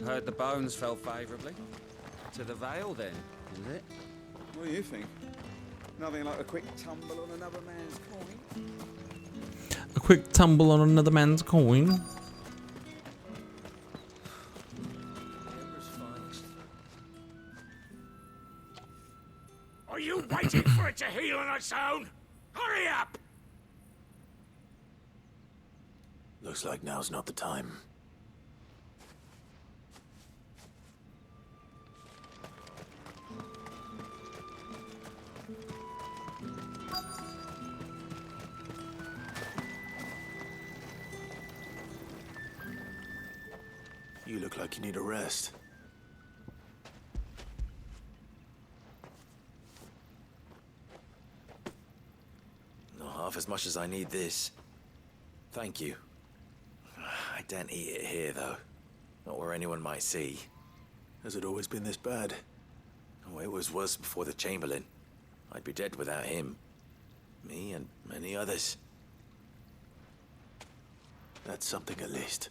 Heard the bones fell favourably. To the Vale, then, is it? What do you think? Nothing like a quick tumble on another man's coin? A quick tumble on another man's coin. Are you waiting for it to hit soon! Hurry up! Looks like now's not the time. You look like you need a rest. Not half as much as I need this. Thank you. I don't eat it here, though. Not where anyone might see. Has it always been this bad? Oh, it was worse before the Chamberlain. I'd be dead without him. Me and many others. That's something at least.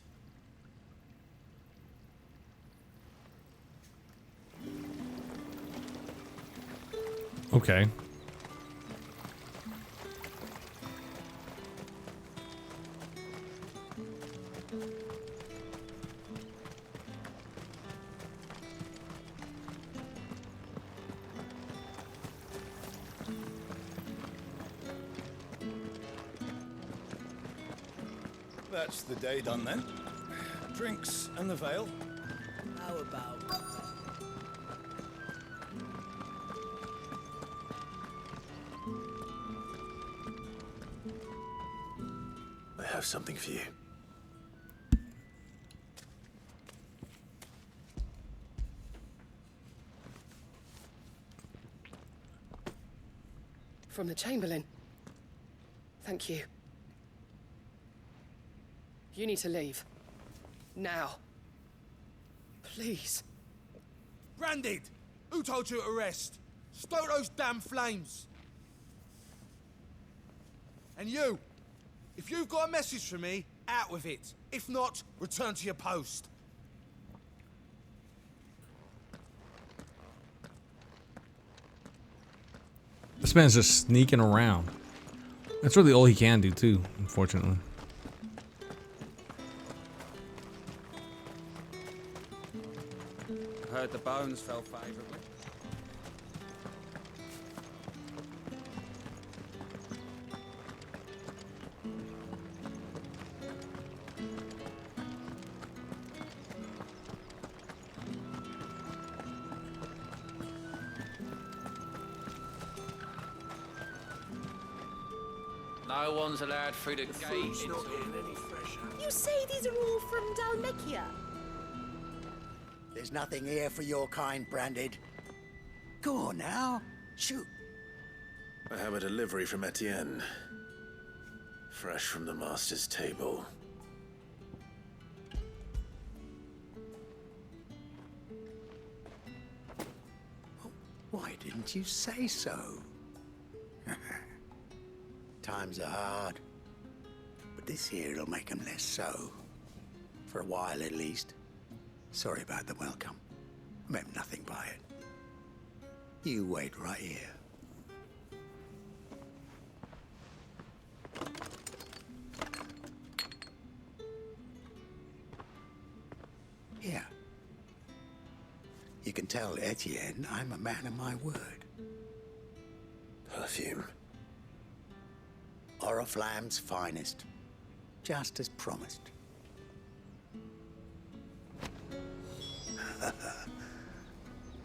Okay. That's the day done then. Drinks and the veil. How about... I have something for you. From the Chamberlain. Thank you. You need to leave. Now. Please. Branded! Who told you to rest? Stoke those damn flames! And you! If you've got a message for me, out with it. If not, return to your post. This man's just sneaking around. That's really all he can do, too, unfortunately. Heard the bones fell favorably. No one's allowed through the gate. You say these are all from Dalmekia? There's nothing here for your kind, Branded. Go on now. Shoot. I have a delivery from Etienne. Fresh from the master's table. Why didn't you say so? Times are hard. But this here'll make them less so. For a while, at least. Sorry about the welcome. I meant nothing by it. You wait right here. Here. You can tell Etienne I'm a man of my word. Perfume. Oriflamme's finest. Just as promised.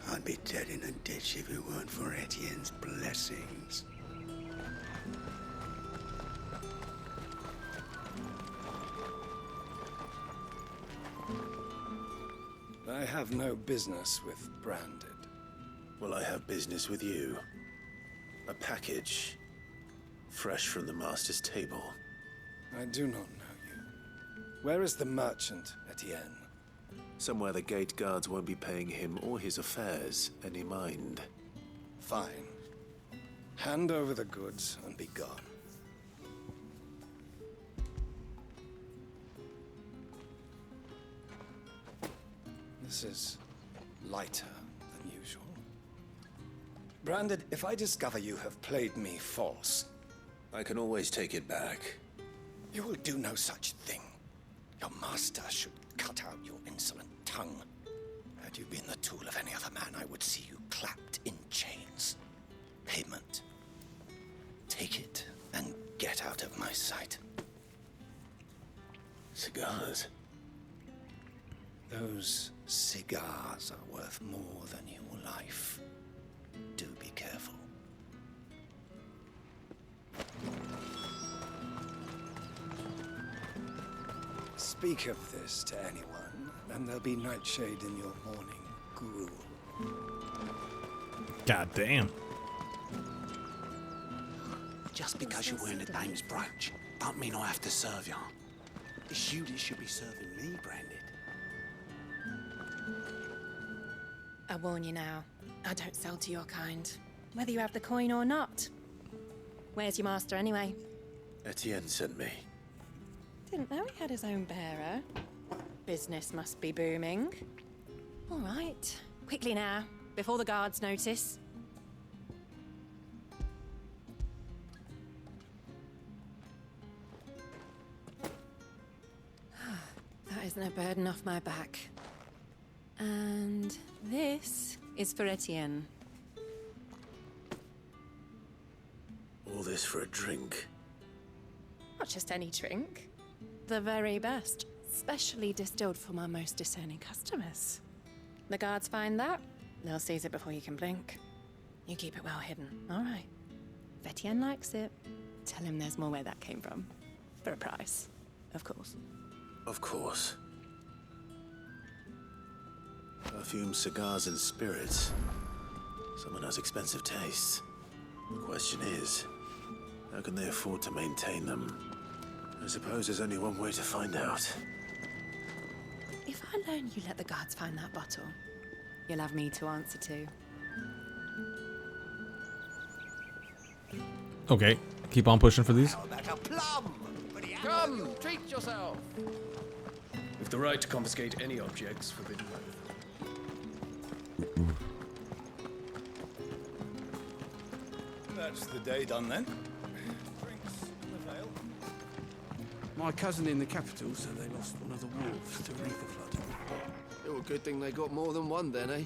I'd be dead in a ditch if it weren't for Etienne's blessings. I have no business with Branded. Well, I have business with you. A package. Fresh from the master's table. I do not know you. Where is the merchant, Etienne? Somewhere the gate guards won't be paying him or his affairs any mind. Fine. Hand over the goods and be gone. This is lighter than usual. Branded, if I discover you have played me false... I can always take it back. You will do no such thing. Your master should cut out your insolent tongue. Had you been the tool of any other man, I would see you clapped in chains. Payment. Take it and get out of my sight. Cigars. Those cigars are worth more than your life. Do be careful. Speak of this to anyone, and there'll be nightshade in your morning gruel. God damn. Just because you're wearing the dame's brooch, don't mean I have to serve you. It's you that should be serving me, Branded. I warn you now, I don't sell to your kind, whether you have the coin or not. Where's your master anyway? Etienne sent me. Didn't know he had his own bearer. Business must be booming. All right, quickly now, before the guards notice. That isn't a burden off my back. And this is for Etienne. All this for a drink. Not just any drink. The very best, specially distilled for my most discerning customers. The guards find that, they'll seize it before you can blink. You keep it well hidden, all right? If Etienne likes it, tell him there's more where that came from. For a price, of course. Of course. Perfume, cigars, and spirits. Someone has expensive tastes. The question is, how can they afford to maintain them? I suppose there's only one way to find out. If I learn you let the guards find that bottle, you'll have me to answer to. Okay, keep on pushing for these. Come, treat yourself. With the right to confiscate any objects forbidden by That's the day done then. Drinks in the Vale. My cousin in the capital said they lost one of the wolves to reef the flood. Oh, good thing they got more than one then, eh?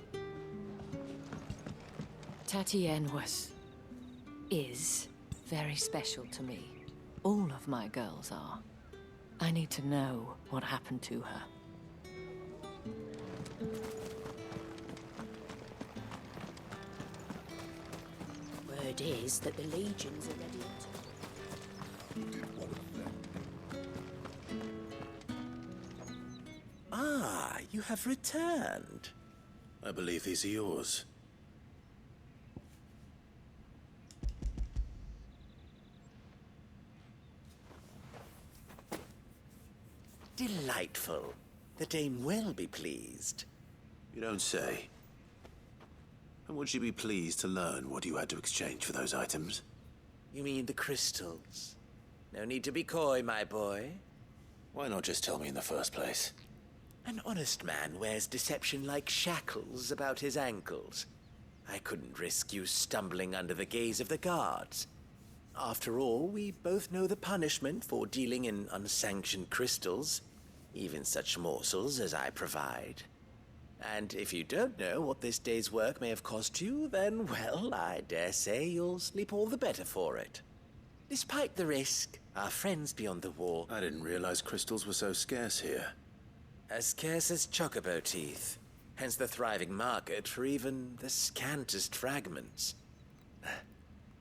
Tatienne is very special to me. All of my girls are. I need to know what happened to her. Word is that the legions are ready Ah, you have returned. I believe these are yours. Delightful. The dame will be pleased. You don't say. And would she be pleased to learn what you had to exchange for those items? You mean the crystals? No need to be coy, my boy. Why not just tell me in the first place? An honest man wears deception like shackles about his ankles. I couldn't risk you stumbling under the gaze of the guards. After all, we both know the punishment for dealing in unsanctioned crystals, even such morsels as I provide. And if you don't know what this day's work may have cost you, then, well, I dare say you'll sleep all the better for it. Despite the risk, our friends beyond the wall... I didn't realize crystals were so scarce here. As scarce as chocobo teeth, hence the thriving market for even the scantest fragments.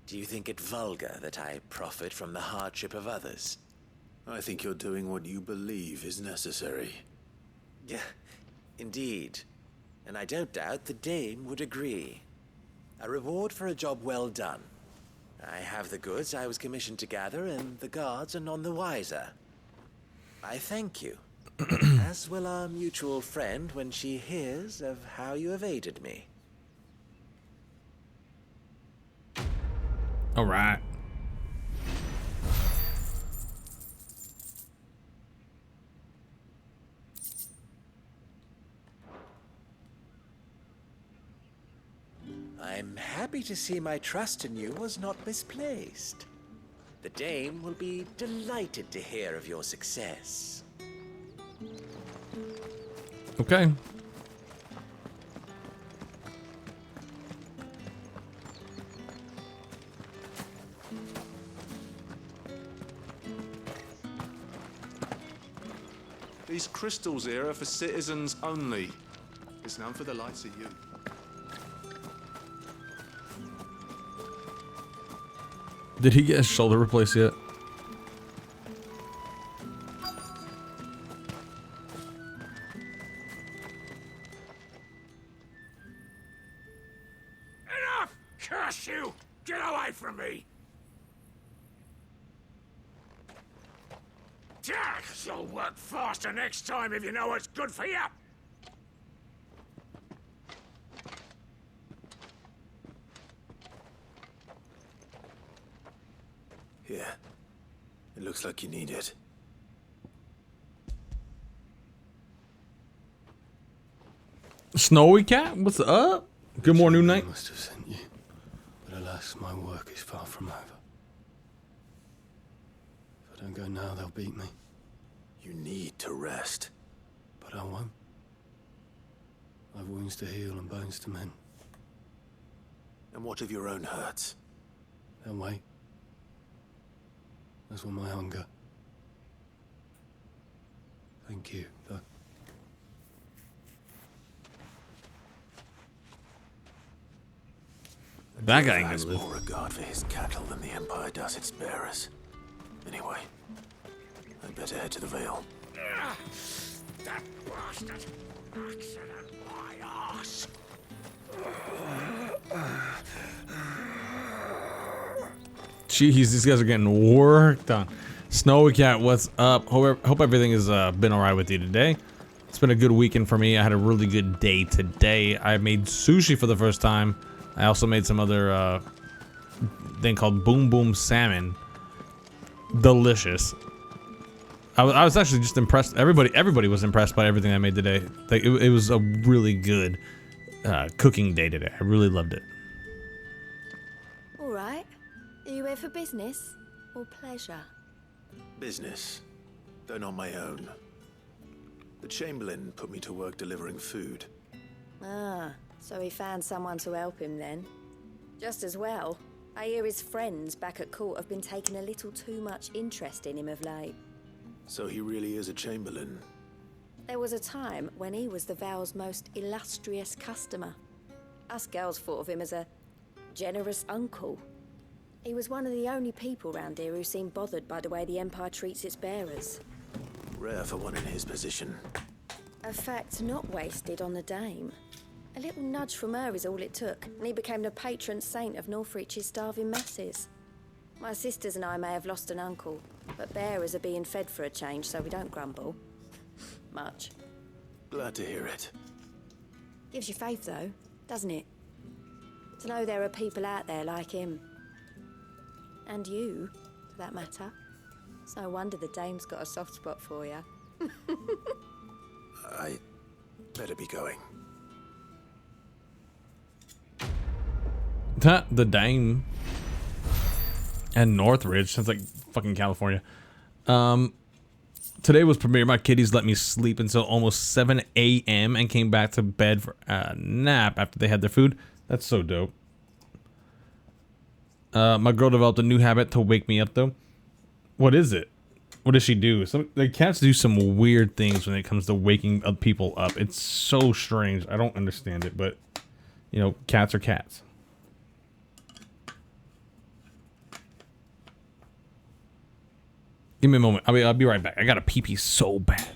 Do you think it vulgar that I profit from the hardship of others? I think you're doing what you believe is necessary. Yeah, indeed. And I don't doubt the dame would agree. A reward for a job well done. I have the goods I was commissioned to gather, and the guards are none the wiser. I thank you. As will our mutual friend when she hears of how you have aided me. All right. I'm happy to see my trust in you was not misplaced. The dame will be delighted to hear of your success. Okay. These crystals here are for citizens only. It's none for the likes of you. Did he get his shoulder replaced yet? Enough! Curse you! Get away from me! Jack, you'll work faster next time if you know what's good for you. Here. It looks like you need it. Snowy Cat, what's up? Good morning, night. I must have sent you, but alas, my work is far from over. If I don't go now, they'll beat me. You need to rest. But I won't. I've wounds to heal and bones to mend. And what of your own hurts? They'll wait. As will my hunger. Thank you, though. That guy has can live. more regard for his cattle than the Empire does its bearers. Anyway, I'd better head to the Vale. That bastard! Accident, my arse! Jeez, these guys are getting worked on. Snowy Cat, what's up? Hope everything has been alright with you today. It's been a good weekend for me. I had a really good day today. I made sushi for the first time. I also made some other thing called Boom Boom Salmon. Delicious. I was actually just impressed. Everybody was impressed by everything I made today. Like it was a really good cooking day today. I really loved it. All right. Are you here for business or pleasure? Business, though not my own. The Chamberlain put me to work delivering food. Ah, so he found someone to help him then. Just as well. I hear his friends back at court have been taking a little too much interest in him of late. So he really is a Chamberlain. There was a time when he was the Vale's most illustrious customer. Us girls thought of him as a generous uncle. He was one of the only people round here who seemed bothered by the way the Empire treats its bearers. Rare for one in his position. A fact not wasted on the dame. A little nudge from her is all it took, and he became the patron saint of Northreach's starving masses. My sisters and I may have lost an uncle, but bearers are being fed for a change, so we don't grumble. Much. Glad to hear it. Gives you faith, though, doesn't it? To know there are people out there like him. And you, for that matter. It's no wonder the dame's got a soft spot for you. I better be going. The Dame and Northridge sounds like fucking California. Today was premiere. My kiddies let me sleep until almost 7 a.m. and came back to bed for a nap after they had their food. That's so dope. My girl developed a new habit to wake me up though. What is it? What does she do? The cats do some weird things when it comes to waking up people up. It's so strange. I don't understand it, but you know, cats are cats. Give me a moment. I'll be right back. I gotta pee so bad.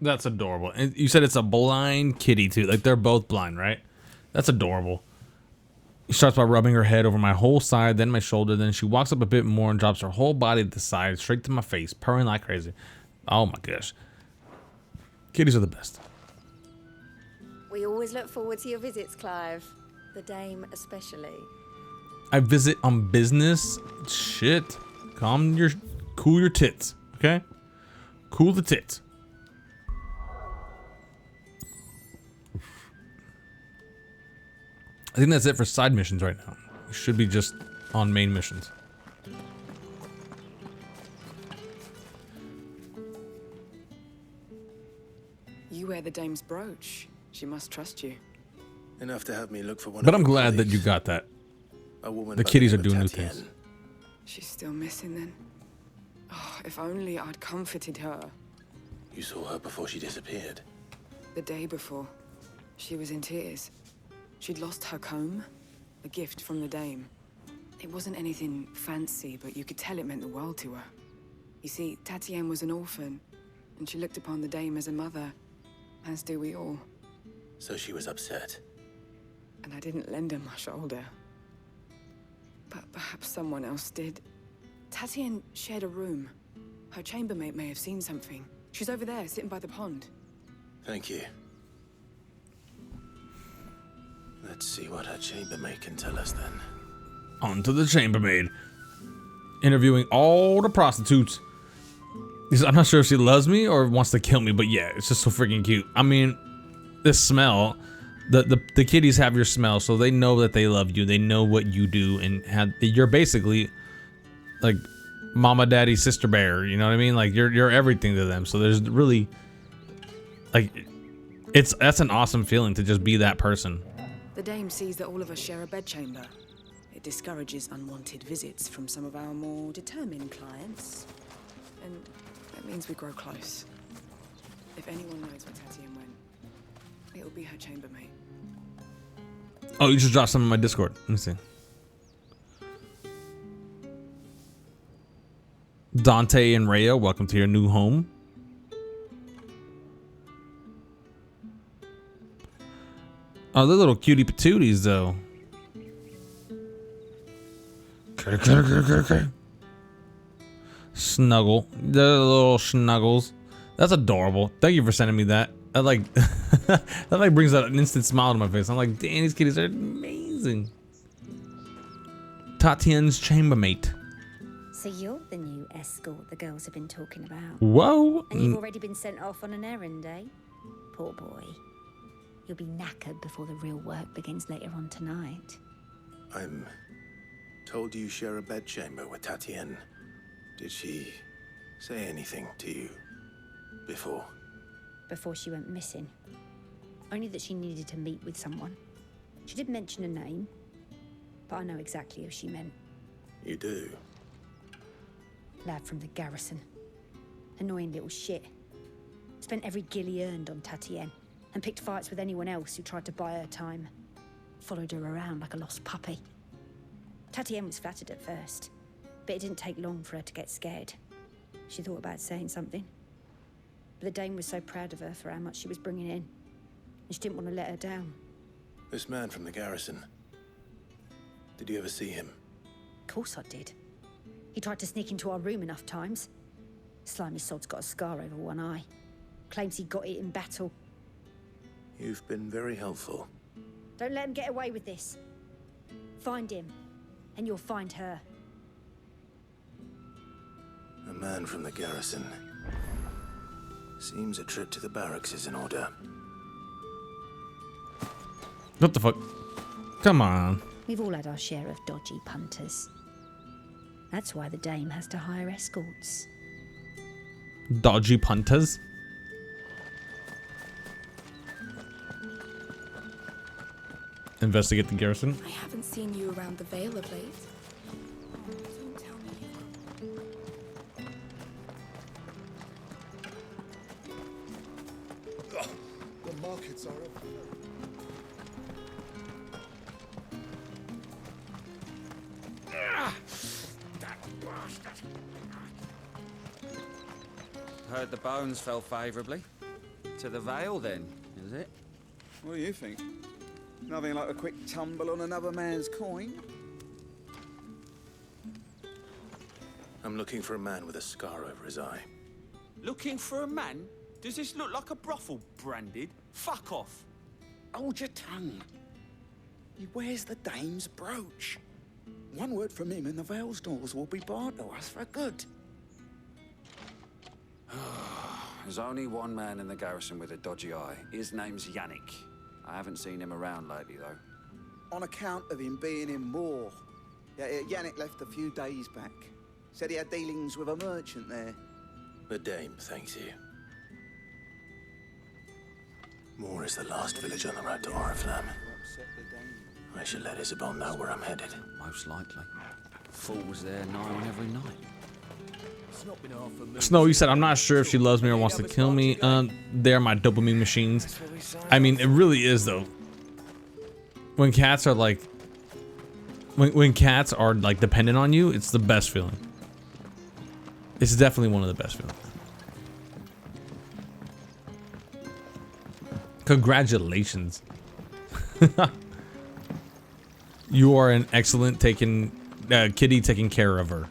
That's adorable. And you said it's a blind kitty too. Like they're both blind, right? That's adorable. She starts by rubbing her head over my whole side, then my shoulder. Then she walks up a bit more and drops her whole body to the side, straight to my face, purring like crazy. Oh my gosh. Kitties are the best. We always look forward to your visits, Clive. The dame especially. I visit on business. Shit. Cool your tits, okay? Cool the tits. I think that's it for side missions right now. We should be just on main missions. You wear the dame's brooch. She must trust you. Enough to have me look for one. But I'm glad that you got that. A woman The by kitties name are of doing new Tatiana. things. She's still missing then. Oh, if only I'd comforted her. You saw her before she disappeared. The day before, she was in tears. She'd lost her comb, a gift from the dame. It wasn't anything fancy, but you could tell it meant the world to her. You see, Tatiana was an orphan, and she looked upon the dame as a mother, as do we all. So she was upset. And I didn't lend her my shoulder. But perhaps someone else did. Tatiana shared a room. Her chambermaid may have seen something. She's over there, sitting by the pond. Thank you. Let's see what her chambermaid can tell us then. On to the chambermaid. Interviewing all the prostitutes. I'm not sure if she loves me or wants to kill me, but yeah, it's just so freaking cute. I mean, this smell, the kitties have your smell, so they know that they love you. They know what you do, and you're basically like mama, daddy, sister bear. You know what I mean? Like you're everything to them. So there's really like that's an awesome feeling to just be that person. The dame sees that all of us share a bedchamber. It discourages unwanted visits from some of our more determined clients. And that means we grow close. If anyone knows where Tatiana went, it'll be her chambermaid. Oh, you just dropped some in my Discord. Let me see. Dante and Rhea, welcome to your new home. Oh, they're little cutie patooties, though. Snuggle. They're little snuggles. That's adorable. Thank you for sending me that. That like brings out an instant smile to my face. I'm like, dang, these kitties are amazing. Tatiana's chambermaid. So you're the new escort the girls have been talking about. Whoa. And you've already been sent off on an errand, eh? Poor boy. You'll be knackered before the real work begins later on tonight. I'm told you share a bedchamber with Tatiana. Did she say anything to you before? Before she went missing. Only that she needed to meet with someone. She did mention a name, but I know exactly who she meant. You do? Lad from the garrison. Annoying little shit. Spent every guil he earned on Tatiana and picked fights with anyone else who tried to buy her time. Followed her around like a lost puppy. Tatiana was flattered at first, but it didn't take long for her to get scared. She thought about saying something. But the dame was so proud of her for how much she was bringing in, and she didn't want to let her down. This man from the garrison. Did you ever see him? Of course I did. He tried to sneak into our room enough times. Slimy sod's got a scar over one eye. Claims he got it in battle. You've been very helpful. Don't let him get away with this. Find him, and you'll find her. A man from the garrison. Seems a trip to the barracks is in order. What the fuck? Come on. We've all had our share of dodgy punters. That's why the dame has to hire escorts. Dodgy punters? Investigate the garrison. I haven't seen you around the Vale of late. Don't tell me The markets are up. That bastard! Heard the bones fell favourably. To the Vale, then, is it? What do you think? Nothing like a quick tumble on another man's coin? I'm looking for a man with a scar over his eye. Looking for a man? Does this look like a brothel, Branded? Fuck off. Hold your tongue. He wears the dame's brooch. One word from him and the Vale's doors will be barred to us for good. There's only one man in the garrison with a dodgy eye. His name's Yannick. I haven't seen him around lately, though. On account of him being in war. Yeah, Yannick left a few days back. Said he had dealings with a merchant there. The dame thanks you. Moor is the last village on the road to Oriflamme. I should let Isabel know where I'm headed. Most likely. Fools there nigh on every night. Snow, you said, I'm not sure if she loves me or wants to kill me. They're my dopamine machines. I mean, it really is, though. When cats are like... When cats are, like, dependent on you, it's the best feeling. It's definitely one of the best feelings. Congratulations. You are an excellent kitty taking care of her.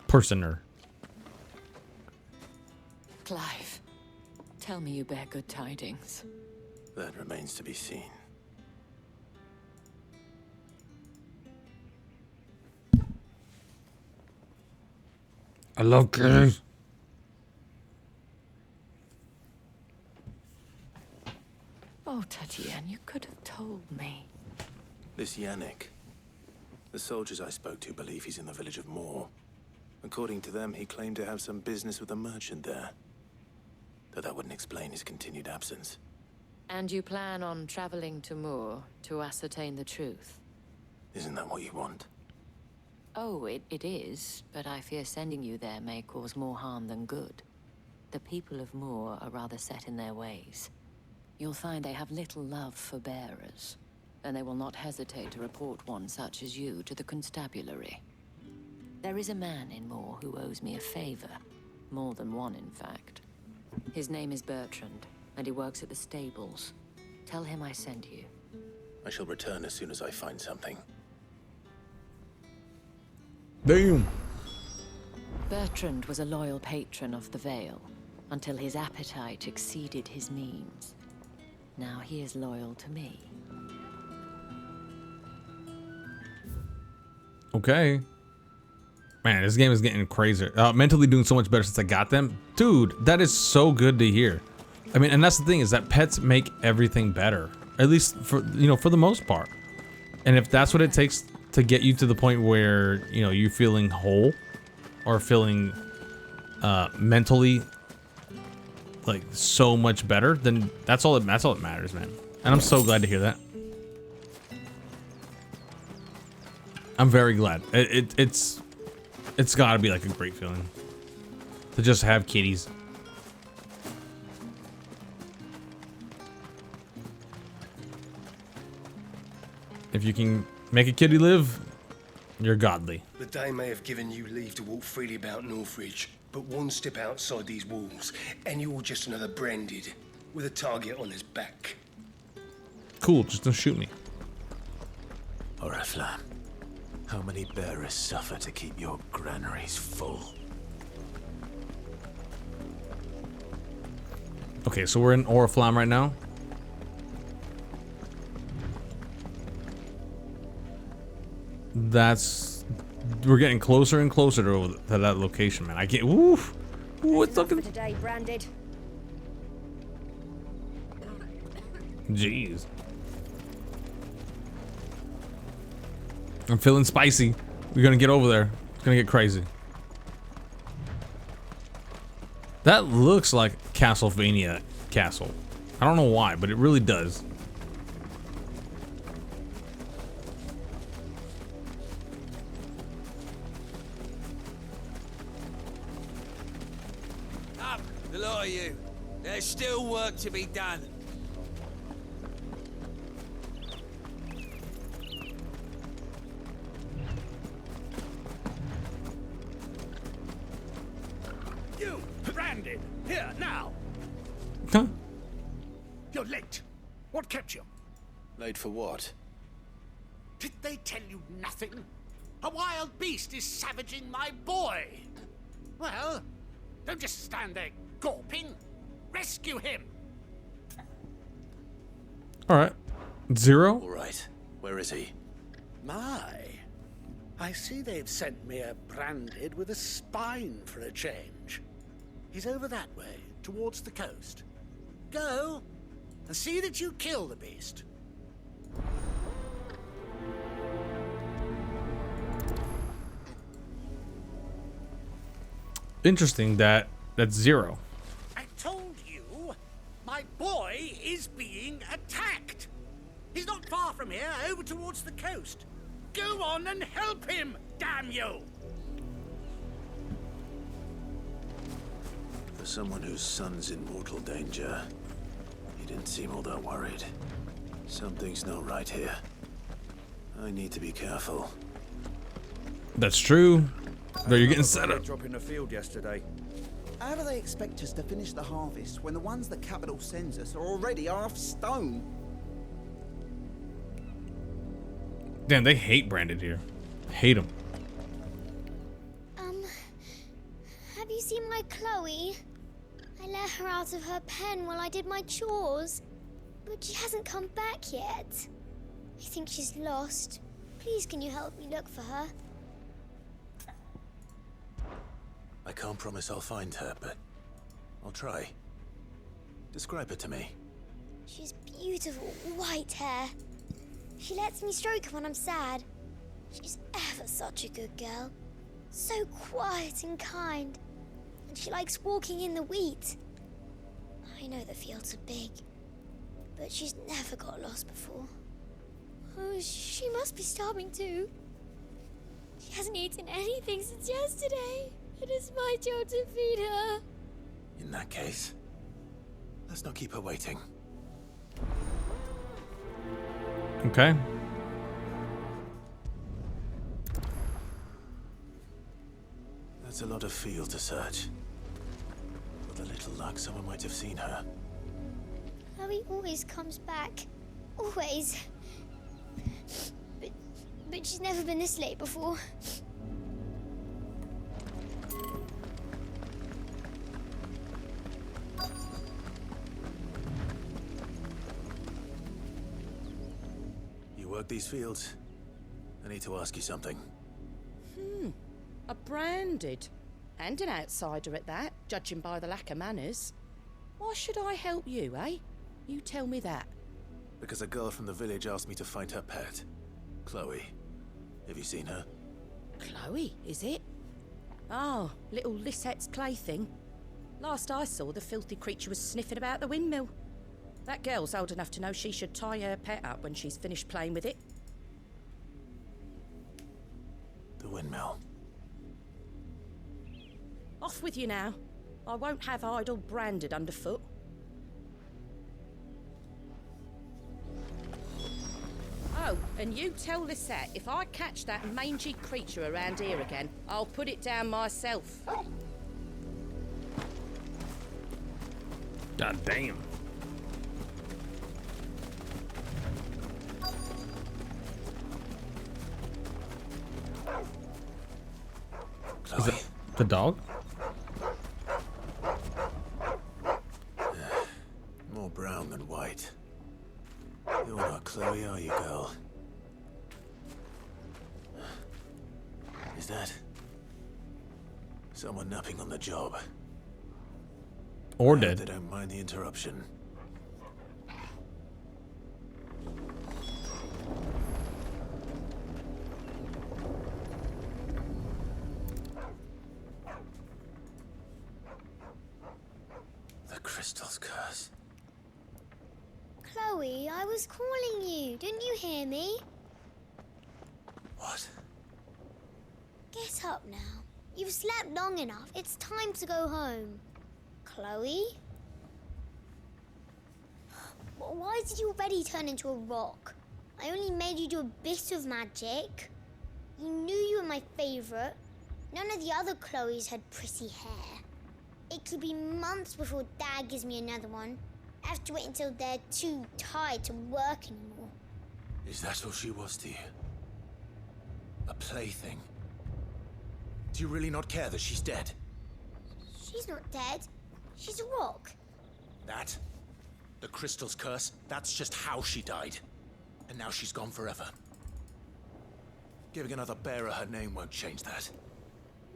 Personer. Clive, tell me you bear good tidings. That remains to be seen. I love kitties. Oh, Tatienne, you could have told me. This Yannick. The soldiers I spoke to believe he's in the village of Moor. According to them, he claimed to have some business with a merchant there. Though that wouldn't explain his continued absence. And you plan on traveling to Moor to ascertain the truth? Isn't that what you want? Oh, it is, but I fear sending you there may cause more harm than good. The people of Moor are rather set in their ways. You'll find they have little love for bearers, and they will not hesitate to report one such as you to the constabulary. There is a man in Moor who owes me a favor. More than one, in fact. His name is Bertrand, and he works at the stables. Tell him I sent you. I shall return as soon as I find something. Damn. Bertrand was a loyal patron of the Vale, until his appetite exceeded his means. Now he is loyal to me. Okay. Man, this game is getting crazier. Mentally doing so much better since I got them. Dude, that is so good to hear. I mean, and that's the thing, is that pets make everything better. At least for, you know, for the most part. And if that's what it takes to get you to the point where, you know, you're feeling whole or feeling mentally like so much better, then that's all that matters, man. And I'm so glad to hear that. I'm very glad. It's gotta be like a great feeling to just have kitties. If you can make a kitty live, you're godly. The Dame may have given you leave to walk freely about Northridge, but one step outside these walls, and you're just another Branded with a target on his back. Cool, just don't shoot me. Oriflamme, how many bearers suffer to keep your granaries full? Okay, so we're in Oriflamme right now. We're getting closer and closer to that location, man. I can't. Woof. Ooh, it's looking. Today, Branded. Jeez. I'm feeling spicy. We're gonna get over there. It's gonna get crazy. That looks like Castlevania Castle. I don't know why, but it really does. Up, the lot of you. There's still work to be done. You, Branded, here, now. What kept you? Late for what? Did they tell you nothing? A wild beast is savaging my boy. Well, don't just stand there gawping. Rescue him. All right. 0. All right. Where is he? My, I see they've sent me a branded with a spine for a change. He's over that way, towards the coast. Go and see that you kill the beast. Interesting that that's 0. I told you, my boy is being attacked. He's not far from here, over towards the coast. Go on and help him, damn you! For someone whose son's in mortal danger, he didn't seem all that worried. Something's not right here. I need to be careful. That's true. But you're getting set up. Drop in the field yesterday. How do they expect us to finish the harvest when the ones the capital sends us are already half stone? Damn, they hate Branded here. Hate him. Have you seen my Chloe? I let her out of her pen while I did my chores, but she hasn't come back yet. I think she's lost. Please, can you help me look for her? I can't promise I'll find her, but I'll try. Describe her to me. She's beautiful white hair. She lets me stroke her when I'm sad. She's ever such a good girl. So quiet and kind. And she likes walking in the wheat. I know the fields are big, but she's never got lost before. Oh, she must be starving too. She hasn't eaten anything since yesterday. It is my job to feed her. In that case, let's not keep her waiting. Okay. That's a lot of field to search. With a little luck, someone might have seen her. Chloe always comes back. Always. But she's never been this late before. You work these fields? I need to ask you something. A branded. And an outsider at that, judging by the lack of manners. Why should I help you, eh? You tell me that. Because a girl from the village asked me to find her pet. Chloe. Have you seen her? Chloe, is it? Oh, little Lisette's plaything. Last I saw, the filthy creature was sniffing about the windmill. That girl's old enough to know she should tie her pet up when she's finished playing with it. The windmill. Off with you now. I won't have idle branded underfoot. Oh, and you tell Lisette, if I catch that mangy creature around here again, I'll put it down myself. God damn. Chloe. Is that the dog? More brown than white. You're not Chloe, are you, girl? Is that someone napping on the job? Or I hope dead. They don't mind the interruption. The crystal's curse. Chloe, I was calling you. Didn't you hear me? What? Get up now. You've slept long enough. It's time to go home. Chloe? Why did you already turn into a rock? I only made you do a bit of magic. You knew you were my favorite. None of the other Chloes had pretty hair. It could be months before Dad gives me another one. have to wait until they're too tired to work anymore. Is that all she was to you? A plaything? Do you really not care that she's dead? She's not dead. She's a rock. That? The crystal's curse? That's just how she died. And now she's gone forever. Giving another bearer her name won't change that.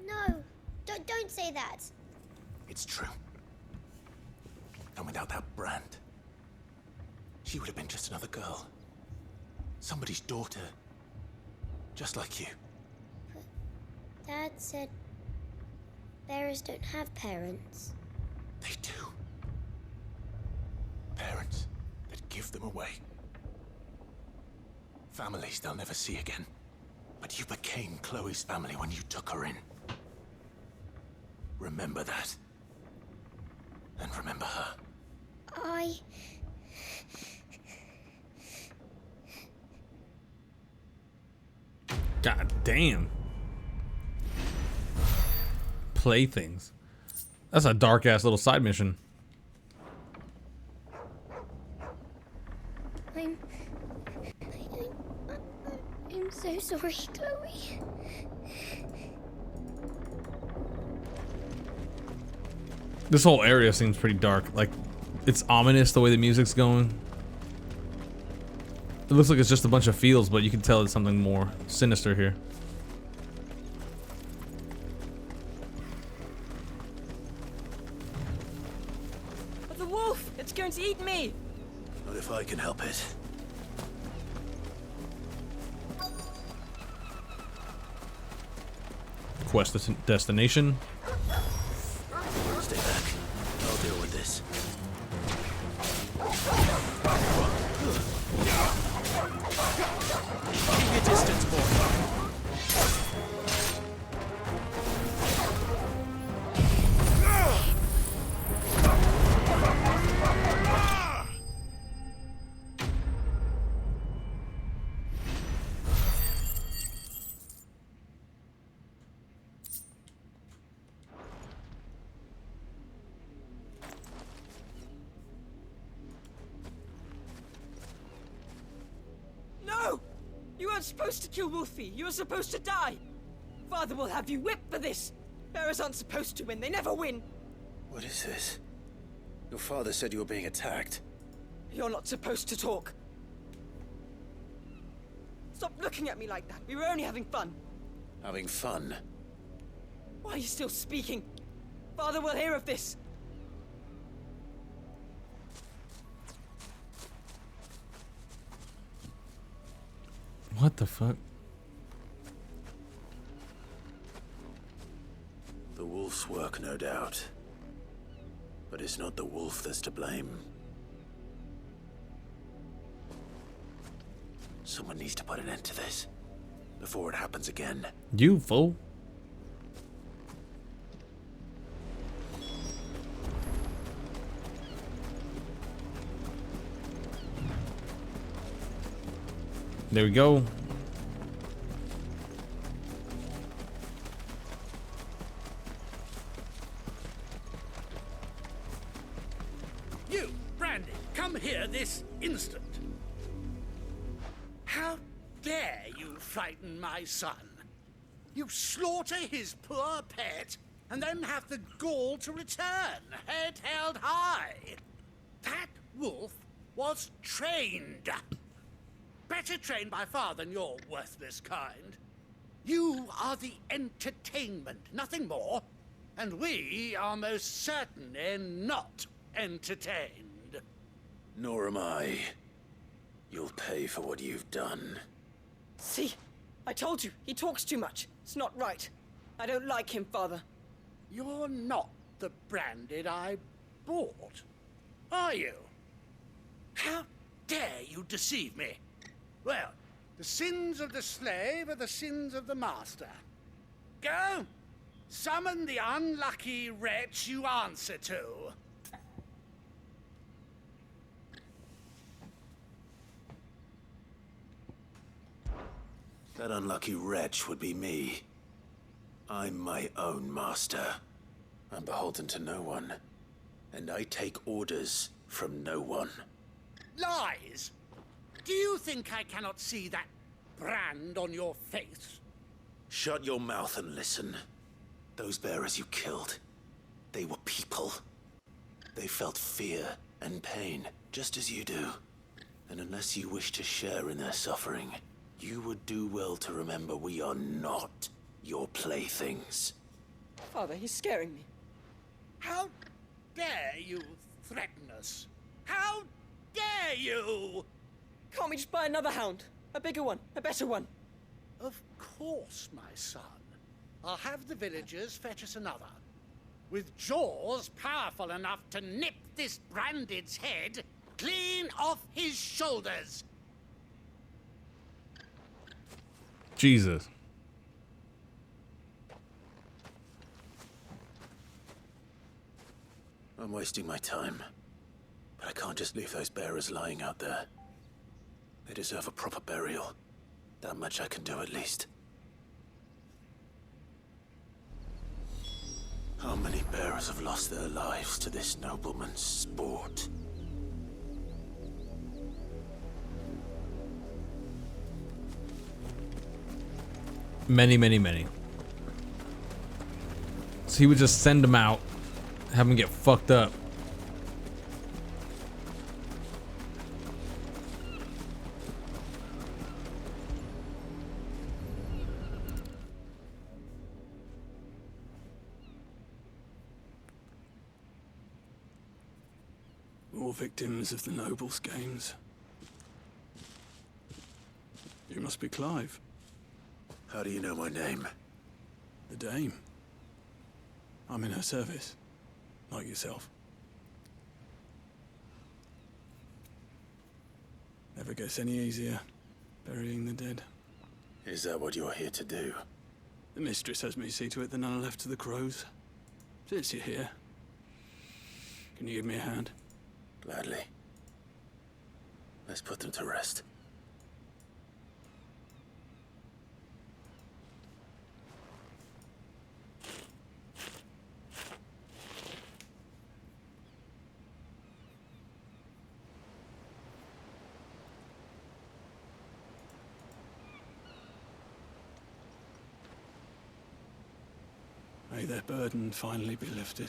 No, don't say that. It's true. And without that brand, she would have been just another girl. Somebody's daughter. Just like you. But Dad said bearers don't have parents. They do. Parents that give them away. Families they'll never see again. But you became Chloe's family when you took her in. Remember that. And remember her. God damn. Playthings. That's a dark ass little side mission. I'm so sorry, Chloe. This whole area seems pretty dark. Like, it's ominous the way the music's going. It looks like it's just a bunch of fields, but you can tell it's something more sinister here. The wolf! It's going to eat me! Not if I can help it. Quest destination. Stay back. I'll deal with this. Keep your distance, boy. No! You weren't supposed to kill Wolfie. You were supposed to die. Father will have you whipped for this. Bearers aren't supposed to win. They never win. What is this? Your father said you were being attacked. You're not supposed to talk. Stop looking at me like that. We were only having fun. Having fun? Why are you still speaking? Father will hear of this. What the fuck? The wolf's work, no doubt. But it's not the wolf that's to blame. Someone needs to put an end to this before it happens again. You fool. There we go. You, Brandy, come here this instant. How dare you frighten my son? You slaughter his poor pet and then have the gall to return, head held high. That wolf was trained. Better trained by far than your worthless kind. You are the entertainment, nothing more. And we are most certainly not entertained. Nor am I. You'll pay for what you've done. See? I told you. He talks too much. It's not right. I don't like him, Father. You're not the Branded I bought, are you? How dare you deceive me? Well, the sins of the slave are the sins of the master. Go! Summon the unlucky wretch you answer to. That unlucky wretch would be me. I'm my own master. I'm beholden to no one. And I take orders from no one. Lies! Do you think I cannot see that brand on your face? Shut your mouth and listen. Those bearers you killed, they were people. They felt fear and pain, just as you do. And unless you wish to share in their suffering, you would do well to remember we are not your playthings. Father, he's scaring me. How dare you threaten us? How dare you? Can't we just buy another hound? A bigger one, a better one. Of course, my son. I'll have the villagers fetch us another. With jaws powerful enough to nip this Branded's head clean off his shoulders. Jesus. I'm wasting my time. But I can't just leave those bearers lying out there. They deserve a proper burial. That much I can do at least. How many bearers have lost their lives to this nobleman's sport? Many, many, many. So he would just send them out, have them get fucked up. More victims of the nobles' games. You must be Clive. How do you know my name? The Dame. I'm in her service, like yourself. Never gets any easier, burying the dead. Is that what you're here to do? The mistress has me see to it that none are left to the crows. Since you're here, can you give me a hand? Gladly. Let's put them to rest. May their burden finally be lifted.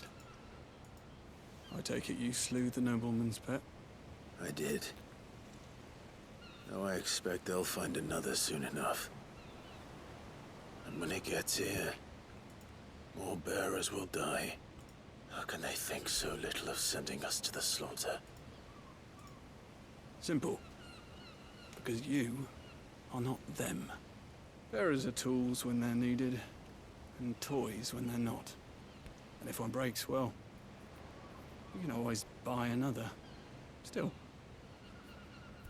I take it you slew the nobleman's pet? I did. Now I expect they'll find another soon enough. And when it gets here, more bearers will die. How can they think so little of sending us to the slaughter? Simple. Because you are not them. Bearers are tools when they're needed, and toys when they're not. And if one breaks, well, you can always buy another. Still,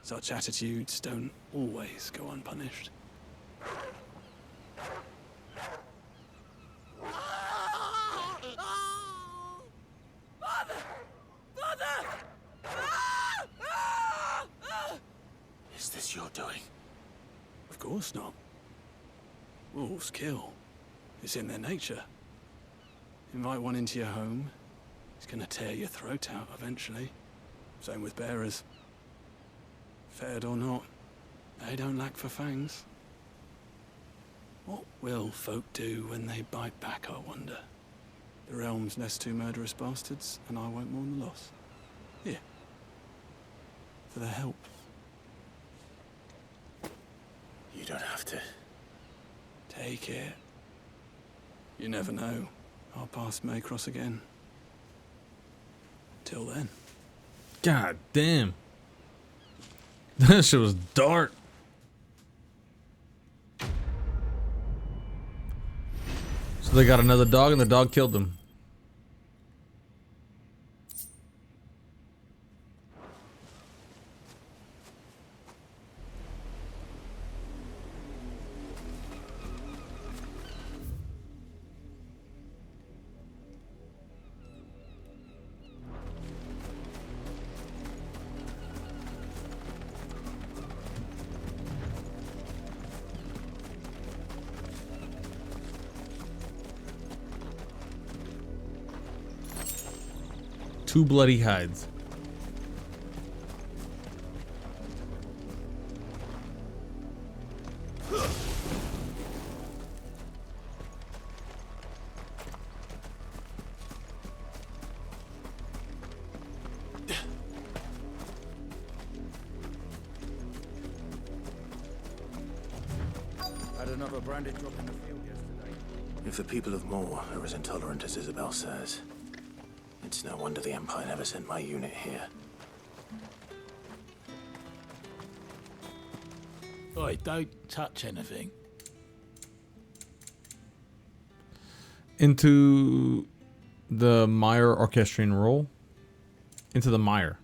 such attitudes don't always go unpunished. Father! Father! Is this your doing? Of course not. Wolves kill. It's in their nature. Invite one into your home, he's gonna tear your throat out eventually. Same with bearers. Fed or not, they don't lack for fangs. What will folk do when they bite back, I wonder? The realm's nest two murderous bastards, and I won't mourn the loss. Here. For their help. You don't have to. Take it. You never know. Our paths may cross again. Till then. God damn. That shit was dark. So they got another dog and the dog killed them. Two bloody hides. Had another branded drop in the field yesterday. If the people of Moor are as intolerant as Isabel says, it's no wonder the Empire never sent my unit here. Oi, don't touch anything. Into the mire orchestrion roll. Into the mire.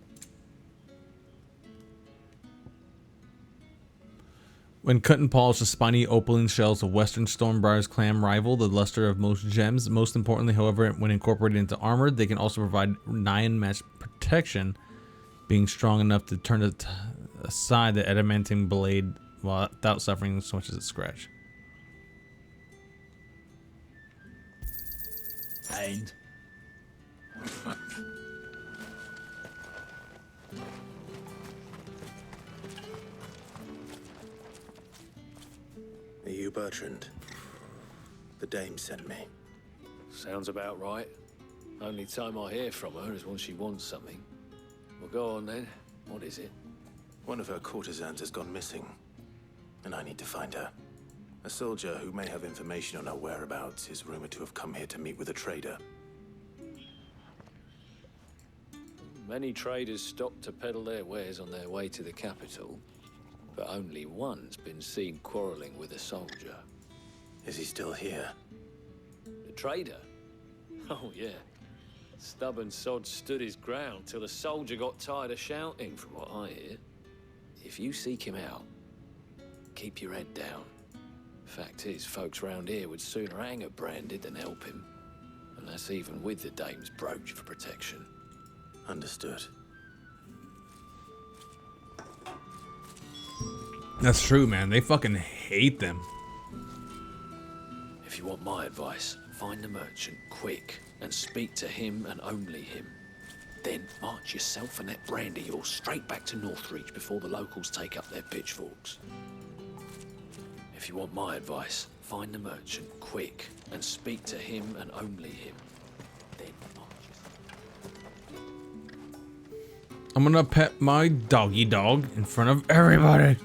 When cut and polished, the spiny opaline shells of Western Stormbriar's clam rival the luster of most gems. Most importantly, however, when incorporated into armor, they can also provide nigh unmatched protection, being strong enough to turn aside the adamantine blade without suffering so much as a scratch. And Are you Bertrand? The dame sent me. Sounds about right. Only time I hear from her is when she wants something. Well, go on then. What is it? One of her courtesans has gone missing, and I need to find her. A soldier who may have information on her whereabouts is rumored to have come here to meet with a trader. Many traders stop to peddle their wares on their way to the capital, but only one's been seen quarreling with a soldier. Is he still here? The trader? Oh, yeah. Stubborn sod stood his ground till the soldier got tired of shouting, from what I hear. If you seek him out, keep your head down. Fact is, folks round here would sooner hang a branded than help him. And that's even with the dame's brooch for protection. Understood. That's true, man. They fucking hate them. If you want my advice, find the merchant quick and speak to him and only him. Then march yourself and that brandy yours straight back to Northreach before the locals take up their pitchforks. If you want my advice, find the merchant quick and speak to him and only him. Then march I'm gonna pet my doggy dog in front of everybody.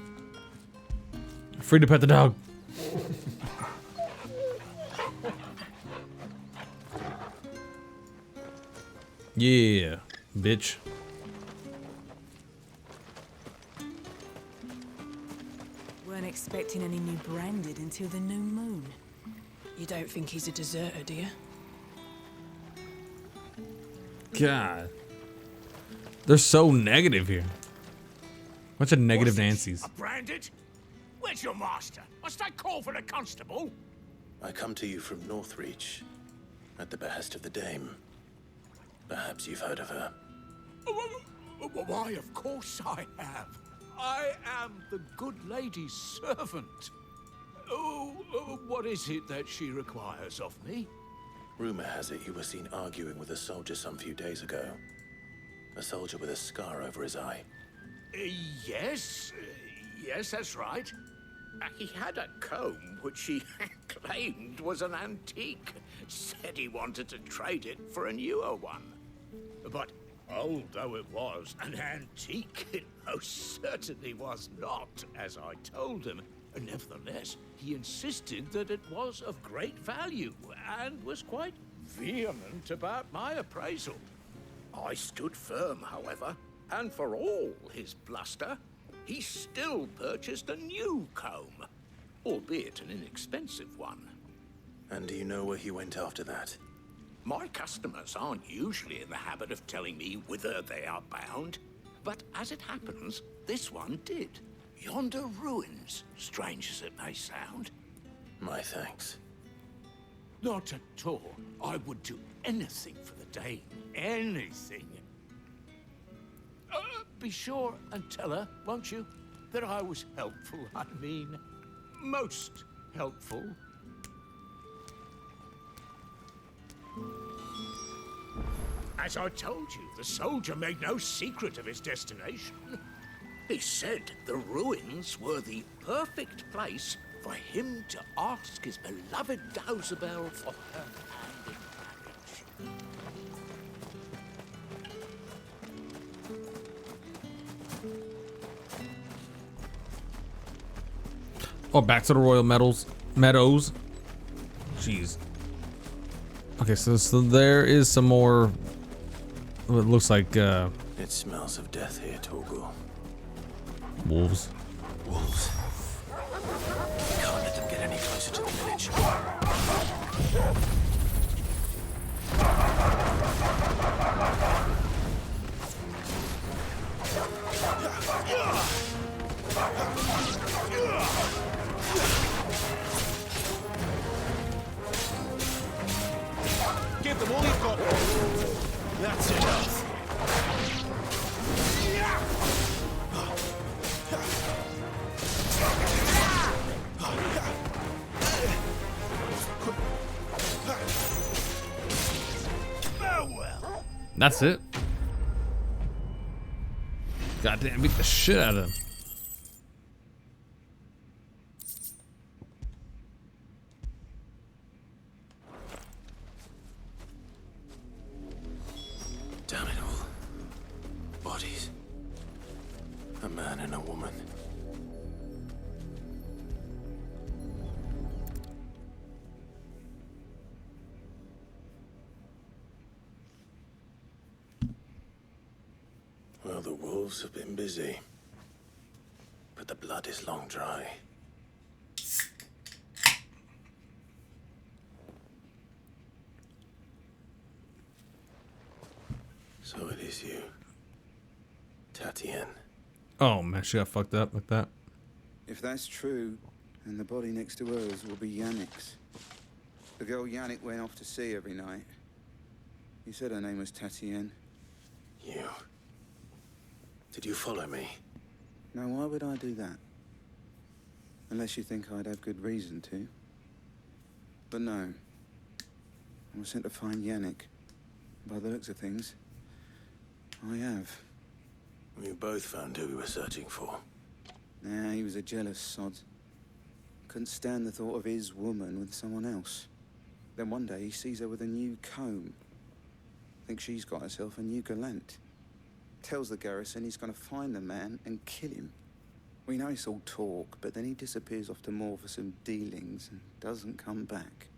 Free to pet the dog. Yeah, bitch. Weren't expecting any new branded until the new moon. You don't think he's a deserter, do you? God. They're so negative here. Bunch of negative Nancy's. Branded? Where's your master? Must I call for the constable? I come to you from Northreach, at the behest of the dame. Perhaps you've heard of her. Why, of course I have. I am the good lady's servant. What is it that she requires of me? Rumor has it you were seen arguing with a soldier some few days ago. A soldier with a scar over his eye. Yes, that's right. He had a comb which he claimed was an antique. Said he wanted to trade it for a newer one. But old though it was, an antique it most certainly was not, as I told him. Nevertheless, he insisted that it was of great value and was quite vehement about my appraisal. I stood firm, however, and for all his bluster, he still purchased a new comb, albeit an inexpensive one. And do you know where he went after that? My customers aren't usually in the habit of telling me whither they are bound, but as it happens, this one did. Yonder ruins, strange as it may sound. My thanks. Not at all. I would do anything for the Dane. Anything. Be sure and tell her, won't you, that I was helpful. I mean, most helpful. As I told you, the soldier made no secret of his destination. He said the ruins were the perfect place for him to ask his beloved Dowsabel for her hand in marriage. Oh, back to the Royal Meadows. Jeez. Okay, so there is some more. What it looks like. It smells of death here, Torgal. Wolves. Wolves. We can't let them get any closer to the village. Give them all you've got. That's enough. That's it. Goddamn, beat the shit out of him. Damn it all. Bodies. A man and a woman. Well, the wolves have been busy. But the blood is long dry. So it is you, Tatienne. Oh man, she got fucked up like that. If that's true, then the body next to hers will be Yannick's. The girl Yannick went off to sea every night. You said her name was Tatienne. You. Did you follow me? Now, why would I do that? Unless you think I'd have good reason to. But no. I was sent to find Yannick. By the looks of things, I have. We both found who we were searching for. Nah, he was a jealous sod. Couldn't stand the thought of his woman with someone else. Then one day he sees her with a new comb. Thinks she's got herself a new gallant. Tells the garrison he's gonna find the man and kill him. We know it's all talk, but then he disappears off to Moor for some dealings and doesn't come back.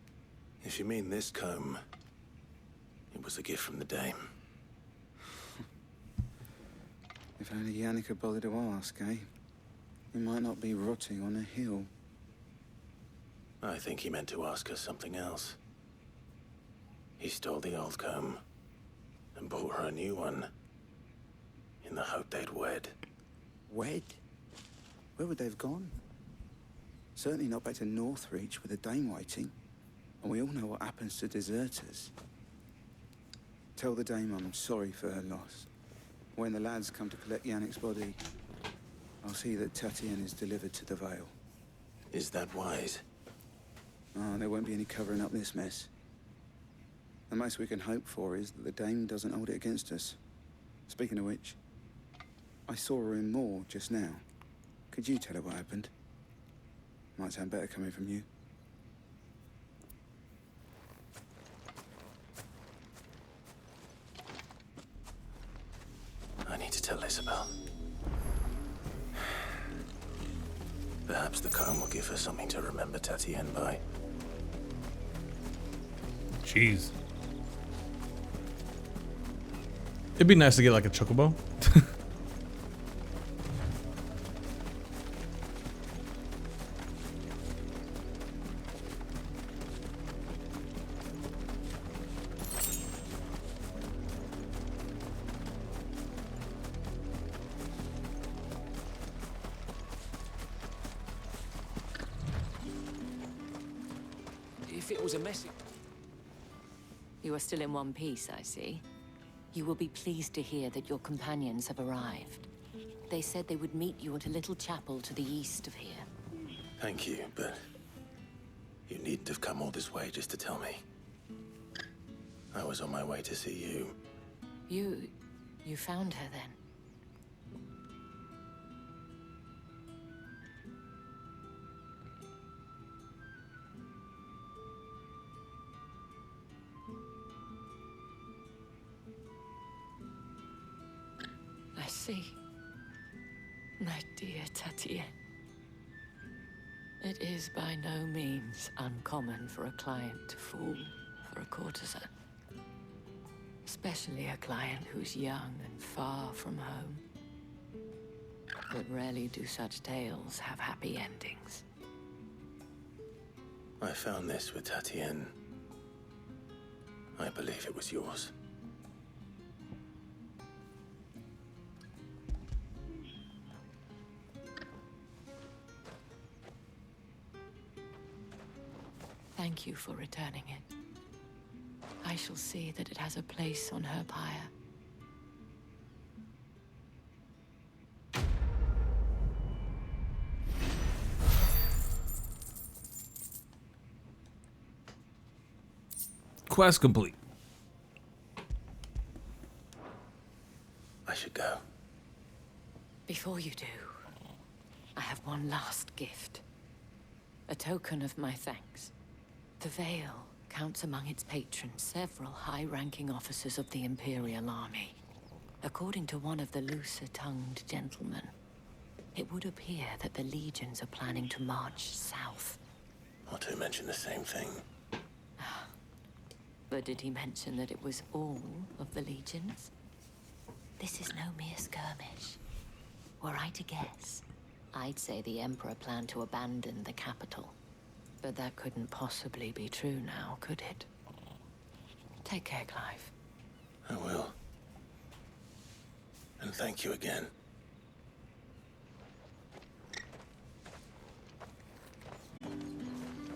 If you mean this comb, it was a gift from the dame. If only Yannick had bothered to ask, eh? He might not be rotting on a hill. I think he meant to ask her something else. He stole the old comb and bought her a new one in the hope they'd wed. Wed? Where would they have gone? Certainly not back to Northreach with a dame waiting. And we all know what happens to deserters. Tell the dame I'm sorry for her loss. When the lads come to collect Yannick's body, I'll see that Tatienne is delivered to the Vale. Is that wise? Oh, there won't be any covering up this mess. The most we can hope for is that the dame doesn't hold it against us. Speaking of which, I saw her in Moor just now. Could you tell her what happened? Might sound better coming from you. I need to tell Isabel. Perhaps the comb will give her something to remember Tatienne by. Jeez. It'd be nice to get like a chocobo. If it was a message... You are still in one piece, I see. You will be pleased to hear that your companions have arrived. They said they would meet you at a little chapel to the east of here. Thank you, but you needn't have come all this way just to tell me. I was on my way to see you. You found her then? see. My dear Tatienne. It is by no means uncommon for a client to fall for a courtesan. Especially a client who's young and far from home. But rarely do such tales have happy endings. I found this with Tatienne. I believe it was yours. Thank you for returning it. I shall see that it has a place on her pyre. Quest complete. I should go. Before you do, I have one last gift. A token of my thanks. The Vale counts among its patrons several high-ranking officers of the Imperial Army. According to one of the looser-tongued gentlemen, it would appear that the legions are planning to march south. Or to mention the same thing. But did he mention that it was all of the legions? This is no mere skirmish. Were I to guess, I'd say the Emperor planned to abandon the capital. But that couldn't possibly be true now, could it? Take care, Clive. I will. And thank you again.